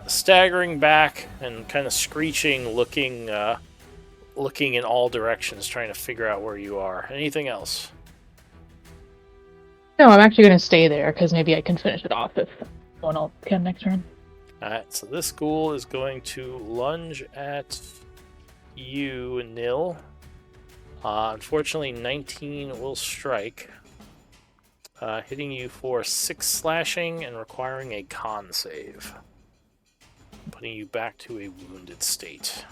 Staggering back and kind of screeching, looking in all directions, trying to figure out where you are. Anything else? No, I'm actually gonna stay there because maybe I can finish it off if someone else can next turn. Alright, so this ghoul is going to lunge at you, Nil. Unfortunately, 19 will strike, hitting you for 6 slashing and requiring a con save, putting you back to a wounded state.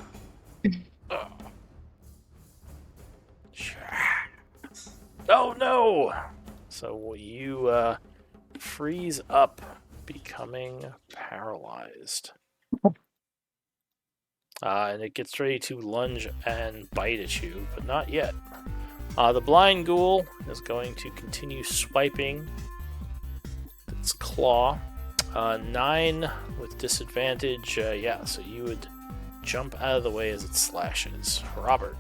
Oh no! So you freeze up, becoming paralyzed. And it gets ready to lunge and bite at you, but not yet. The blind ghoul is going to continue swiping its claw. 9 with disadvantage. Yeah, so you would jump out of the way as it slashes. Robert.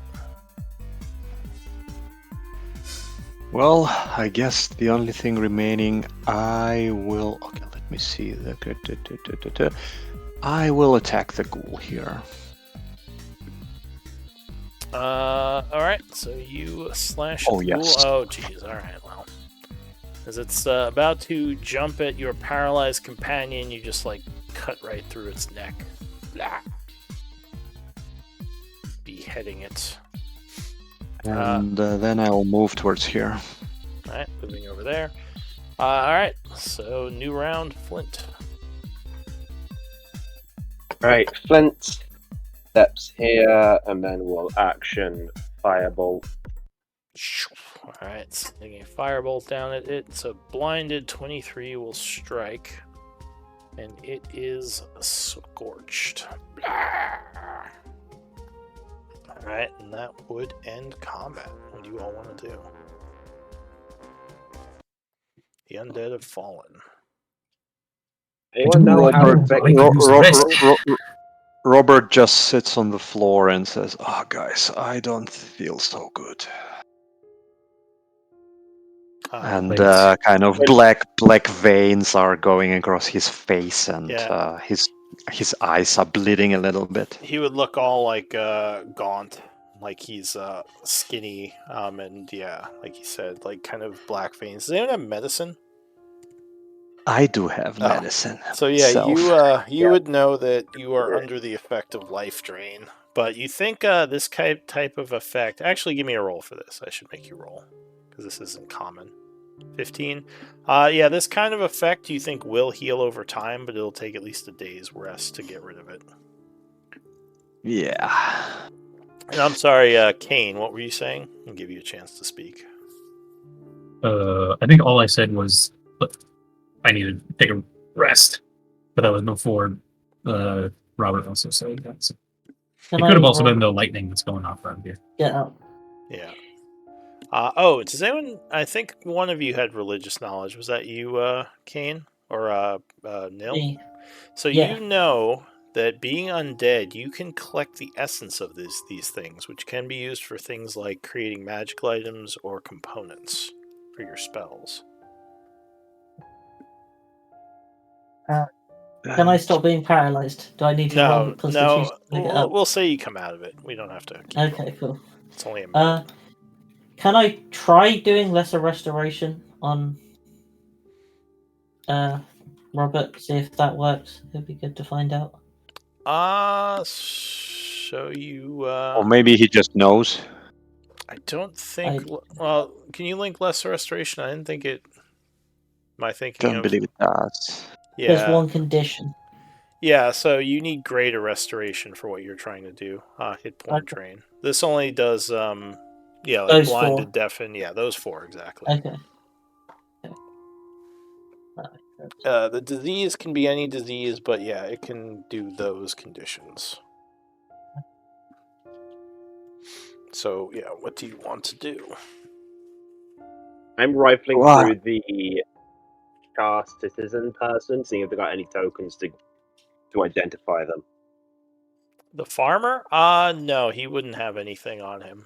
Well, I guess the only thing remaining, I will. Okay, let me see. I will attack the ghoul here. Alright, so you slash at Oh, the ghoul. yes. Oh, jeez, alright, well. As it's about to jump at your paralyzed companion, you just, like, cut right through its neck. Blah. Beheading it. And then I'll move towards here. Alright, moving over there. Alright, so new round, Flint. Right, Flint steps here and then will action Firebolt. Alright, sending a firebolt down at it. So blinded 23 will strike. And it is scorched. Alright, and that would end combat. What do you all want to do? The undead have fallen. Anyone know how Robert, effective? I could use rest. Robert just sits on the floor and says, "Oh, guys, I don't feel so good." And Please. kind of black veins are going across his face, and Yeah. his eyes are bleeding a little bit. He would look all like gaunt, like he's skinny, and yeah, like you said, like kind of black veins. Does anyone have medicine? I do have medicine. So yeah, myself. you would know that you are under the effect of life drain, but you think this type of effect. Actually, give me a roll for this. I should make you roll because this isn't common. 15. Yeah, this kind of effect you think will heal over time, but it'll take at least a day's rest to get rid of it. Yeah. And I'm sorry, Kane, what were you saying? I'll give you a chance to speak. I think all I said was I needed to take a rest, but that was before Robert also said that. So it could have also been the lightning that's going off around here. Get up. Yeah. Does anyone? I think one of you had religious knowledge. Was that you, Kane, or Nil? Me. So Yeah. you know that being undead, you can collect the essence of these things, which can be used for things like creating magical items or components for your spells. Can I stop being paralyzed? Do I need to roll the Constitution to get up? We'll say you come out of it. We don't have to. Okay, cool. It's only a minute. Can I try doing lesser restoration on Robert? See if that works. It'd be good to find out. So you. Or maybe he just knows. I don't think. Well, can you link lesser restoration? I didn't think it. My thinking. Don't believe it does. Yeah. There's one condition. Yeah, so you need greater restoration for what you're trying to do. Hit point drain. This only does like those blinded, 4. deafen. Yeah, those 4 exactly. Okay. The disease can be any disease, but yeah, it can do those conditions. So yeah, what do you want to do? I'm rifling through the cast citizen person, seeing if they got any tokens to identify them. The farmer? No, he wouldn't have anything on him.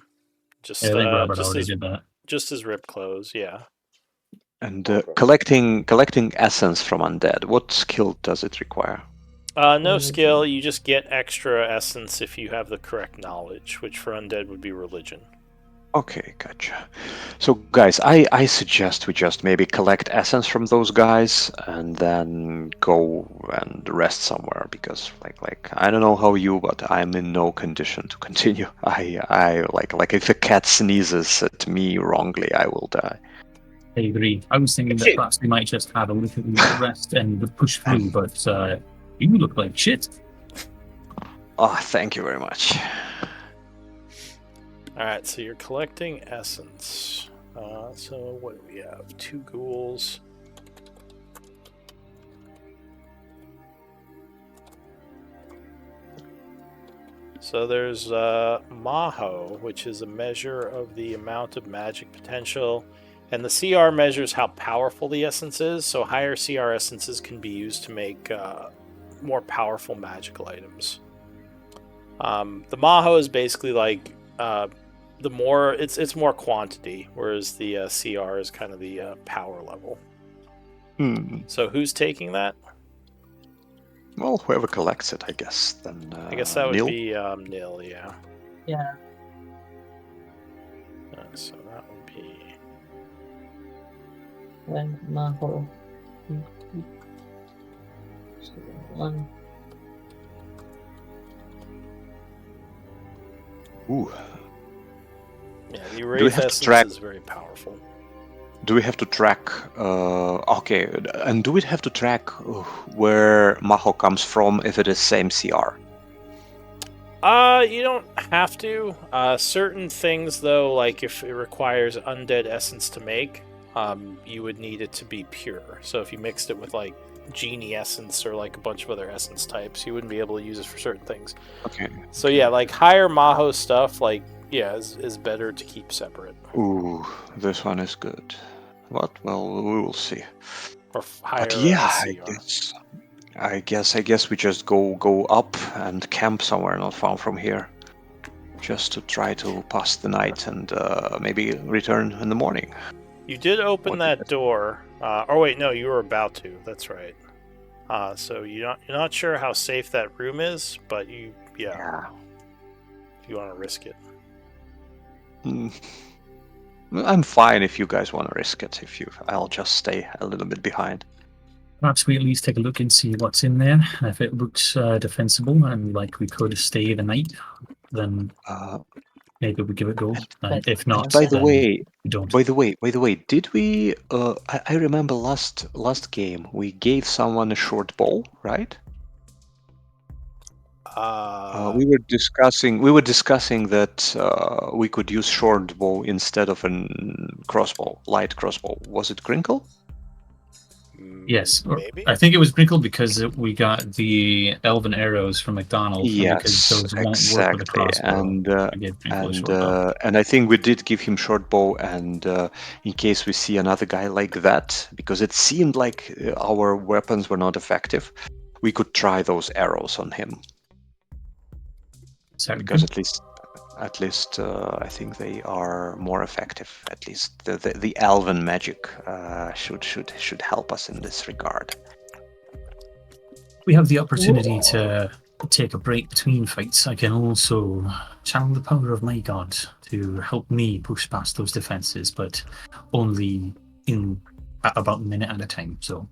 Just I think Robert already did that. Just his ripped clothes, yeah. And collecting essence from undead, what skill does it require? No skill, you just get extra essence if you have the correct knowledge, which for undead would be religion. Okay, gotcha. So guys, I suggest we just maybe collect essence from those guys and then go and rest somewhere, because like I don't know how you, but I'm in no condition to continue. I like if a cat sneezes at me wrongly, I will die. I agree. I was thinking that perhaps we might just have a little rest and push through, but you look like shit. Oh, thank you very much. Alright, so you're collecting essence. So what do we have? 2 ghouls. So there's Maho, which is a measure of the amount of magic potential. And the CR measures how powerful the essence is. So higher CR essences can be used to make more powerful magical items. The Maho is basically like the more it's more quantity, whereas the CR is kind of the power level. So who's taking that? Well, whoever collects it, I guess. Then I guess that would Neil? be Nil, yeah. Yeah. So that would be When Marvel. One. Ooh. yeah. The Wraith essence is very powerful. Do we have to track? Okay, and do we have to track where Maho comes from if it is same CR? You don't have to. Certain things, though, like if it requires undead essence to make, you would need it to be pure. So if you mixed it with like genie essence or like a bunch of other essence types, you wouldn't be able to use it for certain things. Okay. So yeah, like higher Maho stuff, like is better to keep separate. Ooh, this one is good. What? Well, we will see. Or higher But yeah, CR. I guess we just go up and camp somewhere not far from here, just to try to pass the night and maybe return in the morning. You did open that door. Oh wait, no, you were about to. That's right. So you're not sure how safe that room is, but yeah. If you want to risk it. I'm fine if you guys want to risk it. I'll just stay a little bit behind. Perhaps we at least take a look and see what's in there. If it looks defensible and like we could stay the night, then maybe we give it a go. If not, by the way, we don't. By the way, did we? I remember last game we gave someone a short bow, right? We were discussing that we could use short bow instead of a light crossbow. Was it Crinkle? Yes, maybe. I think it was Brinkle because we got the elven arrows from McDonald. Yes, those exactly. won't work with a crossbow. And I think we did give him short bow, and in case we see another guy like that, because it seemed like our weapons were not effective, we could try those arrows on him. Because at least I think they are more effective. At least the elven magic should help us in this regard. We have the opportunity to take a break between fights. I can also channel the power of my god to help me push past those defenses, but only in about a minute at a time. So,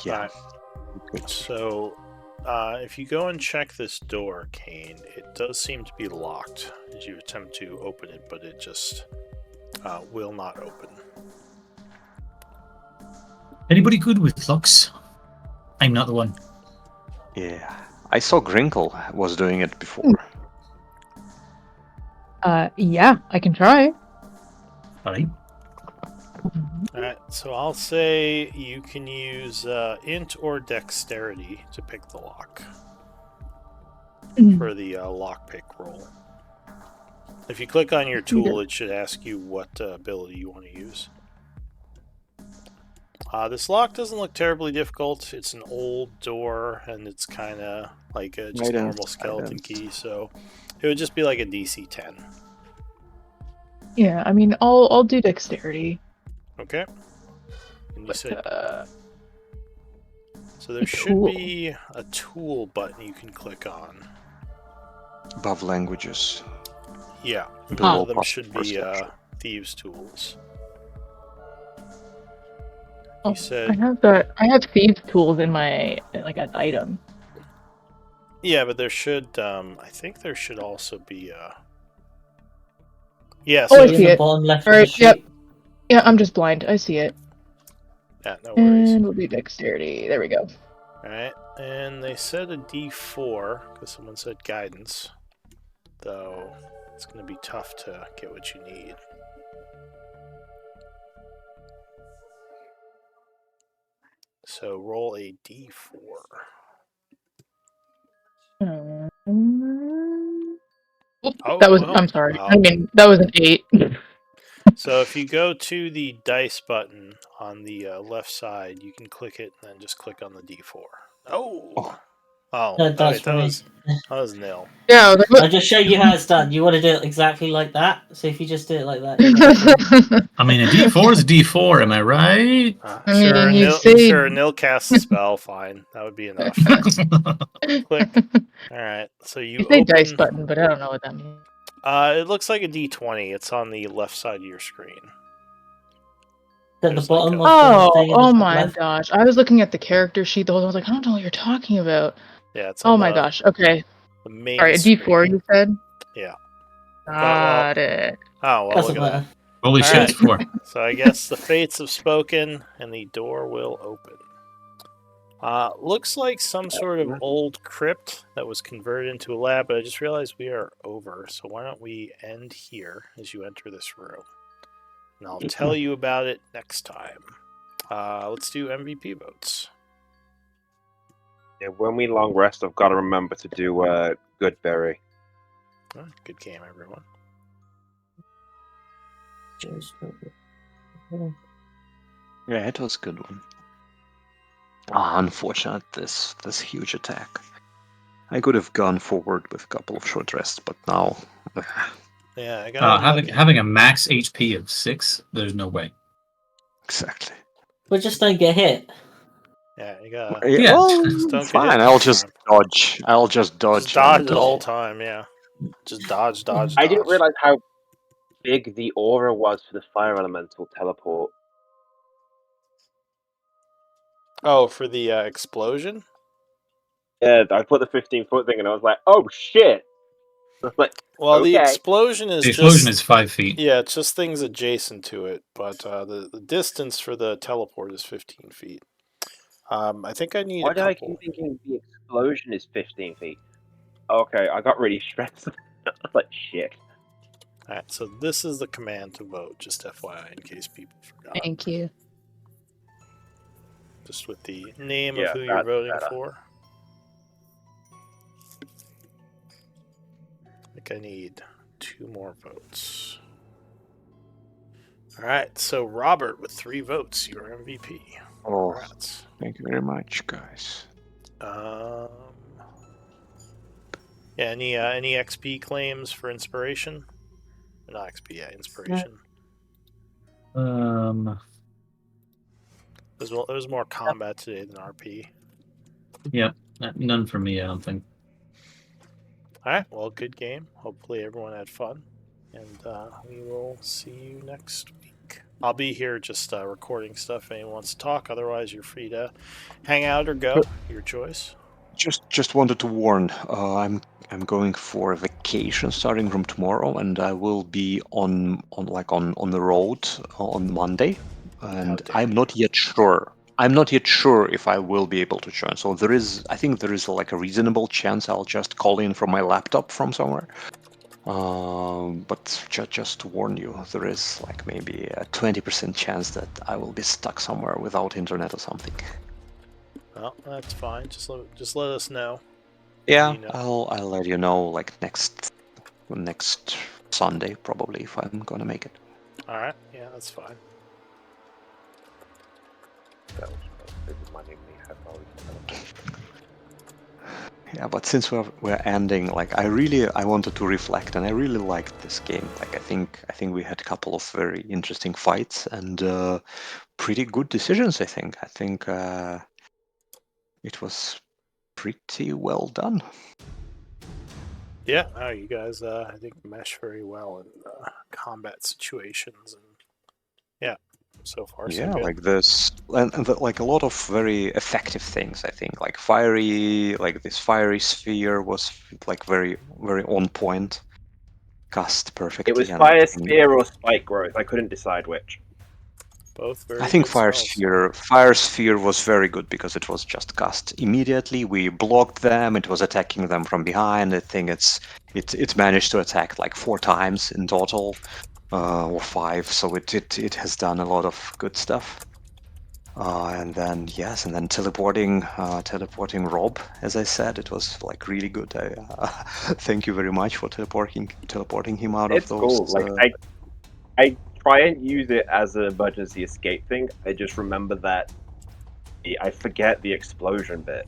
yeah. Right. So. If you go and check this door, Kane, it does seem to be locked as you attempt to open it, but it just will not open. Anybody good with locks? I'm not the one. Yeah, I saw Grinkle was doing it before. Yeah, I can try. All right. Alright, so I'll say you can use int or dexterity to pick the lock for the lockpick roll. If you click on your tool, it should ask you what ability you want to use. This lock doesn't look terribly difficult. It's an old door, and it's kind of like a just normal skeleton key, so it would just be like a DC 10. Yeah, I mean, I'll do dexterity. Okay. And you said, so there should be a tool button you can click on. Above languages. Yeah. One of them should be thieves' tools. Oh, You said, I have thieves' tools in my like an item. Yeah, but there should I think there should also be Yeah, so I see it. Bottom left Alright, yep. Yeah, I'm just blind. I see it. Yeah, no worries. And we'll do dexterity. There we go. Alright, and they said a D4, because someone said guidance. Though, it's going to be tough to get what you need. So roll a D4. I'm sorry. I mean, that was an 8. So if you go to the dice button on the left side, you can click it and then just click on the D4. Oh, No, that's okay, right. That was nil. Yeah. I'll just show you how it's done. You want to do it exactly like that? So if you just do it like that, you know, I mean, a D4 is a D4, am I right? I mean, you say Sure, nil casts a spell. Fine, that would be enough. Click. All right, so you say open. dice button, but I don't know what that means. It looks like a D20. It's on the left side of your screen. at the There's bottom like of the thing. Oh my left. gosh! I was looking at the character sheet the whole time. I was like, I don't know what you're talking about. Yeah, it's. Oh On my gosh. Okay. The main. Sorry, a D4 screen. you said. Yeah. Got it. Oh well, Doesn't look at matter. that. Holy shit, it's 4. So I guess the fates have spoken, and the door will open. Looks like some sort of old crypt that was converted into a lab, but I just realized we are over, so why don't we end here as you enter this room? And I'll tell you about it next time. Let's do MVP votes. Yeah, when we long rest, I've got to remember to do Goodberry. Good game, everyone. Yeah, it was a good one. Unfortunate, this huge attack. I could have gone forward with a couple of short rests, but now... Yeah, I got having a max HP of 6, there's no way. Exactly. But just don't get hit. Yeah, you got. Yeah. Well, Just don't fine. get I'll just dodge. I'll just dodge. Just dodge the whole time, yeah. Just dodge. I didn't realize how big the aura was for the fire elemental teleport. Oh, for the explosion? Yeah, I put the 15-foot thing and I was like, oh shit! I was like, well, okay. The explosion is The explosion is 5 feet. Yeah, it's just things adjacent to it, but the distance for the teleport is 15 feet. I think I need Why a do I couple. keep thinking the explosion is 15 feet? Okay, I got really stressed. I was like, shit. Alright, so this is the command to vote, just FYI, in case people forgot. Thank you. Just with the name Yeah, of who you're that's voting better. for. I think I need 2 more votes. Alright, so Robert with 3 votes, your MVP. Oh, Congrats. thank you very much, guys. Yeah, any XP claims for inspiration? Not XP, yeah, inspiration. There's more combat today than RP. Yep, none for me, I don't think. Alright, well, good game. Hopefully everyone had fun. And we will see you next week. I'll be here just recording stuff if anyone wants to talk. Otherwise, you're free to hang out or go. Your choice. Just wanted to warn. I'm going for a vacation starting from tomorrow, and I will be on the road on Monday, and I'm not yet sure. I'm not yet sure if I will be able to join. So I think there is like a reasonable chance I'll just call in from my laptop from somewhere. But just to warn you, there is like maybe a 20% chance that I will be stuck somewhere without internet or something. Well, that's fine. Just let us know. Yeah, You know. I'll let you know like next Sunday probably if I'm gonna make it. All right. Yeah, that's fine. That was reminding me how far we can Yeah, but since we're ending, like I wanted to reflect, and I really liked this game. Like I think we had a couple of very interesting fights and pretty good decisions. I think it was pretty well done. Yeah, no, you guys, I think mesh very well in combat situations, and yeah, so far so good. Like this, and like a lot of very effective things. I think like this fiery sphere was like very very on point, cast perfectly. It was and fire sphere or spike growth. I couldn't decide which. Both very. I think good Fire spells. Sphere was very good because it was just cast immediately. We blocked them. It was attacking them from behind. I think it managed to attack like 4 times in total, or 5. So it has done a lot of good stuff. And then teleporting Rob, as I said, it was like really good. Thank you very much for teleporting him out It's of those. cool. Like I try and use it as an emergency escape thing. I just remember that I forget the explosion bit.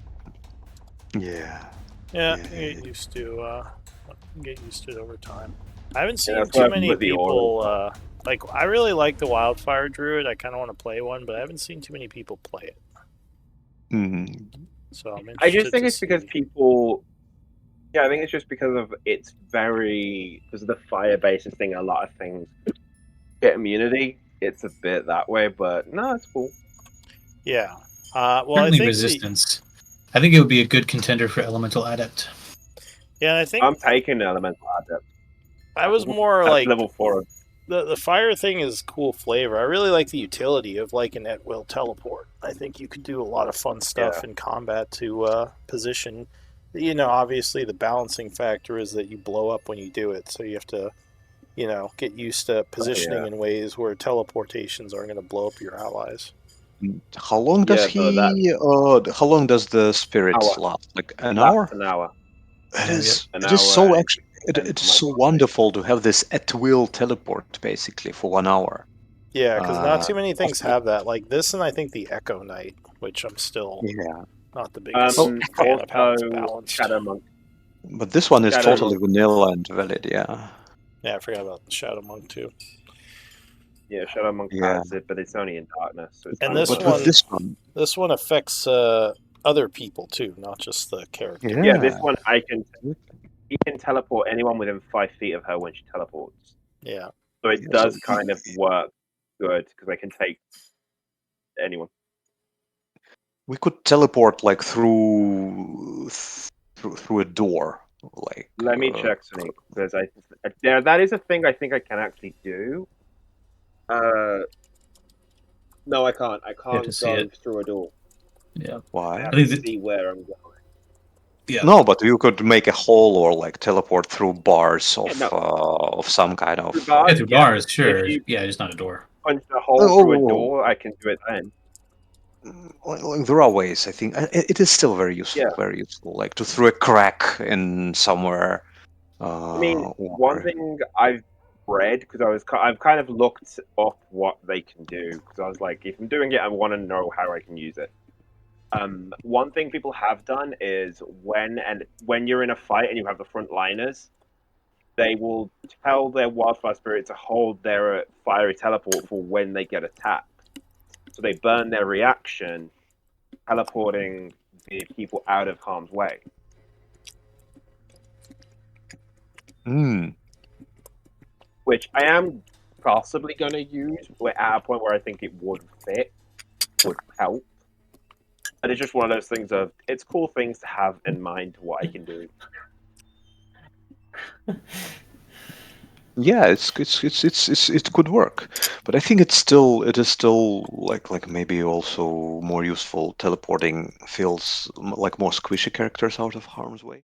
Yeah. Yeah, Yeah. get used to it over time. I haven't seen that's too what many with the aura. people. Like, I really like the Wildfire Druid. I kind of want to play one, but I haven't seen too many people play it. So I'm interested. I just think to it's because see. people. Yeah, I think it's just because of because of the fire basis thing. A lot of things get immunity. It's a bit that way, but no, it's cool. Yeah. Well, I Certainly think resistance. I think it would be a good contender for Elemental Adept. Yeah, I think I'm taking Elemental Adept. I was more That's like level 4. the fire thing is cool flavor. I really like the utility of like an at will teleport. I think you could do a lot of fun stuff in combat to position. You know, obviously the balancing factor is that you blow up when you do it, so you have to, get used to positioning in ways where teleportations aren't going to blow up your allies. How long does how long does the spirit last? Like an hour? An hour. It is so actually. It is so wonderful to have this at will teleport basically for 1 hour. Yeah, because not too many things have that. Like this, and I think the Echo Knight, which I'm still not the biggest fan of how it's balanced. Shadow Monk. But this one is totally vanilla and valid. Yeah. Yeah, I forgot about the Shadow Monk too. Yeah, Shadow Monk has it, but it's only in darkness. So it's and this one affects other people too, not just the character. Yeah, this one he can teleport anyone within 5 feet of her when she teleports. Yeah. So it does kind of work good because I can take anyone. We could teleport like through a door. Like let me check something because that is a thing I think I can actually do. No, I can't. I can't go through a door. Yeah. Why? I have to see where I'm going. Yeah. No, but you could make a hole or like teleport through bars of some kind of. Through bars, sure. Yeah, just not a door. Punch a hole through a door, I can do it then. There are ways. I think it is still very useful. Yeah. Very useful, like to through a crack in somewhere. I mean, one thing I've read because I've kind of looked up what they can do because I was like, if I'm doing it, I want to know how I can use it. One thing people have done is when you're in a fight and you have the frontliners, they will tell their wildfire spirit to hold their fiery teleport for when they get attacked. So they burn their reaction, teleporting the people out of harm's way. Which I am possibly going to use, but at a point where I think it would help. And it's just one of those things of it's cool things to have in mind what I can do. Yeah, it could work, but I think it is still like maybe also more useful. Teleporting feels like more squishy characters out of harm's way.